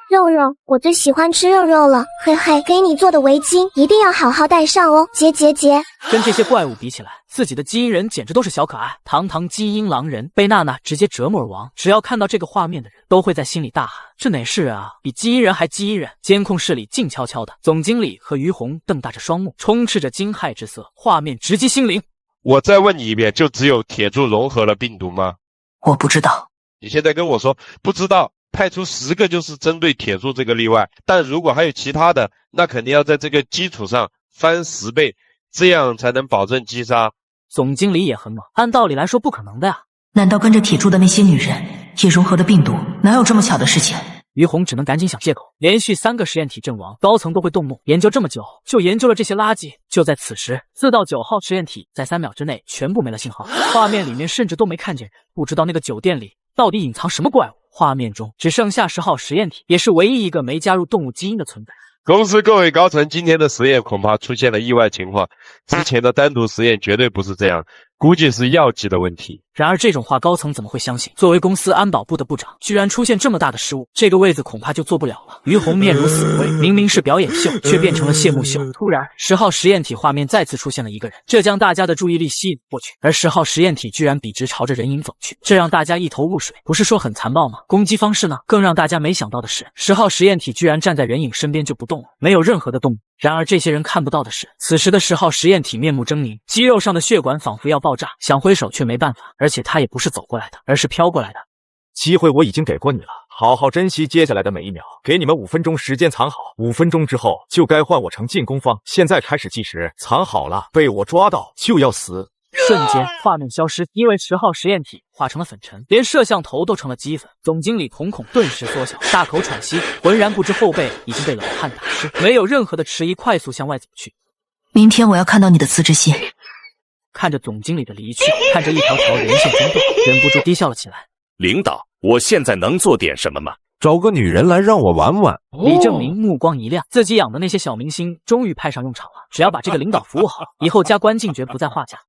肉肉，我最喜欢吃肉肉了，嘿嘿，给你做的围巾一定要好好戴上哦，姐。跟这些怪物比起来，自己的基因人简直都是小可爱。堂堂基因狼人被娜娜直接折磨而亡，只要看到这个画面的人都会在心里大喊：这哪是啊，比基因人还基因人！监控室里静悄悄的，总经理和于红瞪大着双目，充斥着惊骇之色，画面直击心灵。我再问你一遍，就只有铁柱融合了病毒吗？我不知道。你现在跟我说不知道，派出10个就是针对铁柱这个例外，但如果还有其他的，那肯定要在这个基础上翻10倍，这样才能保证击杀。总经理也很猛，按道理来说不可能的呀。难道跟着铁柱的那些女人也融合了病毒？哪有这么巧的事情？于红只能赶紧想借口。连续3个实验体阵亡，高层都会动怒。研究这么久，就研究了这些垃圾。就在此时，4到9号实验体在3秒之内全部没了信号，画面里面甚至都没看见人。不知道那个酒店里到底隐藏什么怪物。画面中只剩下10号实验体，也是唯一一个没加入动物基因的存在。公司各位高层，今天的实验恐怕出现了意外情况，之前的单独实验绝对不是这样，估计是药剂的问题。然而这种话高层怎么会相信？作为公司安保部的部长，居然出现这么大的失误，这个位子恐怕就坐不了了。于红面如死灰，明明是表演秀，却变成了谢幕秀。突然10号实验体画面再次出现了一个人，这将大家的注意力吸引过去，而10号实验体居然笔直朝着人影走去，这让大家一头雾水。不是说很残暴吗？攻击方式呢？更让大家没想到的是，10号实验体居然站在人影身边就不动了，没有任何的动作。然而这些人看不到的是，此时的10号实验体面目狰狞，肌肉上的血管仿佛要爆炸，想挥手却没办法，而且他也不是走过来的，而是飘过来的。机会我已经给过你了，好好珍惜接下来的每一秒，给你们5分钟时间藏好，5分钟之后就该换我成进攻方。现在开始计时，藏好了，被我抓到就要死。瞬间画面消失，因为10号实验体化成了粉尘，连摄像头都成了齑粉。总经理瞳孔顿时缩小，大口喘息，浑然不知后背已经被冷汗打湿，没有任何的迟疑，快速向外走去。明天我要看到你的辞职信。看着总经理的离去，看着一条条人线中断，忍不住低笑了起来。领导，我现在能做点什么吗？找个女人来让我玩玩。李正明目光一亮，自己养的那些小明星终于派上用场了，只要把这个领导服务好，以后加官进爵不在话下。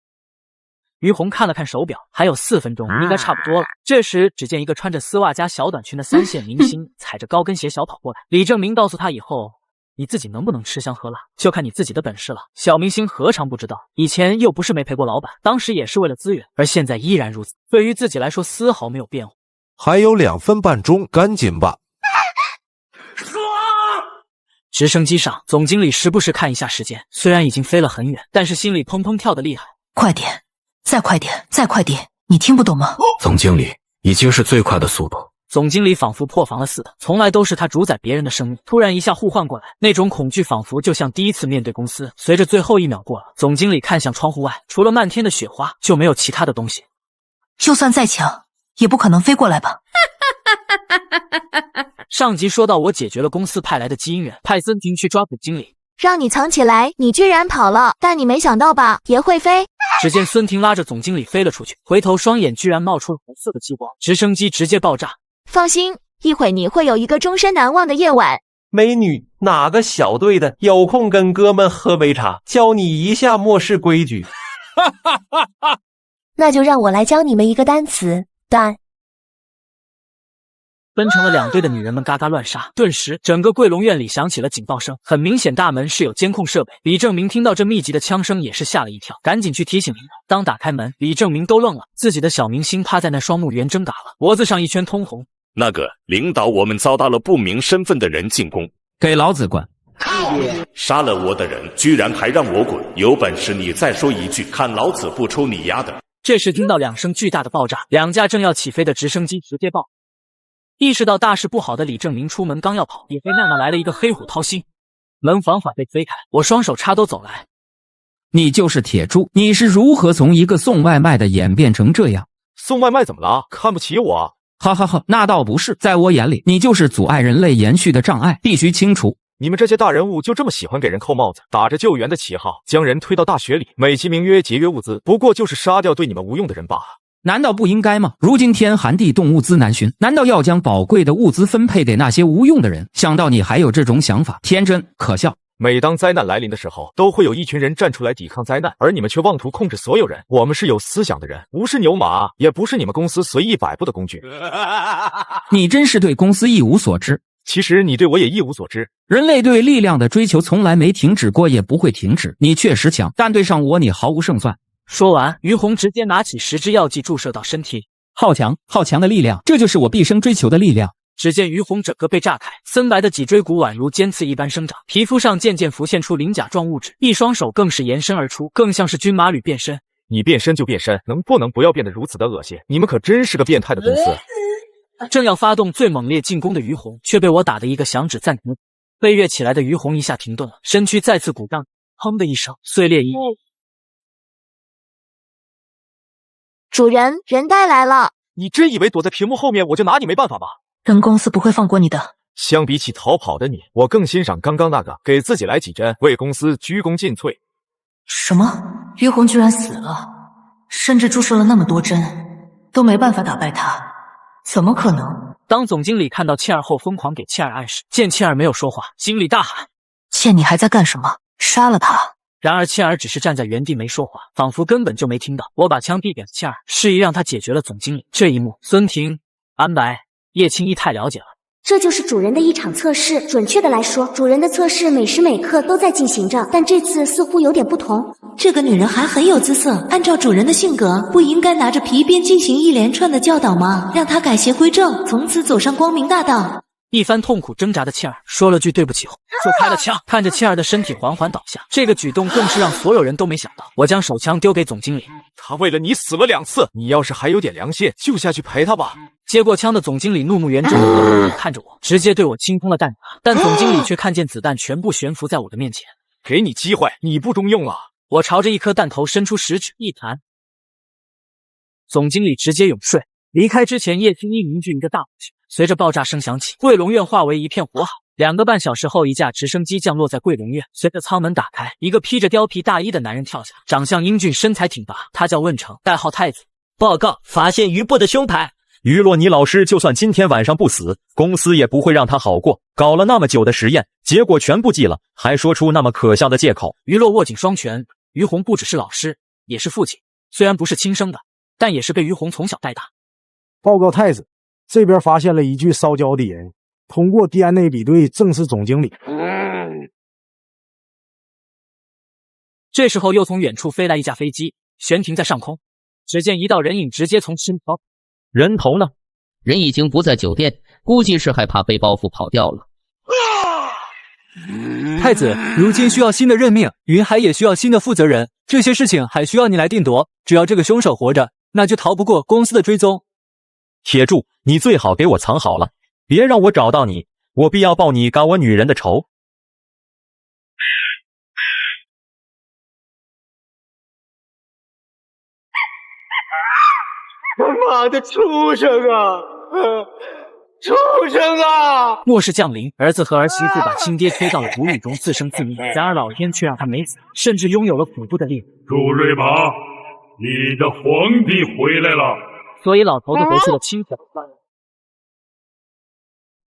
于红看了看手表，还有4分钟，应该差不多了。这时，只见一个穿着丝袜加小短裙的3线明星踩着高跟鞋小跑过来。李正明告诉他以后，你自己能不能吃香喝辣，就看你自己的本事了。小明星何尝不知道，以前又不是没陪过老板，当时也是为了资源，而现在依然如此。对于自己来说，丝毫没有变化。还有2分半钟，赶紧吧。直升机上，总经理时不时看一下时间，虽然已经飞了很远，但是心里砰砰跳得厉害。快点！再快点，再快点！你听不懂吗？总经理，已经是最快的速度。总经理仿佛破防了似的，从来都是他主宰别人的生命，突然一下互换过来，那种恐惧仿佛就像第一次面对公司。随着最后1秒过了，总经理看向窗户外，除了漫天的雪花，就没有其他的东西。就算再强，也不可能飞过来吧？上集说到，我解决了公司派来的基因人，派孙婷去抓捕经理。让你藏起来，你居然跑了，但你没想到吧，也会飞。只见孙婷拉着总经理飞了出去，回头双眼居然冒出了红色的激光，直升机直接爆炸。放心，一会你会有一个终身难忘的夜晚。美女，哪个小队的有空跟哥们喝杯茶，教你一下末世规矩。那就让我来教你们一个单词，蛋。分成了2队的女人们嘎嘎乱杀，顿时整个桂龙院里响起了警报声，很明显大门是有监控设备。李正明听到这密集的枪声也是吓了一跳，赶紧去提醒领导。当打开门，李正明都愣了，自己的小明星趴在那双目圆睁大了，脖子上一圈通红。那个领导，我们遭到了不明身份的人进攻，给老子滚！杀了我的人居然还让我滚，有本事你再说一句，看老子不抽你丫的！这时听到2声巨大的爆炸，2架正要起飞的直升机直接爆。意识到大事不好的李正明出门刚要跑，也被娜娜来了一个黑虎掏心，门缓缓被推开，我双手插兜走来。你就是铁柱，你是如何从一个送外卖的演变成这样？送外卖怎么了？看不起我？哈哈哈，那倒不是，在我眼里，你就是阻碍人类延续的障碍，必须清除。你们这些大人物就这么喜欢给人扣帽子，打着救援的旗号，将人推到大雪里，美其名曰节约物资，不过就是杀掉对你们无用的人罢了。难道不应该吗？如今天寒地冻，物资难寻，难道要将宝贵的物资分配给那些无用的人？想到你还有这种想法，天真可笑。每当灾难来临的时候，都会有一群人站出来抵抗灾难，而你们却妄图控制所有人。我们是有思想的人，不是牛马，也不是你们公司随意摆布的工具。你真是对公司一无所知。其实你对我也一无所知。人类对力量的追求从来没停止过，也不会停止。你确实强，但对上我，你毫无胜算。说完，于红直接拿起10支药剂注射到身体里。好强的力量，这就是我毕生追求的力量。只见于红整个被炸开，森白的脊椎骨宛如尖刺一般生长，皮肤上渐渐浮现出鳞甲状物质，一双手更是延伸而出，更像是军马吕变身。你变身就变身，能不能不要变得如此的恶心？你们可真是个变态的公司。正要发动最猛烈进攻的于红，却被我打的一个响指暂停。飞跃起来的于红一下停顿了，身躯再次鼓胀，砰的一声碎裂一地。主人，人带来了。你真以为躲在屏幕后面我就拿你没办法吧？本公司不会放过你的。相比起逃跑的你，我更欣赏刚刚那个给自己来几针，为公司鞠躬尽瘁。什么？于红居然死了，甚至注射了那么多针，都没办法打败他，怎么可能？当总经理看到切尔后，疯狂给切尔暗示，见切尔没有说话，经理大喊：“切，你还在干什么？杀了他！”然而切尔只是站在原地没说话，仿佛根本就没听到。我把枪递给了切尔，示意让他解决了总经理。这一幕，孙婷、安白、叶青衣太了解了。这就是主人的一场测试，准确的来说，主人的测试每时每刻都在进行着，但这次似乎有点不同。这个女人还很有姿色，按照主人的性格，不应该拿着皮鞭进行一连串的教导吗？让她改邪归正，从此走上光明大道。一番痛苦挣扎的切尔说了句对不起后，就开了枪，看着切尔的身体缓缓倒下。这个举动更是让所有人都没想到。我将手枪丢给总经理，他为了你死了2次，你要是还有点良心，就下去陪他吧。接过枪的总经理怒目圆睁地看着我，直接对我清空了弹夹，但总经理却看见子弹全部悬浮在我的面前。给你机会，你不中用了。我朝着一颗弹头伸出食指一弹，总经理直接永睡。离开之前，叶青衣凝聚一个大火球，随着爆炸声响起，桂龙院化为一片火海。2个半小时后，一架直升机降落在桂龙院，随着舱门打开，一个披着貂皮大衣的男人跳下，长相英俊，身材挺拔，他叫问成，代号太子。报告，发现于部的胸牌。于洛尼老师就算今天晚上不死，公司也不会让他好过。搞了那么久的实验，结果全部记了，还说出那么可笑的借口。于洛握紧双拳，于红不只是老师，也是父亲，虽然不是亲生的，但也是被于红从小带大。报告太子，这边发现了一具烧焦的人，通过 DNA 比对，正是总经理。这时候又从远处飞来一架飞机，悬停在上空。只见一道人影直接从身飘。人头呢？人已经不在酒店，估计是害怕被报复跑掉了。太子，如今需要新的任命，云海也需要新的负责人，这些事情还需要你来定夺。只要这个凶手活着，那就逃不过公司的追踪。铁柱，你最好给我藏好了，别让我找到你，我必要报你赶我女人的仇。妈的畜生啊！畜生啊！末世降临，儿子和儿媳妇把亲爹推到了无语中自生自灭，然而老天却让他没死，甚至拥有了恐怖的力量。朱瑞玛，你的皇帝回来了。所以老头子回去了亲口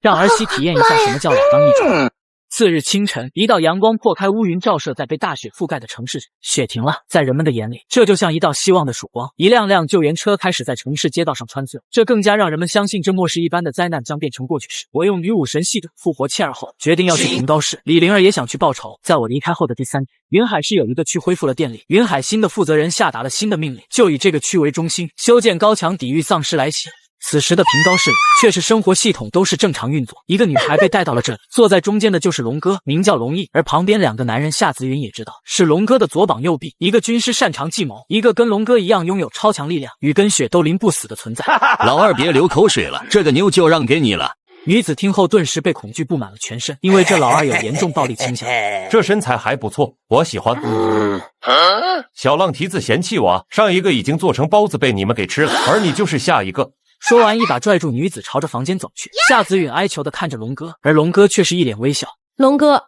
让儿媳体验一下什么叫老当益壮。次日清晨，一道阳光破开乌云，照射在被大雪覆盖的城市上。雪停了，在人们的眼里，这就像一道希望的曙光。一辆辆救援车开始在城市街道上穿梭，这更加让人们相信这末世一般的灾难将变成过去式。我用女武神系统复活切尔后，决定要去平高市。李灵儿也想去报仇。在我离开后的第3天，云海市有一个区恢复了电力。云海新的负责人下达了新的命令，就以这个区为中心，修建高墙抵御丧尸来袭。此时的平高市里却是生活系统都是正常运作，一个女孩被带到了这里，坐在中间的就是龙哥，名叫龙毅，而旁边2个男人夏子云也知道是龙哥的左膀右臂，一个军师擅长计谋，一个跟龙哥一样拥有超强力量，与跟血都淋不死的存在。老二别流口水了，这个牛就让给你了。女子听后顿时被恐惧布满了全身，因为这老二有严重暴力倾向。这身材还不错，我喜欢。小浪蹄子嫌弃我，上一个已经做成包子被你们给吃了，而你就是下一个。说完，一把拽住女子，朝着房间走去。夏子允哀求地看着龙哥，而龙哥却是一脸微笑。龙哥，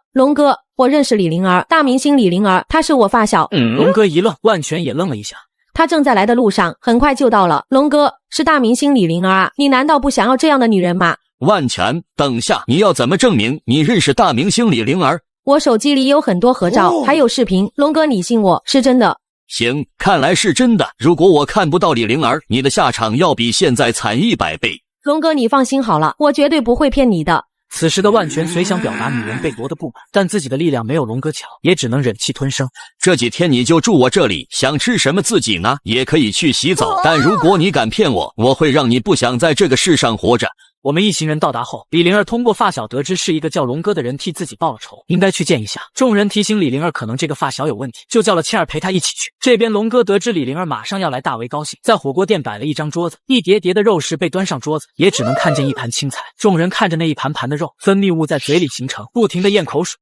我认识李灵儿，大明星李灵儿，她是我发小。龙哥一愣，万全也愣了一下。她正在来的路上，很快就到了。龙哥，是大明星李灵儿啊，你难道不想要这样的女人吗？万全，等下，你要怎么证明你认识大明星李灵儿？我手机里有很多合照，还有视频。龙哥，你信我，是真的。行，看来是真的。如果我看不到李灵儿，你的下场要比现在惨100倍。龙哥，你放心好了，我绝对不会骗你的。此时的万全虽想表达女人被夺的不满，但自己的力量没有龙哥强，也只能忍气吞声。这几天你就住我这里，想吃什么自己拿，也可以去洗澡。但如果你敢骗我，我会让你不想在这个世上活着。我们一行人到达后，李灵儿通过发小得知是一个叫龙哥的人替自己报了仇，应该去见一下。众人提醒李灵儿可能这个发小有问题，就叫了倩儿陪他一起去。这边龙哥得知李灵儿马上要来，大为高兴，在火锅店摆了一张桌子，一叠叠的肉食被端上桌子，也只能看见一盘青菜。众人看着那一盘盘的肉，分泌物在嘴里形成，不停地咽口水。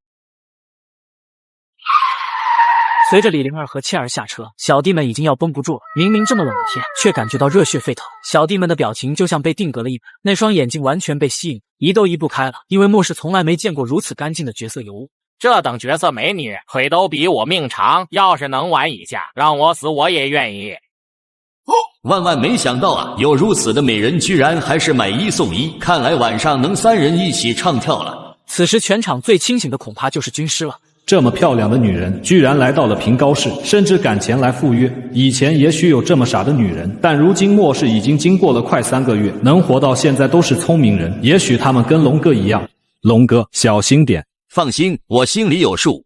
随着李灵儿和切儿下车，小弟们已经要绷不住了。明明这么冷的天，却感觉到热血沸腾。小弟们的表情就像被定格了一般，那双眼睛完全被吸引，移都移不开了。因为末世从来没见过如此干净的角色尤物。这等绝色美女，腿都比我命长，要是能玩一下，让我死我也愿意。万万没想到啊，有如此的美人，居然还是买1送1，看来晚上能3人一起唱跳了。此时全场最清醒的恐怕就是军师了。这么漂亮的女人，居然来到了平高市，甚至敢前来赴约。以前也许有这么傻的女人，但如今末世已经经过了快3个月，能活到现在都是聪明人。也许他们跟龙哥一样。龙哥，小心点。放心，我心里有数。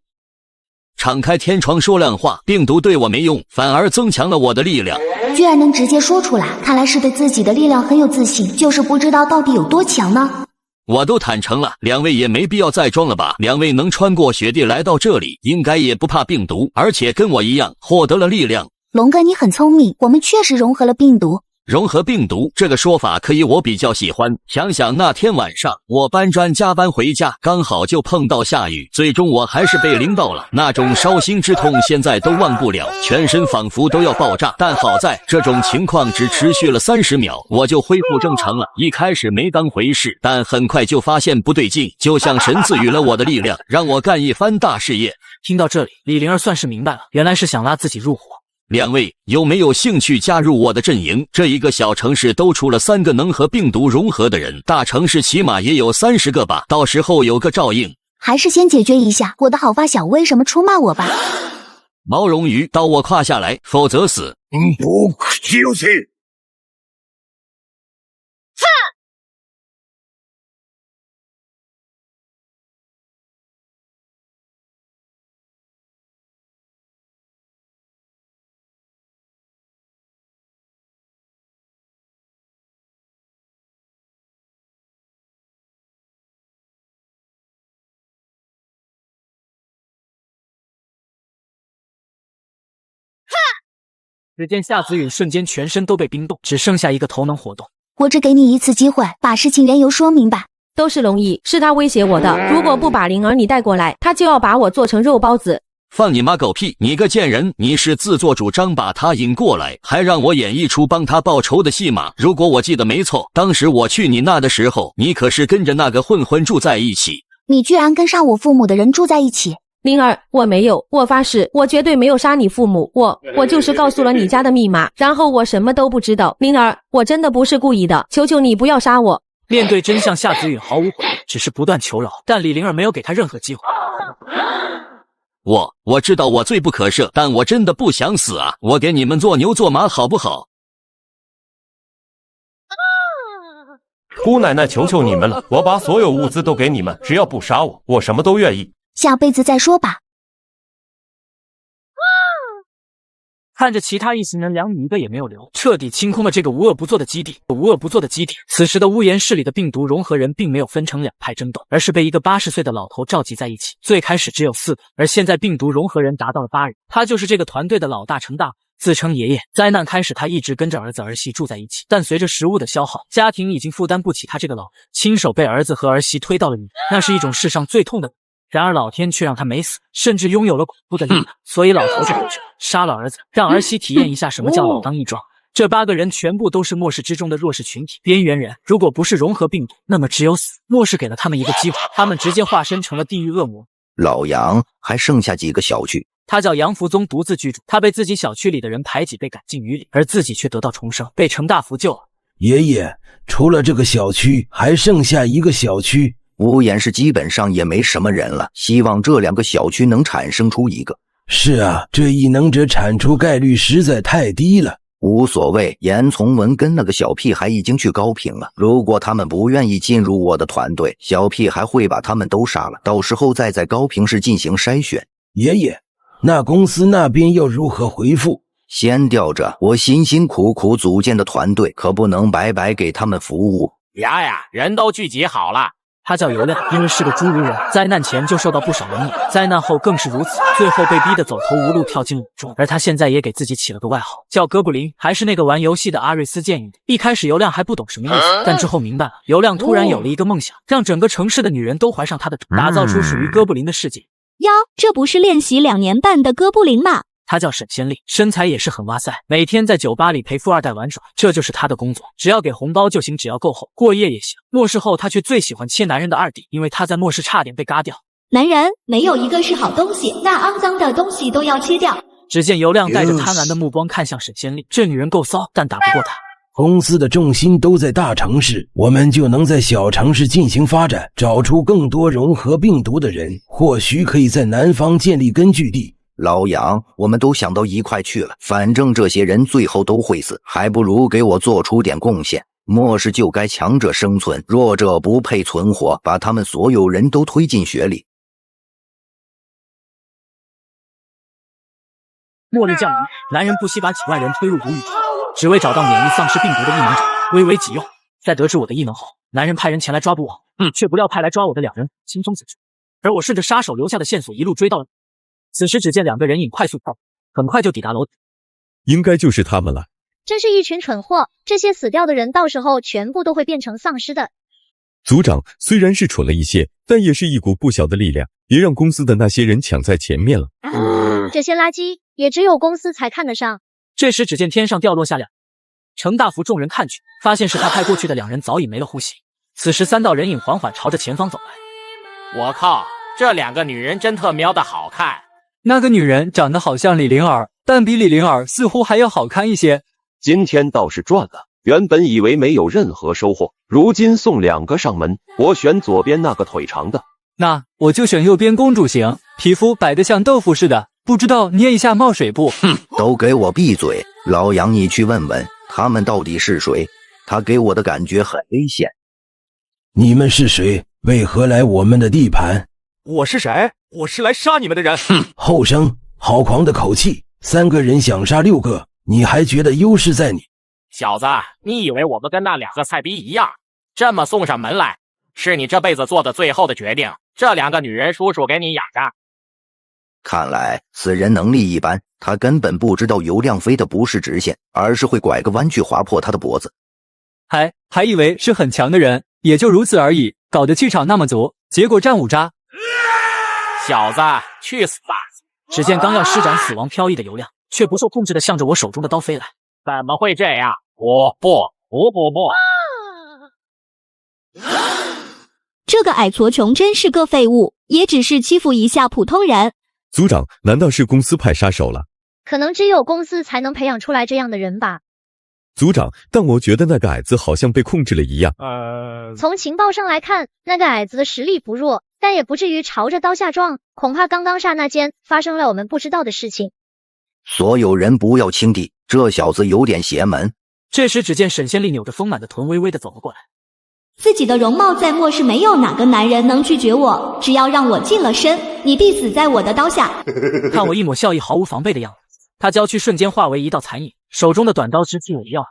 敞开天窗说亮话，病毒对我没用，反而增强了我的力量。居然能直接说出来，看来是对自己的力量很有自信，就是不知道到底有多强呢。我都坦诚了，2位也没必要再装了吧？2位能穿过雪地来到这里，应该也不怕病毒，而且跟我一样获得了力量。龙哥，你很聪明，我们确实融合了病毒。融合病毒这个说法可以，我比较喜欢。想想那天晚上我搬砖加班回家，刚好就碰到下雨，最终我还是被淋到了，那种烧心之痛现在都忘不了，全身仿佛都要爆炸。但好在这种情况只持续了30秒，我就恢复正常了。一开始没当回事，但很快就发现不对劲，就像神赐予了我的力量，让我干一番大事业。听到这里，李灵儿算是明白了，原来是想拉自己入伙。2位有没有兴趣加入我的阵营？这一个小城市都出了3个能和病毒融合的人，大城市起码也有30个吧，到时候有个照应。还是先解决一下我的好发小为什么出卖我吧。毛绒鱼到我胯下来，否则死。不就是。只见夏子允瞬间全身都被冰冻，只剩下一个头能活动。我只给你一次机会，把事情缘由说明白。都是龙毅，是他威胁我的，如果不把灵儿你带过来，他就要把我做成肉包子。放你妈狗屁！你个贱人，你是自作主张把他引过来，还让我演一出帮他报仇的戏码。如果我记得没错，当时我去你那的时候，你可是跟着那个混混住在一起。你居然跟杀我父母的人住在一起！灵儿，我没有，我发誓，我绝对没有杀你父母，我就是告诉了你家的密码，然后我什么都不知道。灵儿，我真的不是故意的，求求你不要杀我。面对真相，夏子允毫无悔意，只是不断求饶，但李灵儿没有给他任何机会。我知道我罪不可赦，但我真的不想死啊！我给你们做牛做马好不好？姑奶奶，求求你们了，我把所有物资都给你们，只要不杀我，我什么都愿意。下辈子再说吧。看着其他一行人2女一个也没有留，彻底清空了这个无恶不作的基地。此时的屋檐市里的病毒融合人并没有分成2派争斗，而是被一个80岁的老头召集在一起。最开始只有4个，而现在病毒融合人达到了8人。他就是这个团队的老大程大，自称爷爷。灾难开始，他一直跟着儿子儿媳住在一起，但随着食物的消耗，家庭已经负担不起他这个老人，亲手被儿子和儿媳推到了里，那是一种世上最痛的。然而老天却让他没死，甚至拥有了恐怖的力量，所以老头就回去杀了儿子，让儿媳体验一下什么叫老当益壮。这8个人全部都是末世之中的弱势群体，边缘人。如果不是融合病毒，那么只有死。末世给了他们一个机会，他们直接化身成了地狱恶魔。老杨，还剩下几个小区？他叫杨福宗，独自居住。他被自己小区里的人排挤，被赶进雨里，而自己却得到重生，被程大福救了。爷爷，除了这个小区，还剩下一个小区。屋檐市基本上也没什么人了，希望这2个小区能产生出一个。是啊，这异能者产出概率实在太低了。无所谓，严从文跟那个小屁孩已经去高平了，如果他们不愿意进入我的团队，小屁孩会把他们都杀了，到时候再在高平市进行筛选。爷爷，那公司那边又如何回复？先吊着，我辛辛苦苦组建的团队可不能白白给他们服务。呀，人都聚集好了。他叫尤亮，因为是个侏儒人，灾难前就受到不少人眼，灾难后更是如此，最后被逼得走投无路，跳进雨中。而他现在也给自己起了个外号，叫哥布林，还是那个玩游戏的阿瑞斯建议的。一开始尤亮还不懂什么意思，但之后明白了。尤亮突然有了一个梦想，让整个城市的女人都怀上他的种，打造出属于哥布林的世界。哟，这不是练习2年半的哥布林吗？她叫沈仙丽，身材也是很哇塞，每天在酒吧里陪富二代玩耍，这就是她的工作。只要给红包就行，只要够厚，过夜也行。末世后，她却最喜欢切男人的二弟，因为她在末世差点被嘎掉。男人没有一个是好东西，那肮脏的东西都要切掉。只见尤亮带着贪婪的目光看向沈仙丽，这女人够骚，但打不过她。公司的重心都在大城市，我们就能在小城市进行发展，找出更多融合病毒的人，或许可以在南方建立根据地。老杨，我们都想到一块去了，反正这些人最后都会死，还不如给我做出点贡献。末世就该强者生存，弱者不配存活，把他们所有人都推进血里。末日降临，男人不惜把几万人推入毒狱中，只为找到免疫丧尸病毒的异能者，微为己用。在得知我的异能后，男人派人前来抓捕我，却不料派来抓我的2人轻松死去，而我顺着杀手留下的线索一路追到了。此时只见2个人影快速跳，很快就抵达楼顶。应该就是他们了。真是一群蠢货，这些死掉的人到时候全部都会变成丧尸的。组长虽然是蠢了一些，但也是一股不小的力量，别让公司的那些人抢在前面了。这些垃圾也只有公司才看得上。这时只见天上掉落下2人，程大福众人看去，发现是他派过去的2人早已没了呼吸。此时3道人影缓缓朝着前方走来。我靠，这2个女人真特喵的好看。那个女人长得好像李灵儿，但比李灵儿似乎还要好看一些。今天倒是赚了，原本以为没有任何收获，如今送2个上门，我选左边那个腿长的。那我就选右边公主型，皮肤白得像豆腐似的，不知道捏一下冒水不？都给我闭嘴！老杨，你去问问他们到底是谁？他给我的感觉很危险。你们是谁？为何来我们的地盘？我是谁？我是来杀你们的人。后生，好狂的口气！3个人想杀6个，你还觉得优势在你？小子，你以为我们跟那2个菜逼一样，这么送上门来，是你这辈子做的最后的决定？这2个女人叔叔给你养着。看来此人能力一般，他根本不知道尤亮飞的不是直线，而是会拐个弯去划破他的脖子。还以为是很强的人，也就如此而已，搞得气场那么足，结果战五渣。小子，去死吧！只见刚要施展死亡飘逸的尤亮，却不受控制的向着我手中的刀飞来。怎么会这样？不！这个矮矬穷真是个废物，也只是欺负一下普通人。组长，难道是公司派杀手了？可能只有公司才能培养出来这样的人吧。组长，但我觉得那个矮子好像被控制了一样。从情报上来看，那个矮子的实力不弱，但也不至于朝着刀下撞。恐怕刚刚刹那间发生了我们不知道的事情。所有人不要轻敌，这小子有点邪门。这时只见沈仙丽扭着丰满的臀微微的走了过来。自己的容貌在末世没有哪个男人能拒绝我，只要让我近了身，你必死在我的刀下。看我一抹笑意毫无防备的样子，他娇躯瞬间化为一道残影，手中的短刀直击我的腰。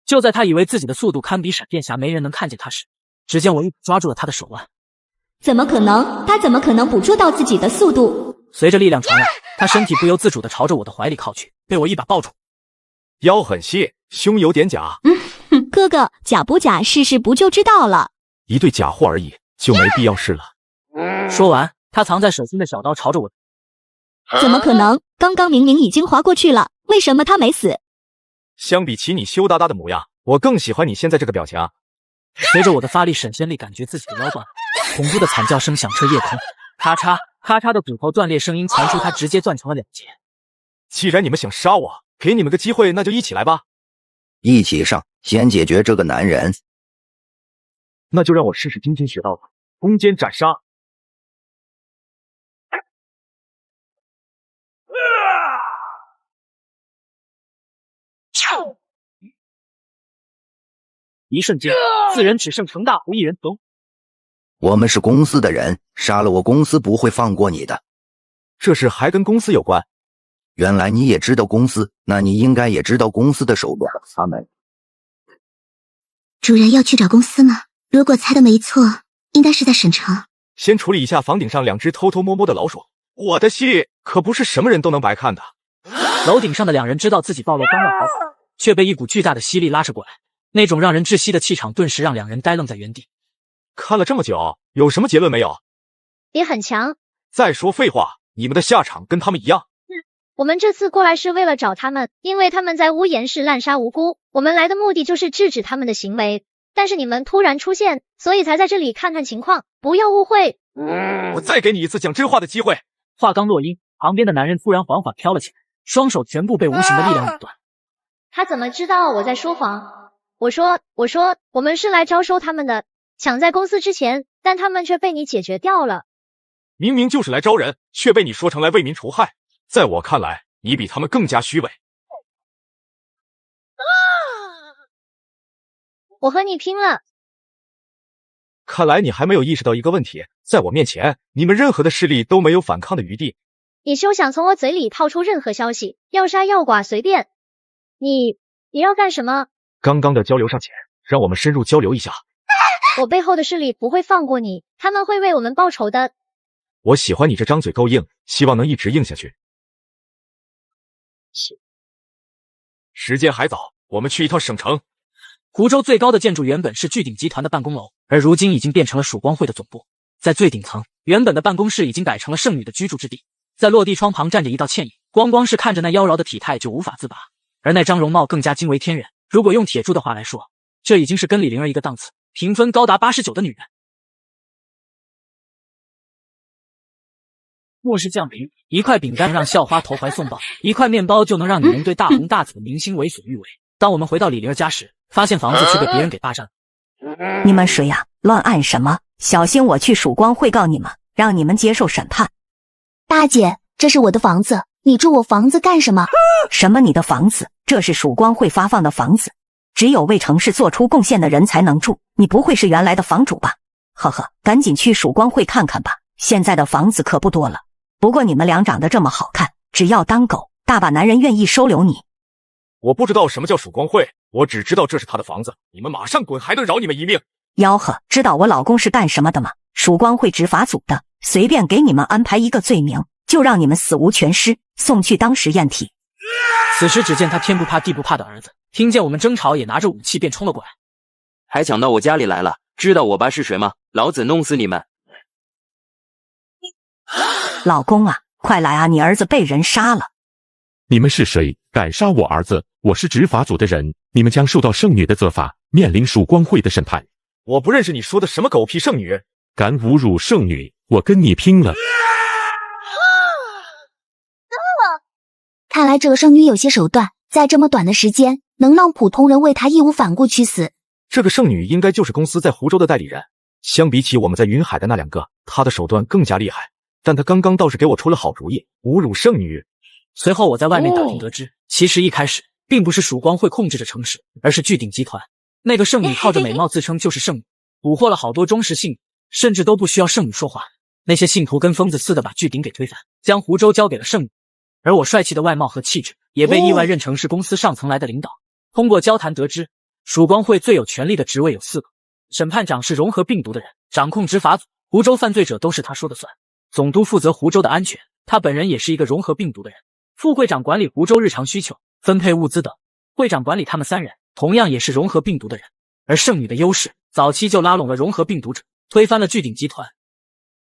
就在他以为自己的速度堪比闪电侠，没人能看见他时，只见我一把抓住了他的手腕。怎么可能？他怎么可能捕捉到自己的速度？随着力量传来，他身体不由自主地朝着我的怀里靠去，被我一把抱住。腰很细，胸有点假。哥哥，假不假试试不就知道了。一对假货而已，就没必要试了。说完，他藏在手心的小刀朝着我。怎么可能？刚刚明明已经划过去了，为什么他没死？相比起你羞答答的模样，我更喜欢你现在这个表情。随着我的发力，沈仙丽感觉自己的腰断了，恐怖的惨叫声响彻夜空，咔嚓咔嚓的骨头断裂声音传出，他直接断成了2截。既然你们想杀我，给你们个机会，那就一起来吧。一起上，先解决这个男人。那就让我试试今天学到的攻坚斩杀。一瞬间，4人只剩程大福1人。走，我们是公司的人，杀了我公司不会放过你的。这事还跟公司有关？原来你也知道公司，那你应该也知道公司的手段。他们主人要去找公司吗？如果猜的没错，应该是在省城。先处理一下房顶上2只偷偷摸摸的老鼠。我的戏可不是什么人都能白看的。楼顶上的2人知道自己暴露，刚要逃跑，却被一股巨大的吸力拉扯过来，那种让人窒息的气场顿时让2人呆愣在原地。看了这么久，有什么结论没有？也很强，再说废话，你们的下场跟他们一样。我们这次过来是为了找他们，因为他们在屋檐市滥杀无辜，我们来的目的就是制止他们的行为。但是你们突然出现，所以才在这里看看情况，不要误会。我再给你一次讲真话的机会。话刚落音，旁边的男人突然缓缓飘了起来，双手全部被无形的力量拧断。他怎么知道我在说谎？我说，我们是来招收他们的，抢在公司之前，但他们却被你解决掉了。明明就是来招人，却被你说成来为民除害。在我看来，你比他们更加虚伪。我和你拼了！看来你还没有意识到一个问题，在我面前，你们任何的势力都没有反抗的余地。你休想从我嘴里套出任何消息，要杀要剐随便。你要干什么？刚刚的交流尚浅，让我们深入交流一下。我背后的势力不会放过你，他们会为我们报仇的。我喜欢你这张嘴够硬，希望能一直硬下去。时间还早，我们去一趟省城。湖州最高的建筑原本是巨鼎集团的办公楼，而如今已经变成了曙光会的总部。在最顶层，原本的办公室已经改成了圣女的居住之地。在落地窗旁站着一道倩影，光是看着那妖娆的体态就无法自拔，而那张容貌更加惊为天人。如果用铁柱的话来说，这已经是跟李灵儿一个档次，评分高达89的女人。末世降临，一块饼干让校花投怀送抱，一块面包就能让你们对大红大紫的明星为所欲为。当我们回到李灵儿家时，发现房子却被别人给霸占了。你们谁呀？乱按什么？小心我去曙光会告你们，让你们接受审判。大姐，这是我的房子，你住我房子干什么？什么你的房子？这是曙光会发放的房子，只有为城市做出贡献的人才能住。你不会是原来的房主吧？呵呵，赶紧去曙光会看看吧，现在的房子可不多了。不过你们俩长得这么好看，只要当狗，大把男人愿意收留你。我不知道什么叫曙光会，我只知道这是他的房子，你们马上滚，还能饶你们一命？吆喝，知道我老公是干什么的吗？曙光会执法组的，随便给你们安排一个罪名，就让你们死无全尸，送去当实验体。此时只见他天不怕地不怕的儿子，听见我们争吵也拿着武器便冲了过来。还抢到我家里来了，知道我爸是谁吗？老子弄死你们！老公啊，快来啊，你儿子被人杀了。你们是谁？敢杀我儿子？我是执法组的人，你们将受到圣女的责罚，面临曙光会的审判。我不认识你说的什么狗屁圣女，敢侮辱圣女，我跟你拼了！看来这个圣女有些手段，在这么短的时间，能让普通人为她义无反顾去死。这个圣女应该就是公司在湖州的代理人，相比起我们在云海的那两个，她的手段更加厉害。但她刚刚倒是给我出了好主意，侮辱圣女。随后我在外面打听得知，其实一开始并不是曙光会控制着城市，而是巨鼎集团。那个圣女靠着美貌自称就是圣女，蛊惑了好多忠实信徒，甚至都不需要圣女说话。那些信徒跟疯子似的把巨鼎给推翻，将湖州交给了圣女。而我帅气的外貌和气质也被意外认成是公司上层来的领导。通过交谈得知，曙光会最有权力的职位有4个，审判长是融合病毒的人，掌控执法组，湖州犯罪者都是他说的算。总督负责湖州的安全，他本人也是一个融合病毒的人。副会长管理湖州日常需求、分配物资等，会长管理他们3人，同样也是融合病毒的人。而圣女的优势，早期就拉拢了融合病毒者，推翻了巨鼎集团。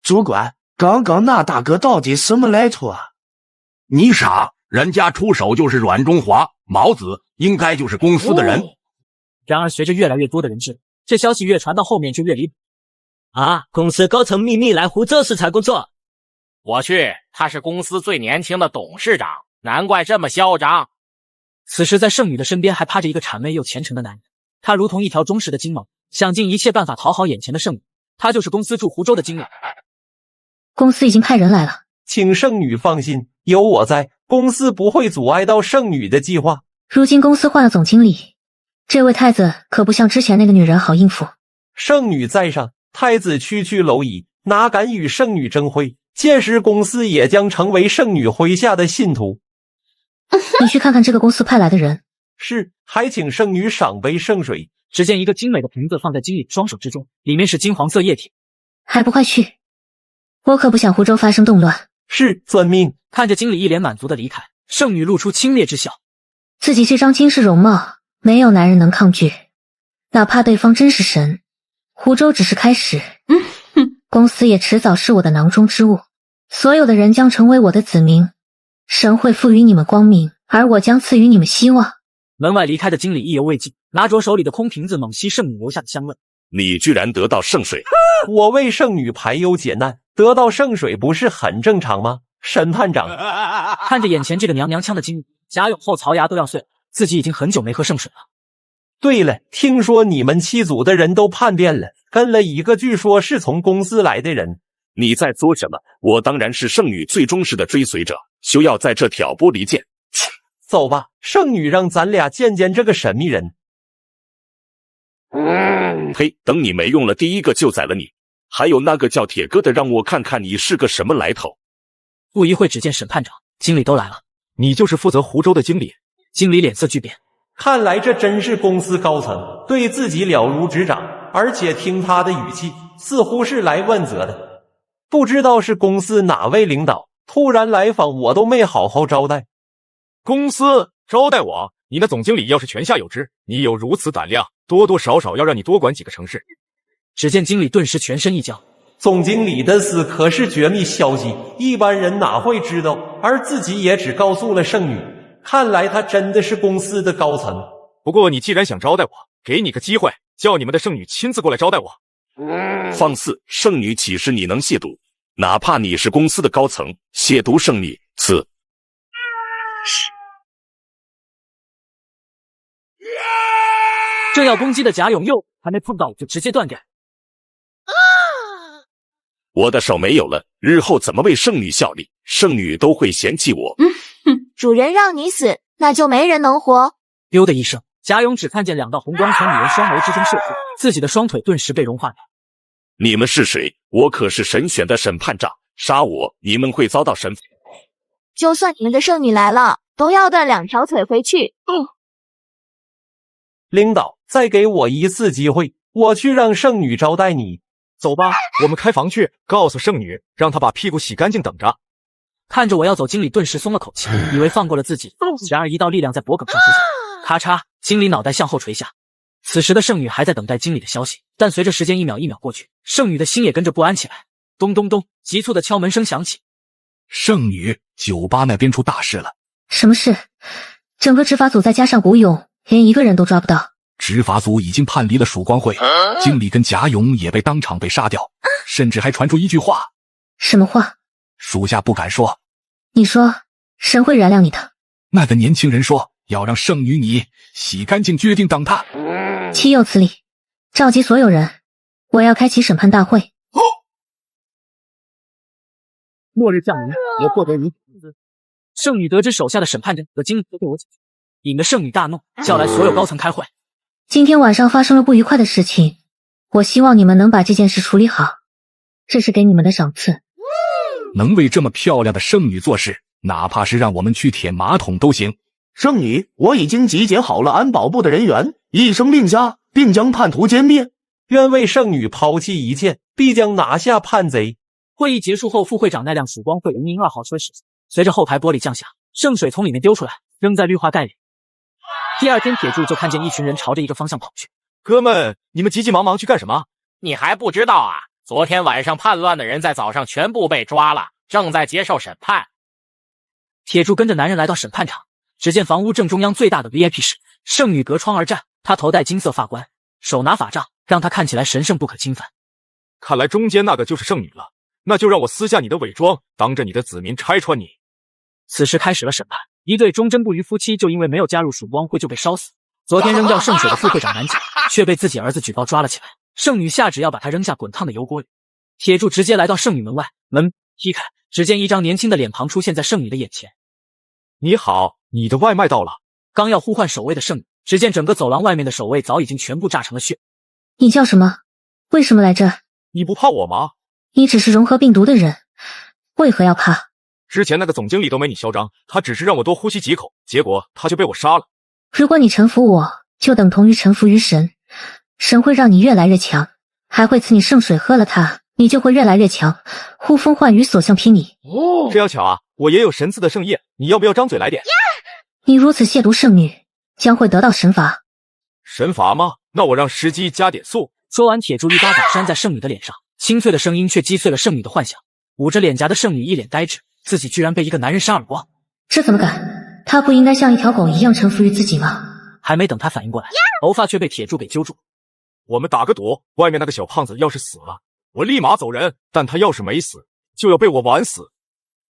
主管，刚刚那大哥到底什么来头啊？你傻，人家出手就是阮中华，毛子应该就是公司的人。然而随着越来越多的人知道，这消息越传到后面就越离谱。公司高层秘密来湖州市场工作。我去，他是公司最年轻的董事长，难怪这么嚣张。此时在圣女的身边还趴着一个谄媚又虔诚的男人，他如同一条忠实的金毛，想尽一切办法讨好眼前的圣女。他就是公司驻湖州的经理。公司已经派人来了，请圣女放心，有我在，公司不会阻碍到圣女的计划。如今公司换了总经理，这位太子可不像之前那个女人好应付。圣女在上，太子区区蝼蚁，哪敢与圣女争辉？届时公司也将成为圣女麾下的信徒。你去看看这个公司派来的人。是，还请圣女赏杯圣水。只见一个精美的瓶子放在经理双手之中，里面是金黄色液体。还不快去！我可不想湖州发生动乱。是，遵命。看着经理一脸满足的离开，圣女露出轻蔑之笑。自己这张惊世容貌，没有男人能抗拒，哪怕对方真是神。湖州只是开始，公司也迟早是我的囊中之物。所有的人将成为我的子民，神会赋予你们光明，而我将赐予你们希望。门外离开的经理意犹未尽，拿着手里的空瓶子猛吸圣女留下的香味。你居然得到圣水！我为圣女排忧解难，得到圣水不是很正常吗？审判长看着眼前这个娘娘腔的经理，贾勇后槽牙都要碎了，自己已经很久没喝圣水了。对了，听说你们7组的人都叛变了，跟了一个据说是从公司来的人。你在做什么？我当然是圣女最忠实的追随者，休要在这挑拨离间。走吧，圣女让咱俩见见这个神秘人。呸！等你没用了，第一个就宰了你。还有那个叫铁哥的，让我看看你是个什么来头。不一会，只见审判长、经理都来了。你就是负责湖州的经理？经理脸色巨变。看来这真是公司高层，对自己了如指掌，而且听他的语气，似乎是来问责的。不知道是公司哪位领导突然来访，我都没好好招待。公司招待我？你那总经理要是泉下有知，你有如此胆量，多多少少要让你多管几个城市。只见经理顿时全身一僵。总经理的死可是绝密消息，一般人哪会知道，而自己也只告诉了圣女。看来他真的是公司的高层。不过你既然想招待我，给你个机会，叫你们的圣女亲自过来招待我。放肆！圣女岂是你能亵渎？哪怕你是公司的高层，亵渎圣女，此正要攻击的贾勇又还没碰到我就直接断开。我的手没有了，日后怎么为圣女效力？圣女都会嫌弃我。主人让你死，那就没人能活。丢的一声，贾勇只看见2道红光从女人双眸之中射出，自己的双腿顿时被融化掉。你们是谁？我可是神选的审判长，杀我，你们会遭到神罚。就算你们的圣女来了，都要断2条腿回去。领导，再给我一次机会，我去让圣女招待你。走吧，我们开房去，告诉圣女，让她把屁股洗干净，等着。看着我要走，经理顿时松了口气，以为放过了自己，然而一道力量在脖颈上出现，咔嚓，经理脑袋向后垂下。此时的圣女还在等待经理的消息，但随着时间一秒一秒过去，圣女的心也跟着不安起来。咚咚咚，急促的敲门声响起。圣女，酒吧那边出大事了。什么事？整个执法组再加上古勇，连一个人都抓不到。执法组已经叛离了曙光会，经理跟贾勇也被当场被杀掉，甚至还传出一句话。什么话？属下不敢说。你说，神会原谅你的。那个年轻人说要让圣女你洗干净，决定等他。岂有此理！召集所有人，我要开启审判大会。末日降临，我获得你。圣女得知手下的审判人和经理都被我解决，引得圣女大怒，叫来所有高层开会。今天晚上发生了不愉快的事情，我希望你们能把这件事处理好，这是给你们的赏赐。能为这么漂亮的圣女做事，哪怕是让我们去舔马桶都行。圣女，我已经集结好了安保部的人员，一声令下，并将叛徒歼灭。愿为圣女抛弃一切，必将拿下叛贼。会议结束后，副会长那辆曙光会人民2号车驶，随着后排玻璃降下，圣水从里面丢出来，扔在绿化带里。第二天，铁柱就看见一群人朝着一个方向跑去。哥们，你们急急忙忙去干什么？你还不知道啊？昨天晚上叛乱的人在早上全部被抓了，正在接受审判。铁柱跟着男人来到审判场，只见房屋正中央最大的 VIP 室，圣女隔窗而站，她头戴金色发冠，手拿法杖，让她看起来神圣不可侵犯。看来中间那个就是圣女了，那就让我撕下你的伪装，当着你的子民拆穿你。此时开始了审判，一对忠贞不渝夫妻就因为没有加入曙光会就被烧死。昨天扔掉圣水的副会长南景，却被自己儿子举报抓了起来。圣女下旨要把他扔下滚烫的油锅里。铁柱直接来到圣女门外，门踢开，只见一张年轻的脸庞出现在圣女的眼前。你好，你的外卖到了。刚要呼唤守卫的圣女，只见整个走廊外面的守卫早已经全部炸成了血。你叫什么？为什么来这？你不怕我吗？你只是融合病毒的人，为何要怕？之前那个总经理都没你嚣张，他只是让我多呼吸几口，结果他就被我杀了。如果你臣服我，就等同于臣服于神，神会让你越来越强，还会赐你圣水，喝了它，你就会越来越强，呼风唤雨，所向披靡。这样巧啊，我也有神赐的圣液，你要不要张嘴来点？你如此亵渎圣女，将会得到神罚。神罚吗？那我让司机加点速。说完，铁柱一巴掌扇在圣女的脸上，清脆的声音却击碎了圣女的幻想。捂着脸颊的圣女一脸呆滞，自己居然被一个男人扇耳光，这怎么敢？他不应该像一条狗一样臣服于自己吗？还没等他反应过来，头发却被铁柱给揪住。我们打个赌，外面那个小胖子要是死了，我立马走人；但他要是没死，就要被我玩死。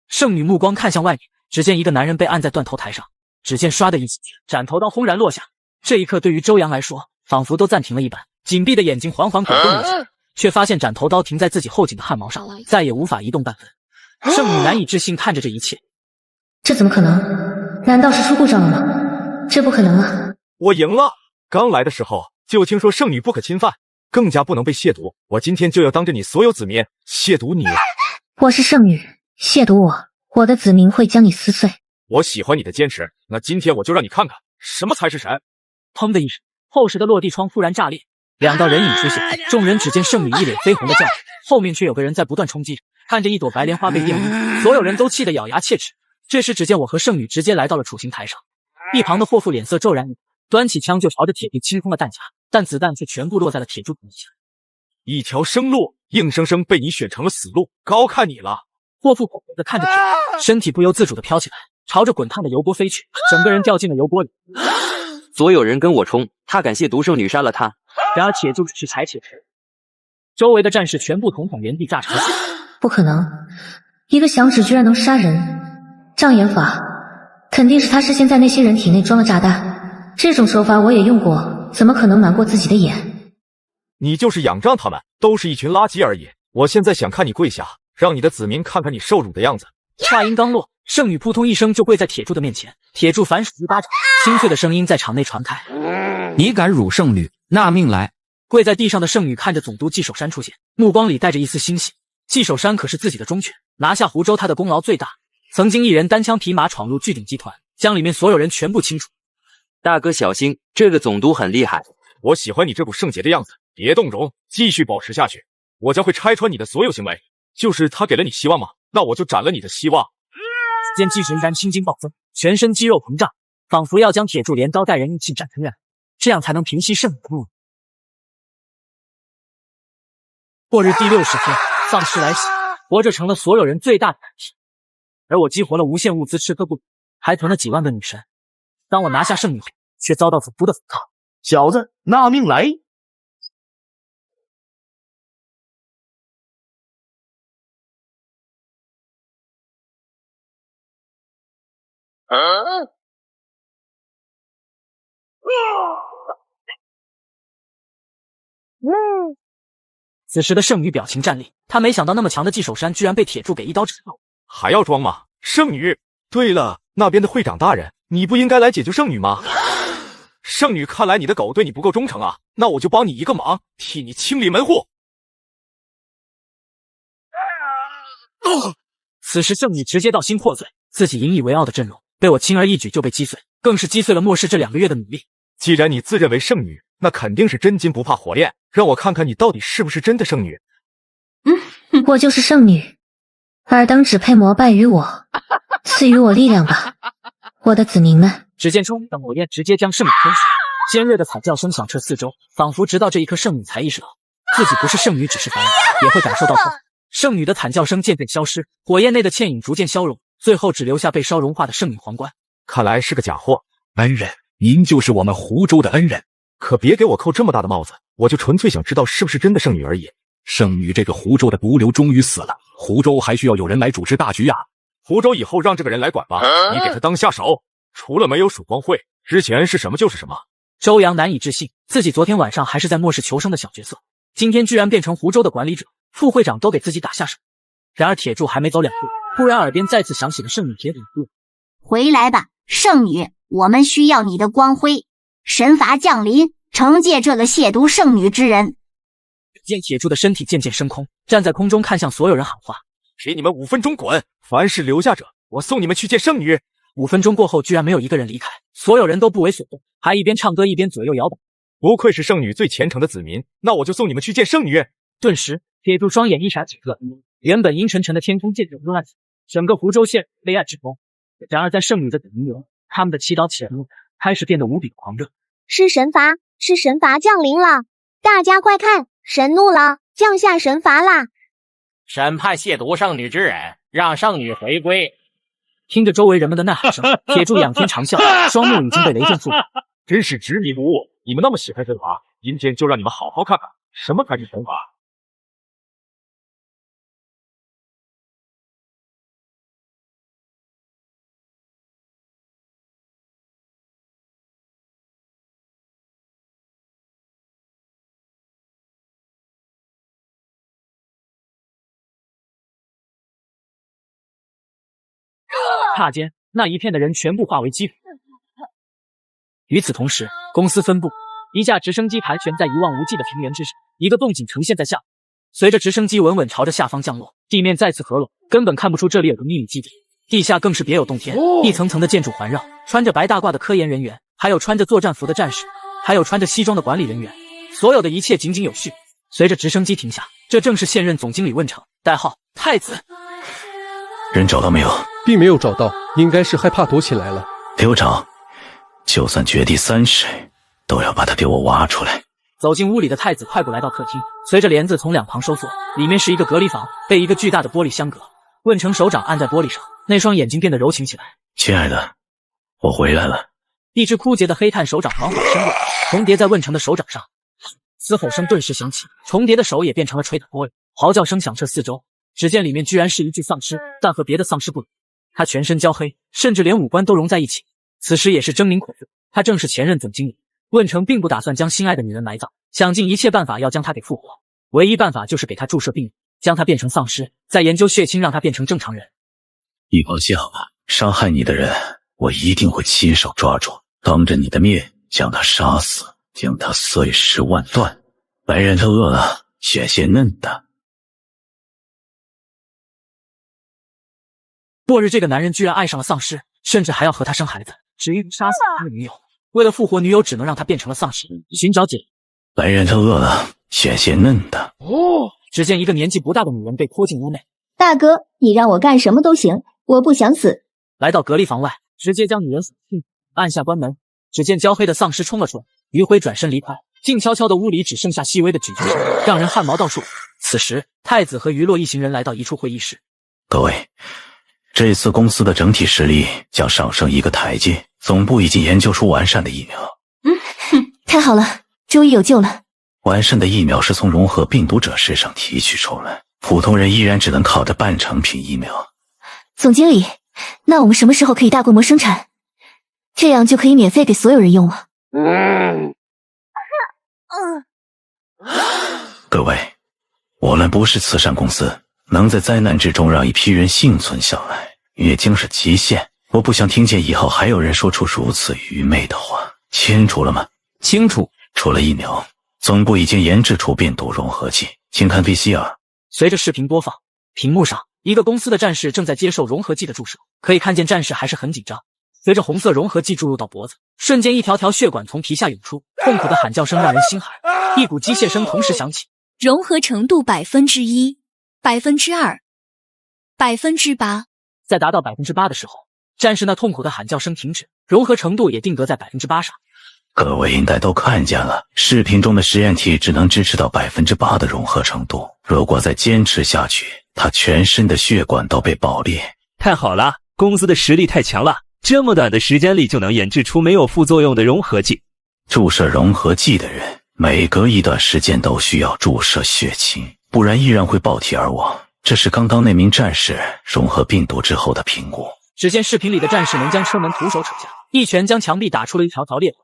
圣女目光看向外面，只见一个男人被按在断头台上，只见唰的一击，斩头刀轰然落下。这一刻对于周阳来说，仿佛都暂停了一般，紧闭的眼睛缓缓滚动一下，却发现斩头刀停在自己后颈的汗毛上，再也无法移动半分。圣女难以置信看着这一切，这怎么可能？难道是出故障了吗？这不可能啊！我赢了！刚来的时候就听说圣女不可侵犯，更加不能被亵渎。我今天就要当着你所有子民亵渎你！我是圣女，亵渎我的子民会将你撕碎。我喜欢你的坚持，那今天我就让你看看什么才是神！砰的一声，厚实的落地窗忽然炸裂，两道人影出现。众人只见圣女一脸绯红的叫着，后面却有个人在不断冲击着。看着一朵白莲花被玷污，所有人都气得咬牙切齿。这时只见我和圣女直接来到了处刑台上，一旁的霍父脸色骤然一变，端起枪就朝着铁柱清空了弹夹，但子弹却全部落在了铁柱底下。一条生路，硬生生被你选成了死路，高看你了！霍父恐惧地看着铁柱，身体不由自主地飘起来，朝着滚烫的油锅飞去，整个人掉进了油锅里。所有人跟我冲！他敢亵渎圣女，杀了他！然而铁柱只是踩铁石，周围的战士全部统统原地炸成血。不可能，一个响指居然能杀人！障眼法，肯定是他事先在那些人体内装了炸弹。这种手法我也用过，怎么可能瞒过自己的眼？你就是仰仗他们，都是一群垃圾而已。我现在想看你跪下，让你的子民看看你受辱的样子。话音刚落，圣女扑通一声就跪在铁柱的面前，铁柱反手一巴掌，清脆的声音在场内传开：“你敢辱圣女，纳命来！”跪在地上的圣女看着总督季守山出现，目光里带着一丝欣喜。季守山可是自己的忠犬，拿下湖州他的功劳最大。曾经一人单枪匹马闯入巨鼎集团，将里面所有人全部清除。大哥小心，这个总督很厉害。我喜欢你这股圣洁的样子，别动容，继续保持下去。我将会拆穿你的所有行为。就是他给了你希望吗？那我就斩了你的希望。只见季神山青筋暴增，全身肌肉膨胀，仿佛要将铁柱连刀带人一起斩成人，这样才能平息圣女的怒。过日第60天，丧尸来袭，活着成了所有人最大的难题。而我激活了无限物资，吃喝不足，还囤了几万个女神。当我拿下圣女后，却遭到总督的反抗。小子，纳命来！此时的圣女表情战栗，她没想到那么强的季守山居然被铁柱给一刀斩了。还要装吗？圣女！对了，那边的会长大人，你不应该来解救圣女吗？圣女，看来你的狗对你不够忠诚啊，那我就帮你一个忙，替你清理门户。此时圣女直接道心破碎，自己引以为傲的阵容被我轻而易举就被击碎，更是击碎了末世这2个月的努力。既然你自认为圣女，那肯定是真金不怕火炼，让我看看你到底是不是真的圣女。我就是圣女，尔等只配膜拜于我，赐予我力量吧，我的子民们。只见冲的火焰直接将圣女吞噬，尖锐的惨叫声响彻四周，仿佛直到这一刻圣女才意识到自己不是圣女，只是凡人，也会感受到痛。圣女的惨叫声渐渐消失，火焰内的倩影逐渐消融，最后只留下被烧融化的圣女皇冠。看来是个假货。恩人，您就是我们湖州的恩人，可别给我扣这么大的帽子，我就纯粹想知道是不是真的圣女而已。圣女这个湖州的毒瘤终于死了，湖州还需要有人来主持大局啊！湖州以后让这个人来管吧，你给他当下手。除了没有曙光会，之前是什么就是什么。周阳难以置信，自己昨天晚上还是在末世求生的小角色，今天居然变成湖州的管理者，副会长都给自己打下手。然而铁柱还没走2步，突然耳边再次响起了圣女铁顶歌：“回来吧，圣女，我们需要你的光辉。神罚降临，惩戒这个亵渎圣女之人。”见铁柱的身体渐渐升空，站在空中看向所有人喊话：“给你们5分钟滚！凡是留下者，我送你们去见圣女。”5分钟过后，居然没有一个人离开，所有人都不为所动，还一边唱歌一边左右摇摆。不愧是圣女最虔诚的子民，那我就送你们去见圣女。顿时，铁柱双眼一闪即合，原本阴沉沉的天空渐渐昏暗起来，整个湖州县黑暗之中。然而在圣女的等引流，他们的祈祷起伏开始变得无比狂热。是神罚，是神罚降临了！大家快看，神怒了，降下神罚啦！审判亵渎圣女之人，让圣女回归。听着周围人们的呐喊声，铁柱仰天长啸，双目已经被雷震覆盖。真是执迷不悟！你们那么喜欢神罚，今天就让你们好好看看什么才是神罚。刹间，那一片的人全部化为齑粉。与此同时，公司分部一架直升机盘旋在一望无际的平原之上，一个洞井呈现在下。随着直升机稳稳朝着下方降落，地面再次合拢，根本看不出这里有个秘密基地。地下更是别有洞天，一层层的建筑环绕，穿着白大褂的科研人员，还有穿着作战服的战士，还有穿着西装的管理人员，所有的一切井井有序。随着直升机停下，这正是现任总经理问成，代号太子。人找到没有？并没有找到，应该是害怕躲起来了。给我找，就算掘地3尺，都要把他给我挖出来。走进屋里的太子快步来到客厅，随着帘子从两旁收缩，里面是一个隔离房，被一个巨大的玻璃相隔。问成手掌按在玻璃上，那双眼睛变得柔情起来。亲爱的，我回来了。一只枯竭的黑炭手掌缓缓伸过，重叠在问成的手掌上。嘶吼声顿时响起，重叠的手也变成了吹打玻璃，嚎叫声响彻四周。只见里面居然是一具丧尸，但和别的丧尸不同，他全身焦黑，甚至连五官都融在一起。此时也是狰狞可憎，他正是前任总经理。问成并不打算将心爱的女人埋葬，想尽一切办法要将她给复活，唯一办法就是给她注射病毒，将她变成丧尸，再研究血清让她变成正常人。你放心好了，伤害你的人我一定会亲手抓住，当着你的面将他杀死，将他碎尸万段。白人他饿了，血鲜嫩的。末日这个男人居然爱上了丧尸，甚至还要和他生孩子，只因杀死他的女友。为了复活女友，只能让他变成了丧尸，寻找解。白人他饿了，血鲜嫩的。只见一个年纪不大的女人被拖进屋内。大哥，你让我干什么都行，我不想死。来到隔离房外，直接将女人锁进，按下关门。只见焦黑的丧尸冲了出来，余晖转身离开，静悄悄的屋里只剩下细微的咀嚼声，让人汗毛倒竖。此时，太子和余洛一行人来到一处会议室。各位，这次公司的整体实力将上升一个台阶，总部已经研究出完善的疫苗。太好了，终于有救了。完善的疫苗是从融合病毒者身上提取出来，普通人依然只能靠着半成品疫苗。总经理，那我们什么时候可以大规模生产？这样就可以免费给所有人用了。各位，我们不是慈善公司，能在灾难之中让一批人幸存下来，也将是极限。我不想听见以后还有人说出如此愚昧的话。清楚了吗？清楚。除了疫苗，总部已经研制出病毒融合剂，请看 VCR。随着视频播放，屏幕上一个公司的战士正在接受融合剂的注射，可以看见战士还是很紧张。随着红色融合剂注入到脖子，瞬间一条条血管从皮下涌出，痛苦的喊叫声让人心寒，一股机械声同时响起。融合程度1%、2%、8%。在达到8%的时候，战士那痛苦的喊叫声停止，融合程度也定格在8%上。各位应该都看见了，视频中的实验体只能支持到8%的融合程度，如果再坚持下去，他全身的血管都被爆裂。太好了，公司的实力太强了，这么短的时间里就能研制出没有副作用的融合剂。注射融合剂的人每隔一段时间都需要注射血清，不然依然会爆体而亡。这是刚刚那名战士融合病毒之后的评估。只见视频里的战士能将车门徒手扯下，一拳将墙壁打出了一条条裂痕，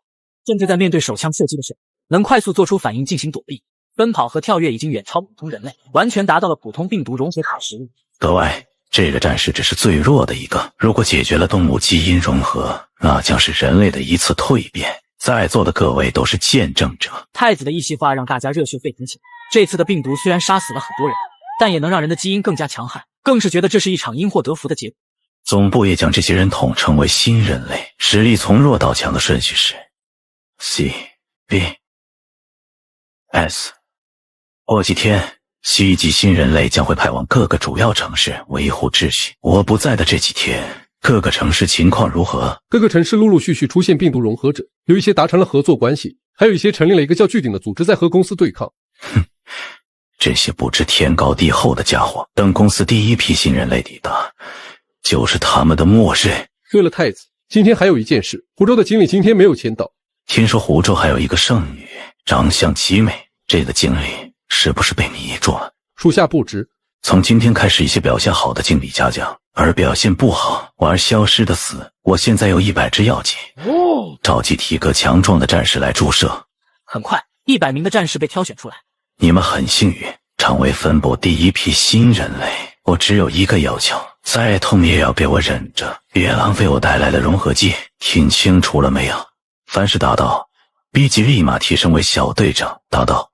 甚至在面对手枪射击的时候，能快速做出反应进行躲避。奔跑和跳跃已经远超普通人类，完全达到了普通病毒融合体的实力。各位，这个战士只是最弱的一个，如果解决了动物基因融合，那将是人类的一次蜕变。在座的各位都是见证者。太子的一席话让大家热血沸腾起来。这次的病毒虽然杀死了很多人，但也能让人的基因更加强悍，更是觉得这是一场因祸得福的结果。总部也将这些人统称为新人类，实力从弱到强的顺序是 C、B、S。过几天，西级新人类将会派往各个主要城市维护秩序。我不在的这几天，各个城市情况如何？各个城市陆陆续续出现病毒融合者，有一些达成了合作关系，还有一些成立了一个叫据点的组织在和公司对抗。这些不知天高地厚的家伙，等公司第一批新人类抵达，就是他们的末日。对了，太子，今天还有一件事，湖州的经理今天没有签到。听说湖州还有一个圣女，长相极美，这个经理是不是被迷住了？属下不知。从今天开始，一些表现好的经理嘉奖，而表现不好而消失的死。我现在有100只药剂，召集体格强壮的战士来注射。很快，100名的战士被挑选出来。你们很幸运，成为分部第一批新人类。我只有一个要求，再痛也要被我忍着，别浪费我带来的融合剂。听清楚了没有？凡是达到 B 级立马提升为小队长，达到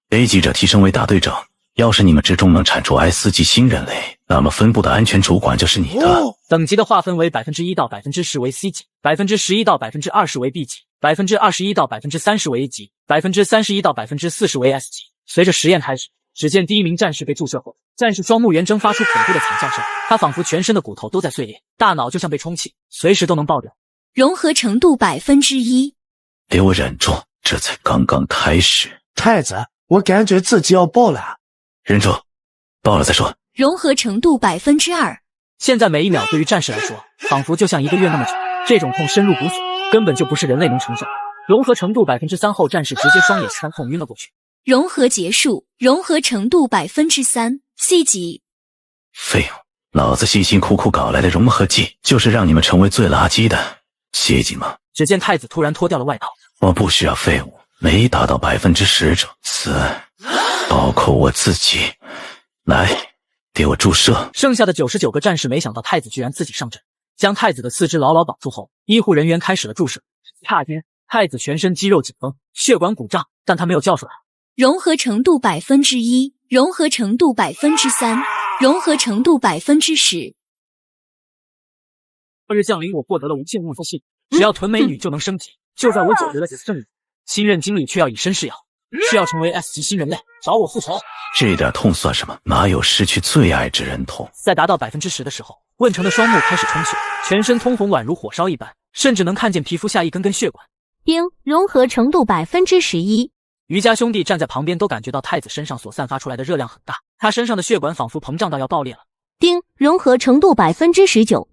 A 级者提升为大队长。要是你们之中能产出 S 级新人类，那么分部的安全主管就是你的。等级的划分为 1% 到 10% 为 C 级， 11% 到 20% 为 B 级， 21% 到 30% 为 A 级， 31% 到 40% 为 S 级。随着实验开始，只见第一名战士被注射后，战士双目圆睁，发出恐怖的惨叫声，他仿佛全身的骨头都在碎裂，大脑就像被充气，随时都能爆掉。融合程度 1%。给我忍住，这才刚刚开始。太子，我感觉自己要爆了。忍住，爆了再说。融合程度 2%。现在每一秒对于战士来说，仿佛就像1个月那么久，这种痛深入骨髓，根本就不是人类能承受。融合程度 3% 后，战士直接双眼穿痛晕了过去。融合结束，融合程度 3%， C 级。废物，老子辛辛苦苦搞来的融合剂，就是让你们成为最垃圾的，谢济吗？只见太子突然脱掉了外套。我不需要废物，没达到10%者死，包括我自己。来，给我注射。剩下的99个战士没想到太子居然自己上阵，将太子的四肢牢牢绑住后，医护人员开始了注射。霎间，太子全身肌肉紧绷，血管鼓胀，但他没有叫出来。融合程度 1%， 融合程度 3%， 融合程度 10%。日降临，我获得了无限物资系，只要屯美女就能升级。就在我解决了胜利，新任经理却要以身试药，是要成为 S 级新人类，找我复仇。这点痛算什么？哪有失去最爱之人痛？在达到 10% 的时候，问成的双目开始充血，全身通红，宛如火烧一般，甚至能看见皮肤下一根根血管。丁，融合程度 11%。瑜伽兄弟站在旁边都感觉到太子身上所散发出来的热量很大，他身上的血管仿佛膨胀到要爆裂了。丁，融合程度 19%。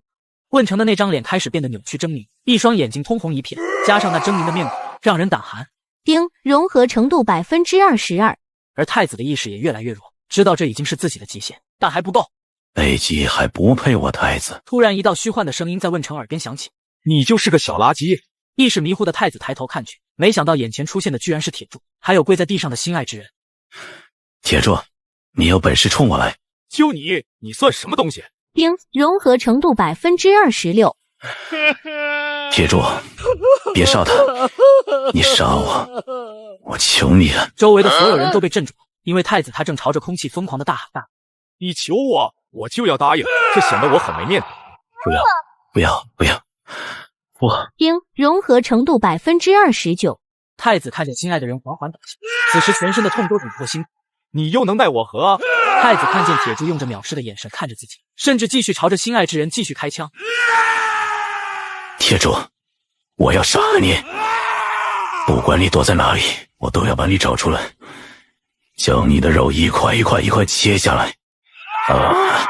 问成的那张脸开始变得扭曲狰狞，一双眼睛通红一片，加上那狰狞的面孔，让人胆寒。丁，融合程度 22%。而太子的意识也越来越弱，知道这已经是自己的极限，但还不够。A 级还不配我太子。突然一道虚幻的声音在问成耳边响起：“你就是个小垃圾。”意识迷糊的太子抬头看去，没想到眼前出现的居然是铁柱，还有跪在地上的心爱之人。铁柱，你有本事冲我来！就你算什么东西？丁，融合程度 26%。铁柱，别杀他！你杀我，我求你了！周围的所有人都被镇住了，因为太子他正朝着空气疯狂的大喊大：“你求我，我就要答应，这显得我很没面子。”不要！我丁，融合程度 29%。太子看见心爱的人缓缓倒下，此时全身的痛都顶破心。你又能奈我何？太子看见铁柱用着藐视的眼神看着自己，甚至继续朝着心爱之人继续开枪。铁柱，我要杀了你！不管你躲在哪里，我都要把你找出来，将你的肉一块一块切下来。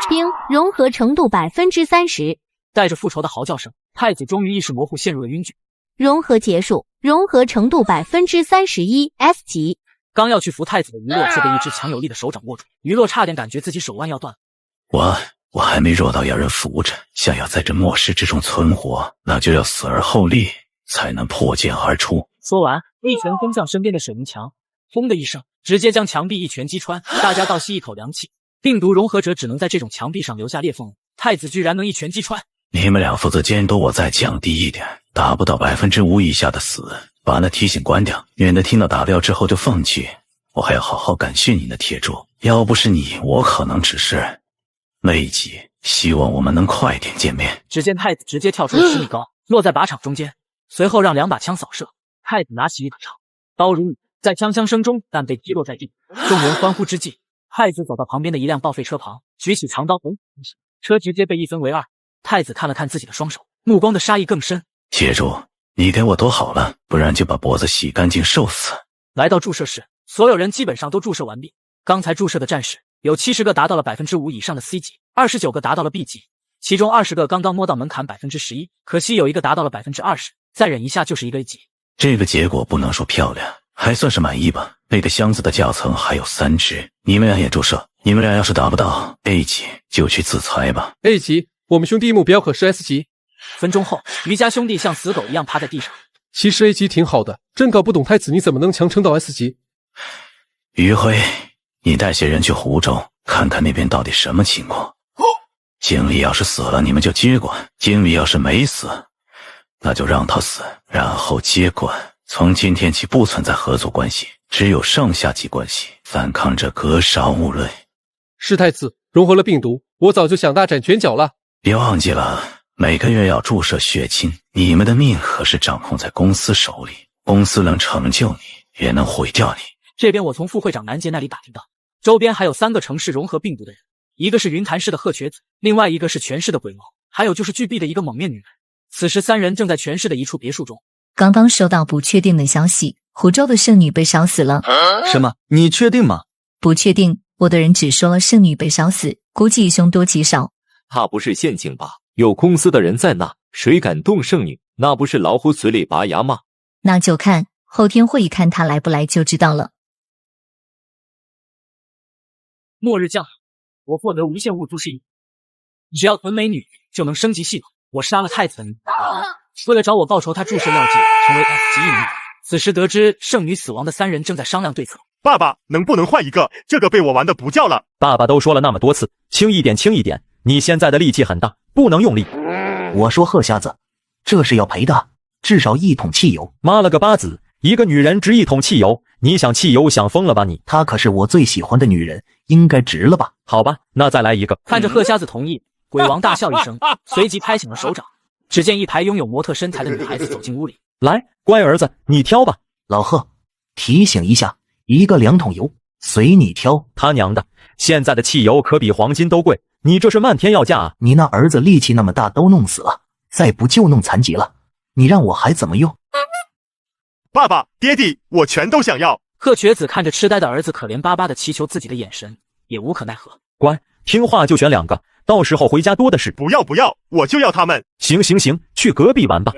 丁，融合程度 30%。带着复仇的嚎叫声，太子终于意识模糊，陷入了晕厥。融合结束，融合程度 31%， S 级。刚要去扶太子的于洛却被一只强有力的手掌握住，于洛差点感觉自己手腕要断了。我还没弱到要人扶着，想要在这末世之中存活，那就要死而后立，才能破茧而出。说完，一拳轰向身边的水泥墙，轰的一声，直接将墙壁一拳击穿。大家倒吸一口凉气，病毒融合者只能在这种墙壁上留下裂缝，太子居然能一拳击穿。你们俩负责监督我再降低一点，达不到 5% 以下的死，把那提醒关掉，免得听到打掉之后就放弃。我还要好好感谢你的铁柱，要不是你，我可能只是累级。希望我们能快点见面。只见太子直接跳出了10米高，落在靶场中间，随后让2把枪扫射。太子拿起一把枪，刀如雨，在枪声中弹被击落在地。众人欢呼之际，太子走到旁边的一辆报废车旁，举起长刀，车直接被一分为2。太子看了看自己的双手，目光的杀意更深。铁柱，你给我躲好了，不然就把脖子洗干净受死。来到注射室，所有人基本上都注射完毕，刚才注射的战士有70个达到了5%以上的 C 级，29个达到了 B 级，其中20个刚刚摸到门槛11%，可惜有一个达到了20%，再忍一下就是一个 A 级。这个结果不能说漂亮，还算是满意吧。背的箱子的夹层还有3只，你们俩也注射。你们俩要是达不到 A 级，就去自裁吧。A 级，我们兄弟目标可是 S 级。分钟后，于家兄弟像死狗一样趴在地上。其实 A 级挺好的，真搞不懂太子你怎么能强撑到 S 级。余辉，你带些人去湖州看看那边到底什么情况。经理要是死了，你们就接管；经理要是没死，那就让他死，然后接管。从今天起不存在合作关系，只有上下级关系。反抗者格杀勿论。是太子融合了病毒，我早就想大展拳脚了。别忘记了，每个月要注射血清，你们的命可是掌控在公司手里，公司能成就你，也能毁掉你。这边我从副会长南杰那里打听到，周边还有3个城市融合病毒的人，一个是云潭市的鹤瘸子，另外一个是全市的鬼猫，还有就是巨臂的一个蒙面女人。此时3人正在全市的一处别墅中。刚刚收到不确定的消息，湖州的圣女被烧死了。什么？你确定吗？不确定，我的人只说了圣女被烧死，估计凶多吉少。怕不是陷阱吧？有公司的人在那，谁敢动圣女？那不是老虎嘴里拔牙吗？那就看后天会议，看他来不来就知道了。末日降临，我获得无限物资系统，只要囤美女就能升级系统。我杀了太子的女，为了找我报仇，他注射药剂成为 S 级影女。此时得知圣女死亡的3人正在商量对策。爸爸，能不能换一个？这个被我玩的不叫了。爸爸都说了那么多次，轻一点，轻一点。你现在的力气很大，不能用力。我说鹤瞎子，这是要赔的，至少1桶汽油。妈了个巴子，一个女人值1桶汽油？你想汽油想疯了吧你？她可是我最喜欢的女人，应该值了吧？好吧，那再来一个。看着鹤瞎子同意，鬼王大笑一声，随即拍响了手掌。只见一排拥有模特身材的女孩子走进屋里。来，乖儿子，你挑吧。老贺，提醒一下，一个2桶油，随你挑。他娘的，现在的汽油可比黄金都贵，你这是漫天要价啊！你那儿子力气那么大，都弄死了，再不就弄残疾了，你让我还怎么用？爸爸，爹地，我全都想要。鹤瘸子看着痴呆的儿子可怜巴巴的祈求自己的眼神，也无可奈何。乖，听话就选2个，到时候回家多的是。不要，我就要他们。行，去隔壁玩吧。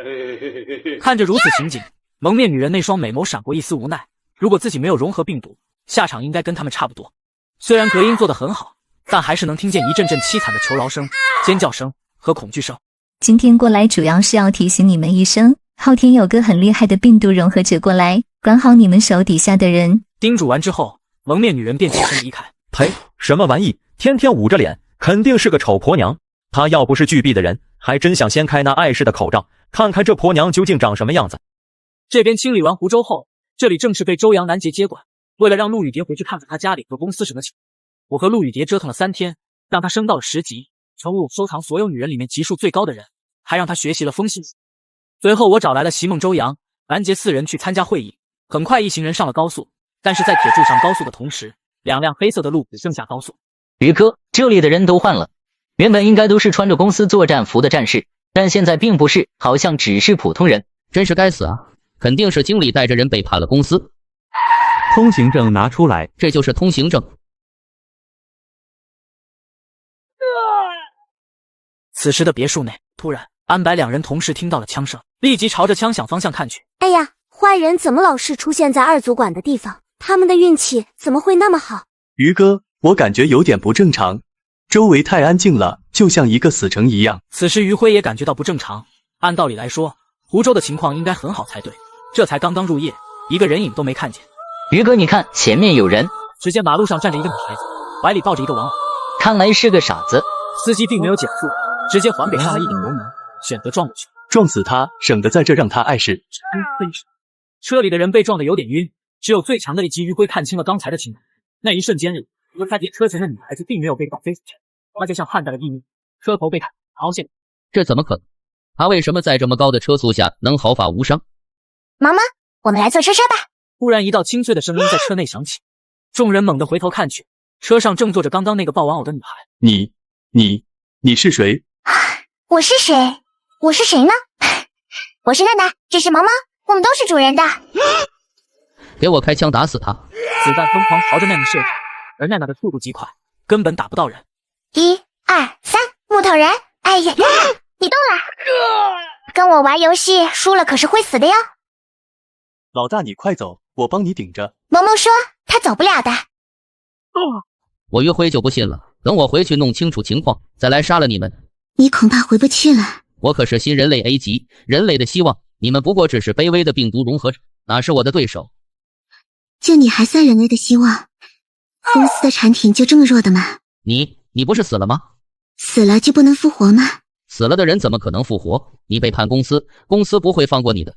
看着如此情景，蒙面女人那双美眸闪过一丝无奈。如果自己没有融合病毒，下场应该跟他们差不多。虽然隔音做得很好，但还是能听见一阵阵凄惨的求饶声、尖叫声和恐惧声。今天过来主要是要提醒你们一声，后天有个很厉害的病毒融合者过来，管好你们手底下的人。叮嘱完之后，蒙面女人便起身离开。呸！什么玩意？天天捂着脸，肯定是个丑婆娘。她要不是巨臂的人，还真想掀开那碍事的口罩，看看这婆娘究竟长什么样子。这边清理完湖州后，这里正是被周阳南杰接管。为了让陆雨蝶回去看看他家里和公司什么情况，我和陆雨蝶折腾了3天，让他升到了10级，成为我收藏所有女人里面级数最高的人，还让他学习了风信术。随后我找来了席梦、周阳、南杰4人去参加会议。很快一行人上了高速，但是在铁柱上高速的同时，2辆黑色的路只剩下高速。于哥，这里的人都换了，原本应该都是穿着公司作战服的战士，但现在并不是，好像只是普通人。真是该死啊！肯定是经理带着人背叛了公司。通行证拿出来，这就是通行证。此时的别墅内，突然安白2人同时听到了枪声，立即朝着枪响方向看去。哎呀，坏人怎么老是出现在2组馆的地方？他们的运气怎么会那么好？于哥，我感觉有点不正常，周围太安静了，就像一个死城一样。此时于辉也感觉到不正常。按道理来说，湖州的情况应该很好才对，这才刚刚入夜，一个人影都没看见。于哥，你看前面有人。只见马路上站着一个女孩子，怀里抱着一个玩偶，看来是个傻子。司机并没有减速，直接还给上了一顶油门，选择撞过去。撞死他，省得在这让他碍事。车里的人被撞得有点晕，只有最强的一击于辉看清了刚才的情况。那一瞬间里，我发现车前的女孩子并没有被撞飞出去，那就像焊在了地面，车头被砍，凹陷。这怎么可能？他为什么在这么高的车速下能毫发无伤？妈妈，我们来坐车吧。忽然一道清脆的声音在车内响起，众人猛地回头看去，车上正坐着刚刚那个抱玩偶的女孩。你是谁？我是谁？我是谁呢？我是娜娜，这是毛毛，我们都是主人的。给我开枪打死他！子弹疯狂朝着那人射去，而奈娜的速度极快，根本打不到人。1、2、3，木头人！哎呀，你动了！跟我玩游戏输了可是会死的哟。老大，你快走，我帮你顶着。萌萌说他走不了的。我约辉就不信了，等我回去弄清楚情况，再来杀了你们。你恐怕回不去了。我可是新人类 A 级，人类的希望，你们不过只是卑微的病毒融合者，哪是我的对手？就你还算人类的希望？公司的产品就这么弱的吗？你不是死了吗？死了就不能复活吗？死了的人怎么可能复活？你背叛公司，公司不会放过你的。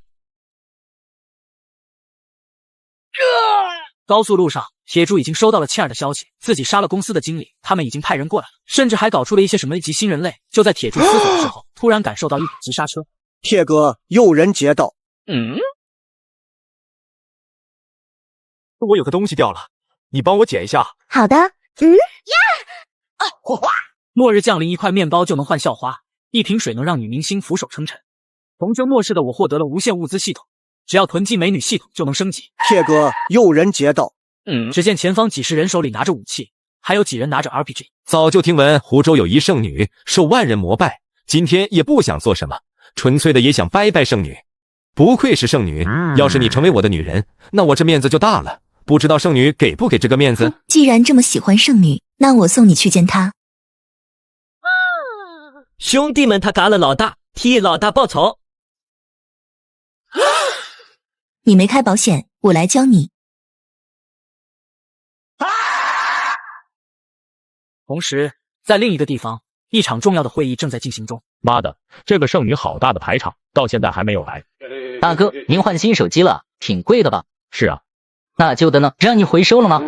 高速路上，铁柱已经收到了倩儿的消息，自己杀了公司的经理，他们已经派人过来了，甚至还搞出了一些什么一级新人类。就在铁柱思索的时候，突然感受到一股急刹车。铁哥，有人接到。我有个东西掉了，你帮我捡一下。好的。末日降临，一块面包就能换校花，一瓶水能让女明星俯首称臣。童真末世的我获得了无限物资系统，只要囤积美女系统就能升级。铁哥，有人接到。只见前方几十人手里拿着武器，还有几人拿着 RPG。早就听闻湖州有一圣女受万人膜拜，今天也不想做什么，纯粹的也想拜拜圣女。不愧是圣女，要是你成为我的女人，那我这面子就大了。不知道圣女给不给这个面子？既然这么喜欢圣女，那我送你去见她。兄弟们，他嘎了老大，替老大报仇。你没开保险，我来教你。同时，在另一个地方，一场重要的会议正在进行中。妈的，这个圣女好大的排场，到现在还没有来。大哥，您换新手机了，挺贵的吧？是啊。那旧的呢？让你回收了吗？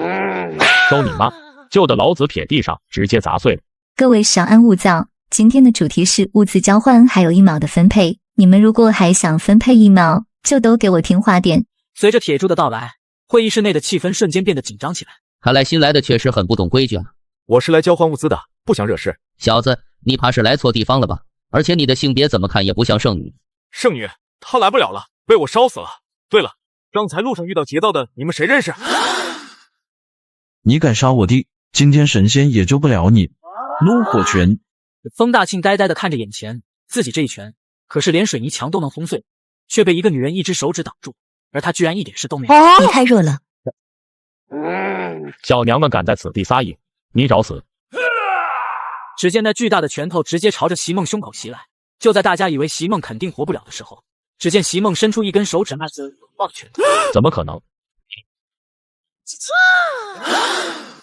收你妈！旧的老子撇地上，直接砸碎了。各位稍安勿躁，今天的主题是物资交换还有1秒的分配。你们如果还想分配1秒，就都给我听话点。随着铁柱的到来，会议室内的气氛瞬间变得紧张起来。看来新来的确实很不懂规矩啊。我是来交换物资的，不想惹事。小子，你怕是来错地方了吧？而且你的性别怎么看也不像圣女。圣女，她来不了了，被我烧死了。对了，刚才路上遇到劫道的，你们谁认识？你敢杀我弟，今天神仙也救不了你。怒火拳。风大庆呆呆地看着眼前自己这一拳，可是连水泥墙都能轰碎，却被一个女人一只手指挡住，而他居然一点事都没有。你太弱了。小娘们敢在此地撒野，你找死！只见那巨大的拳头直接朝着席梦胸口袭来。就在大家以为席梦肯定活不了的时候，只见席梦伸出一根手指那只棒拳。怎么可能？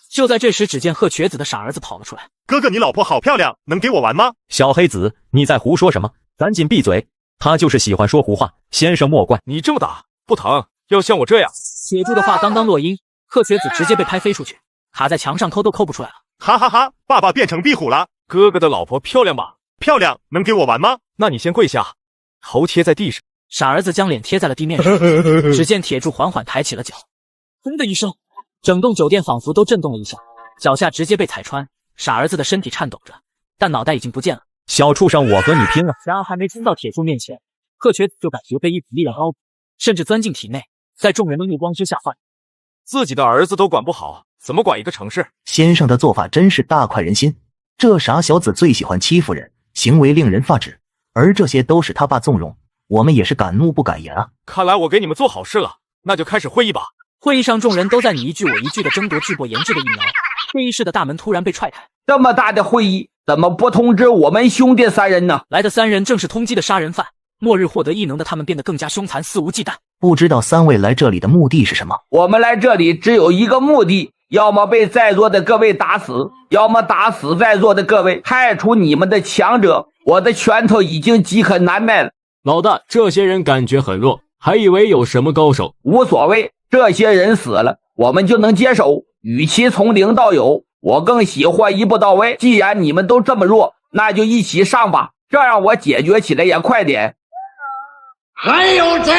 就在这时，只见贺瘸子的傻儿子跑了出来。哥哥，你老婆好漂亮，能给我玩吗？小黑子，你在胡说什么？赶紧闭嘴！他就是喜欢说胡话，先生莫怪。你这么打不疼，要像我这样。铁柱的话刚刚落音，贺瘸子直接被拍飞出去，卡在墙上抠都抠不出来了。哈哈哈！爸爸变成壁虎了。哥哥的老婆漂亮吧？漂亮，能给我玩吗？那你先跪下，头贴在地上。傻儿子将脸贴在了地面上，只见铁柱缓缓抬起了脚，砰的一声，整栋酒店仿佛都震动了一下，脚下直接被踩穿。傻儿子的身体颤抖着，但脑袋已经不见了。小畜生，我和你拼了！然而还没冲到铁柱面前，贺瘸子就感觉被一股力量包裹，甚至钻进体内，在众人的目光之下换。自己的儿子都管不好，怎么管一个城市？先生的做法真是大快人心。这傻小子最喜欢欺负人，行为令人发指，而这些都是他爸纵容，我们也是敢怒不敢言啊。看来我给你们做好事了，那就开始会议吧。会议上，众人都在你一句我一句的争夺巨波研制的疫苗。会议室的大门突然被踹开。这么大的会议，怎么不通知我们兄弟3人呢？来的3人正是通缉的杀人犯。末日获得异能的他们变得更加凶残，肆无忌惮。不知道3位来这里的目的是什么？我们来这里只有一个目的，要么被在座的各位打死，要么打死在座的各位，派出你们的强者。我的拳头已经饥渴难耐了。老大，这些人感觉很弱，还以为有什么高手。无所谓，这些人死了，我们就能接手。与其从0到有，我更喜欢一步到位。既然你们都这么弱，那就一起上吧，这样我解决起来也快点。还有谁？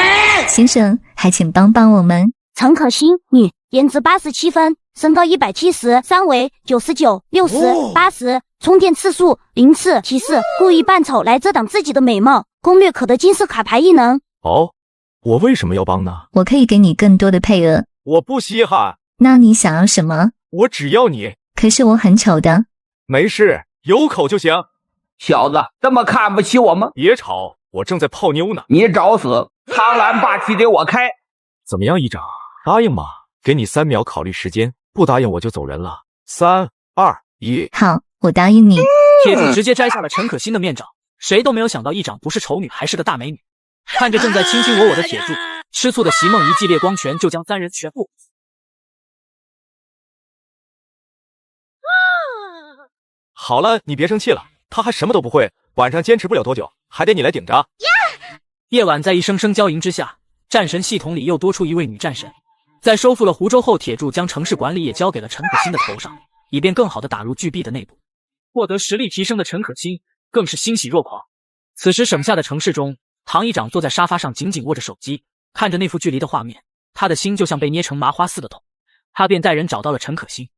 先生，还请帮帮我们。陈可欣，女，颜值87分，身高170，三围99、60、80，充电次数0次。提示：故意扮丑来遮挡自己的美貌。攻略可得金色卡牌异能。哦，我为什么要帮呢？我可以给你更多的配额。我不稀罕。那你想要什么？我只要你。可是我很丑的。没事，有口就行。小子，这么看不起我吗？别吵，我正在泡妞呢。你找死！苍蓝霸气给我开！怎么样，议长？答应吗？给你3秒考虑时间，不答应我就走人了。3、2、1。好，我答应你。铁柱直接摘下了陈可辛的面罩，谁都没有想到议长不是丑女，还是个大美女。看着正在卿卿我我的铁柱，吃醋的席梦一记烈光拳就将3人全部。好了，你别生气了，他还什么都不会，晚上坚持不了多久，还得你来顶着。夜晚在一声声娇吟之下，战神系统里又多出一位女战神。在收复了湖州后，铁柱将城市管理也交给了陈可辛的头上，以便更好地打入巨币的内部。获得实力提升的陈可辛更是欣喜若狂。此时省下的城市中，唐议长坐在沙发上紧紧握着手机，看着那幅距离的画面，他的心就像被捏成麻花似的痛。他便带人找到了陈可辛。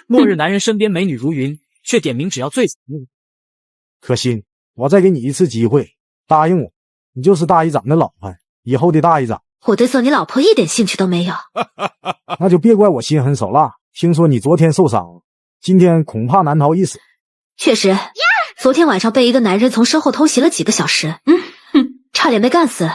末日男人身边美女如云，却点名只要最惨的。可心，我再给你一次机会，答应我，你就是大议长的老婆，以后的大议长。我对做你老婆一点兴趣都没有。那就别怪我心狠手辣。听说你昨天受伤，今天恐怕难逃一死。确实，昨天晚上被一个男人从身后偷袭了几个小时，差点被干死。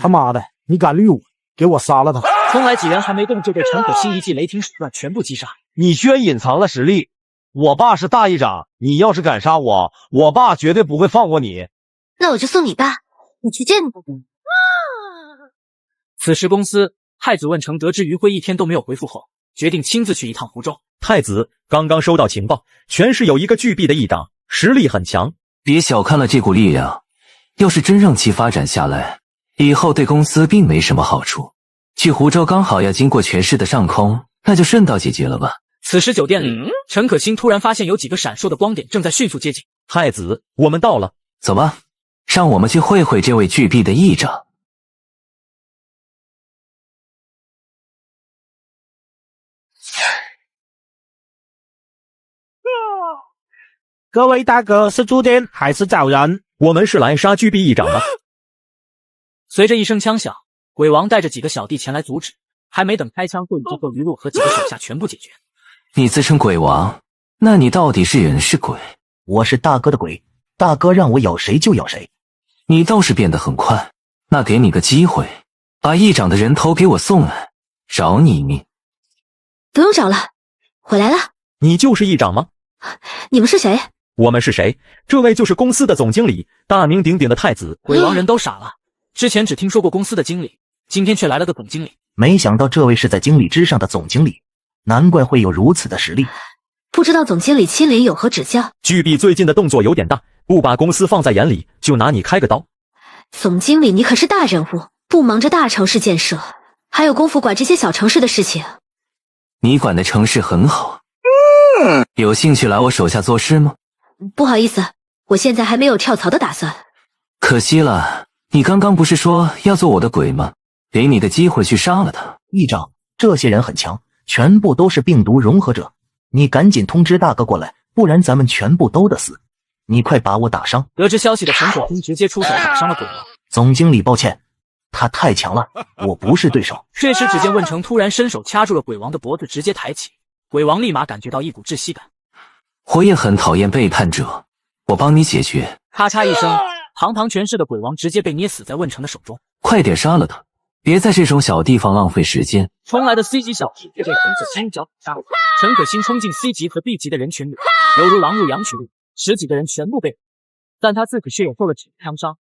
他妈的，你敢绿我，给我杀了他！从来几人还没动，就被陈可辛一记雷霆手段全部击杀。你居然隐藏了实力！我爸是大议长，你要是敢杀我，我爸绝对不会放过你。那我就送你爸，你去见你爸。此时公司，太子问成得知余晖一天都没有回复后，决定亲自去一趟湖州。太子刚刚收到情报，全市有一个巨币的议长，实力很强。别小看了这股力量，要是真让其发展下来，以后对公司并没什么好处。去湖州刚好要经过全市的上空，那就顺道解决了吧。此时酒店里，陈可辛突然发现有几个闪烁的光点正在迅速接近。太子，我们到了，走吧，让我们去会会这位巨币的议长。各位大哥，是住店还是找人？我们是来杀巨币议长的。随着一声枪响，鬼王带着几个小弟前来阻止，还没等开枪，就已经被余洛和几个手下全部解决。你自称鬼王，那你到底是人是鬼？我是大哥的鬼，大哥让我咬谁就咬谁。你倒是变得很快，那给你个机会，把议长的人头给我送来，饶你一命。不用找了，回来了。你就是议长吗？你们是谁？我们是谁？这位就是公司的总经理，大名鼎鼎的太子。鬼王人都傻了，之前只听说过公司的经理，今天却来了个总经理。没想到这位是在经理之上的总经理，难怪会有如此的实力。不知道总经理亲临有何指教？巨币最近的动作有点大，不把公司放在眼里，就拿你开个刀。总经理，你可是大人物，不忙着大城市建设，还有功夫管这些小城市的事情。你管的城市很好，有兴趣来我手下做事吗？不好意思，我现在还没有跳槽的打算。可惜了，你刚刚不是说要做我的鬼吗？给你个机会去杀了他。议长，这些人很强，全部都是病毒融合者，你赶紧通知大哥过来，不然咱们全部都得死。你快把我打伤。得知消息的陈可辛直接出手打伤了鬼王。总经理，抱歉，他太强了，我不是对手。这时只见问成突然伸手掐住了鬼王的脖子，直接抬起。鬼王立马感觉到一股窒息感。我也很讨厌背叛者，我帮你解决。咔嚓一声，堂堂权势的鬼王直接被捏死在问成的手中。快点杀了他，别在这种小地方浪费时间。冲来的 C 级小弟被陈可辛脚杀了。陈可辛冲进 C 级和 B 级的人群里，犹如狼入羊群里，10几个人全部被捕，但他自己却也受了几个枪伤。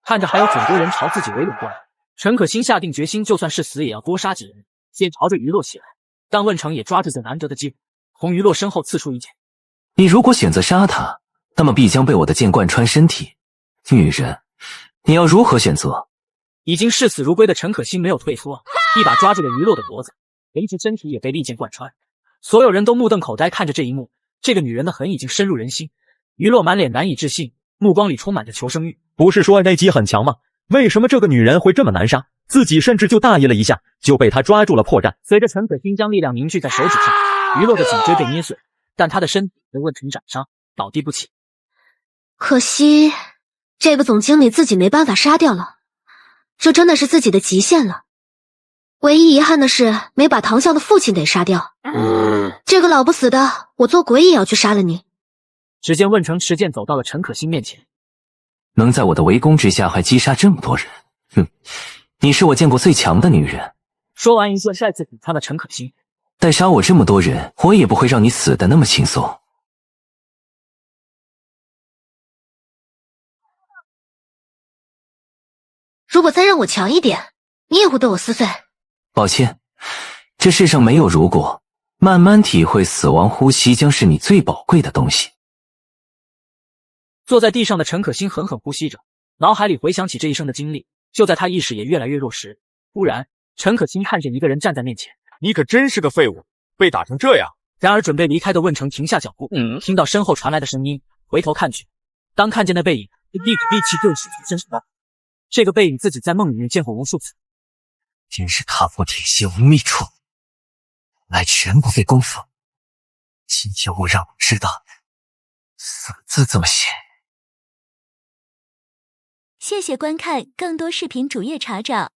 看着还有很多人朝自己围拢过来，陈可辛下定决心，就算是死也要多杀几人，先朝着于洛袭来。但问成也抓住这难得的机会，从于洛身后刺出一剑。你如果选择杀他，那么必将被我的剑贯穿身体。女人，你要如何选择？已经视死如归的陈可辛没有退缩，一把抓住了于洛的脖子，随即身体也被利剑贯穿。所有人都目瞪口呆看着这一幕，这个女人的狠已经深入人心。于洛满脸难以置信，目光里充满着求生欲。不是说那姬很强吗？为什么这个女人会这么难杀？自己甚至就大意了一下，就被她抓住了破绽。随着陈可辛将力量凝聚在手指上，于洛的颈椎被捏碎，但他的身体被问成斩伤，倒地不起。可惜这个总经理自己没办法杀掉了，这真的是自己的极限了。唯一遗憾的是没把唐笑的父亲给杀掉。这个老不死的，我做鬼也要去杀了你。只见问成持剑走到了陈可辛面前，能在我的围攻之下还击杀这么多人，你是我见过最强的女人。说完一个再次抵抗的陈可辛，带杀我这么多人，我也不会让你死的那么轻松。如果再让我强一点，你也会被我撕碎。抱歉，这世上没有如果，慢慢体会死亡呼吸将是你最宝贵的东西。坐在地上的陈可辛狠狠呼吸着，脑海里回想起这一生的经历。就在他意识也越来越弱时，忽然陈可辛看见一个人站在面前。你可真是个废物，被打成这样。然而准备离开的问成停下脚步，听到身后传来的声音，回头看去，当看见那背影，立刻力气顿时全身上下。这个背影自己在梦里面见过无数次，真是踏破铁鞋无觅处，来全不费功夫。今天我让我知道死字怎么写。谢谢观看，更多视频主页查找。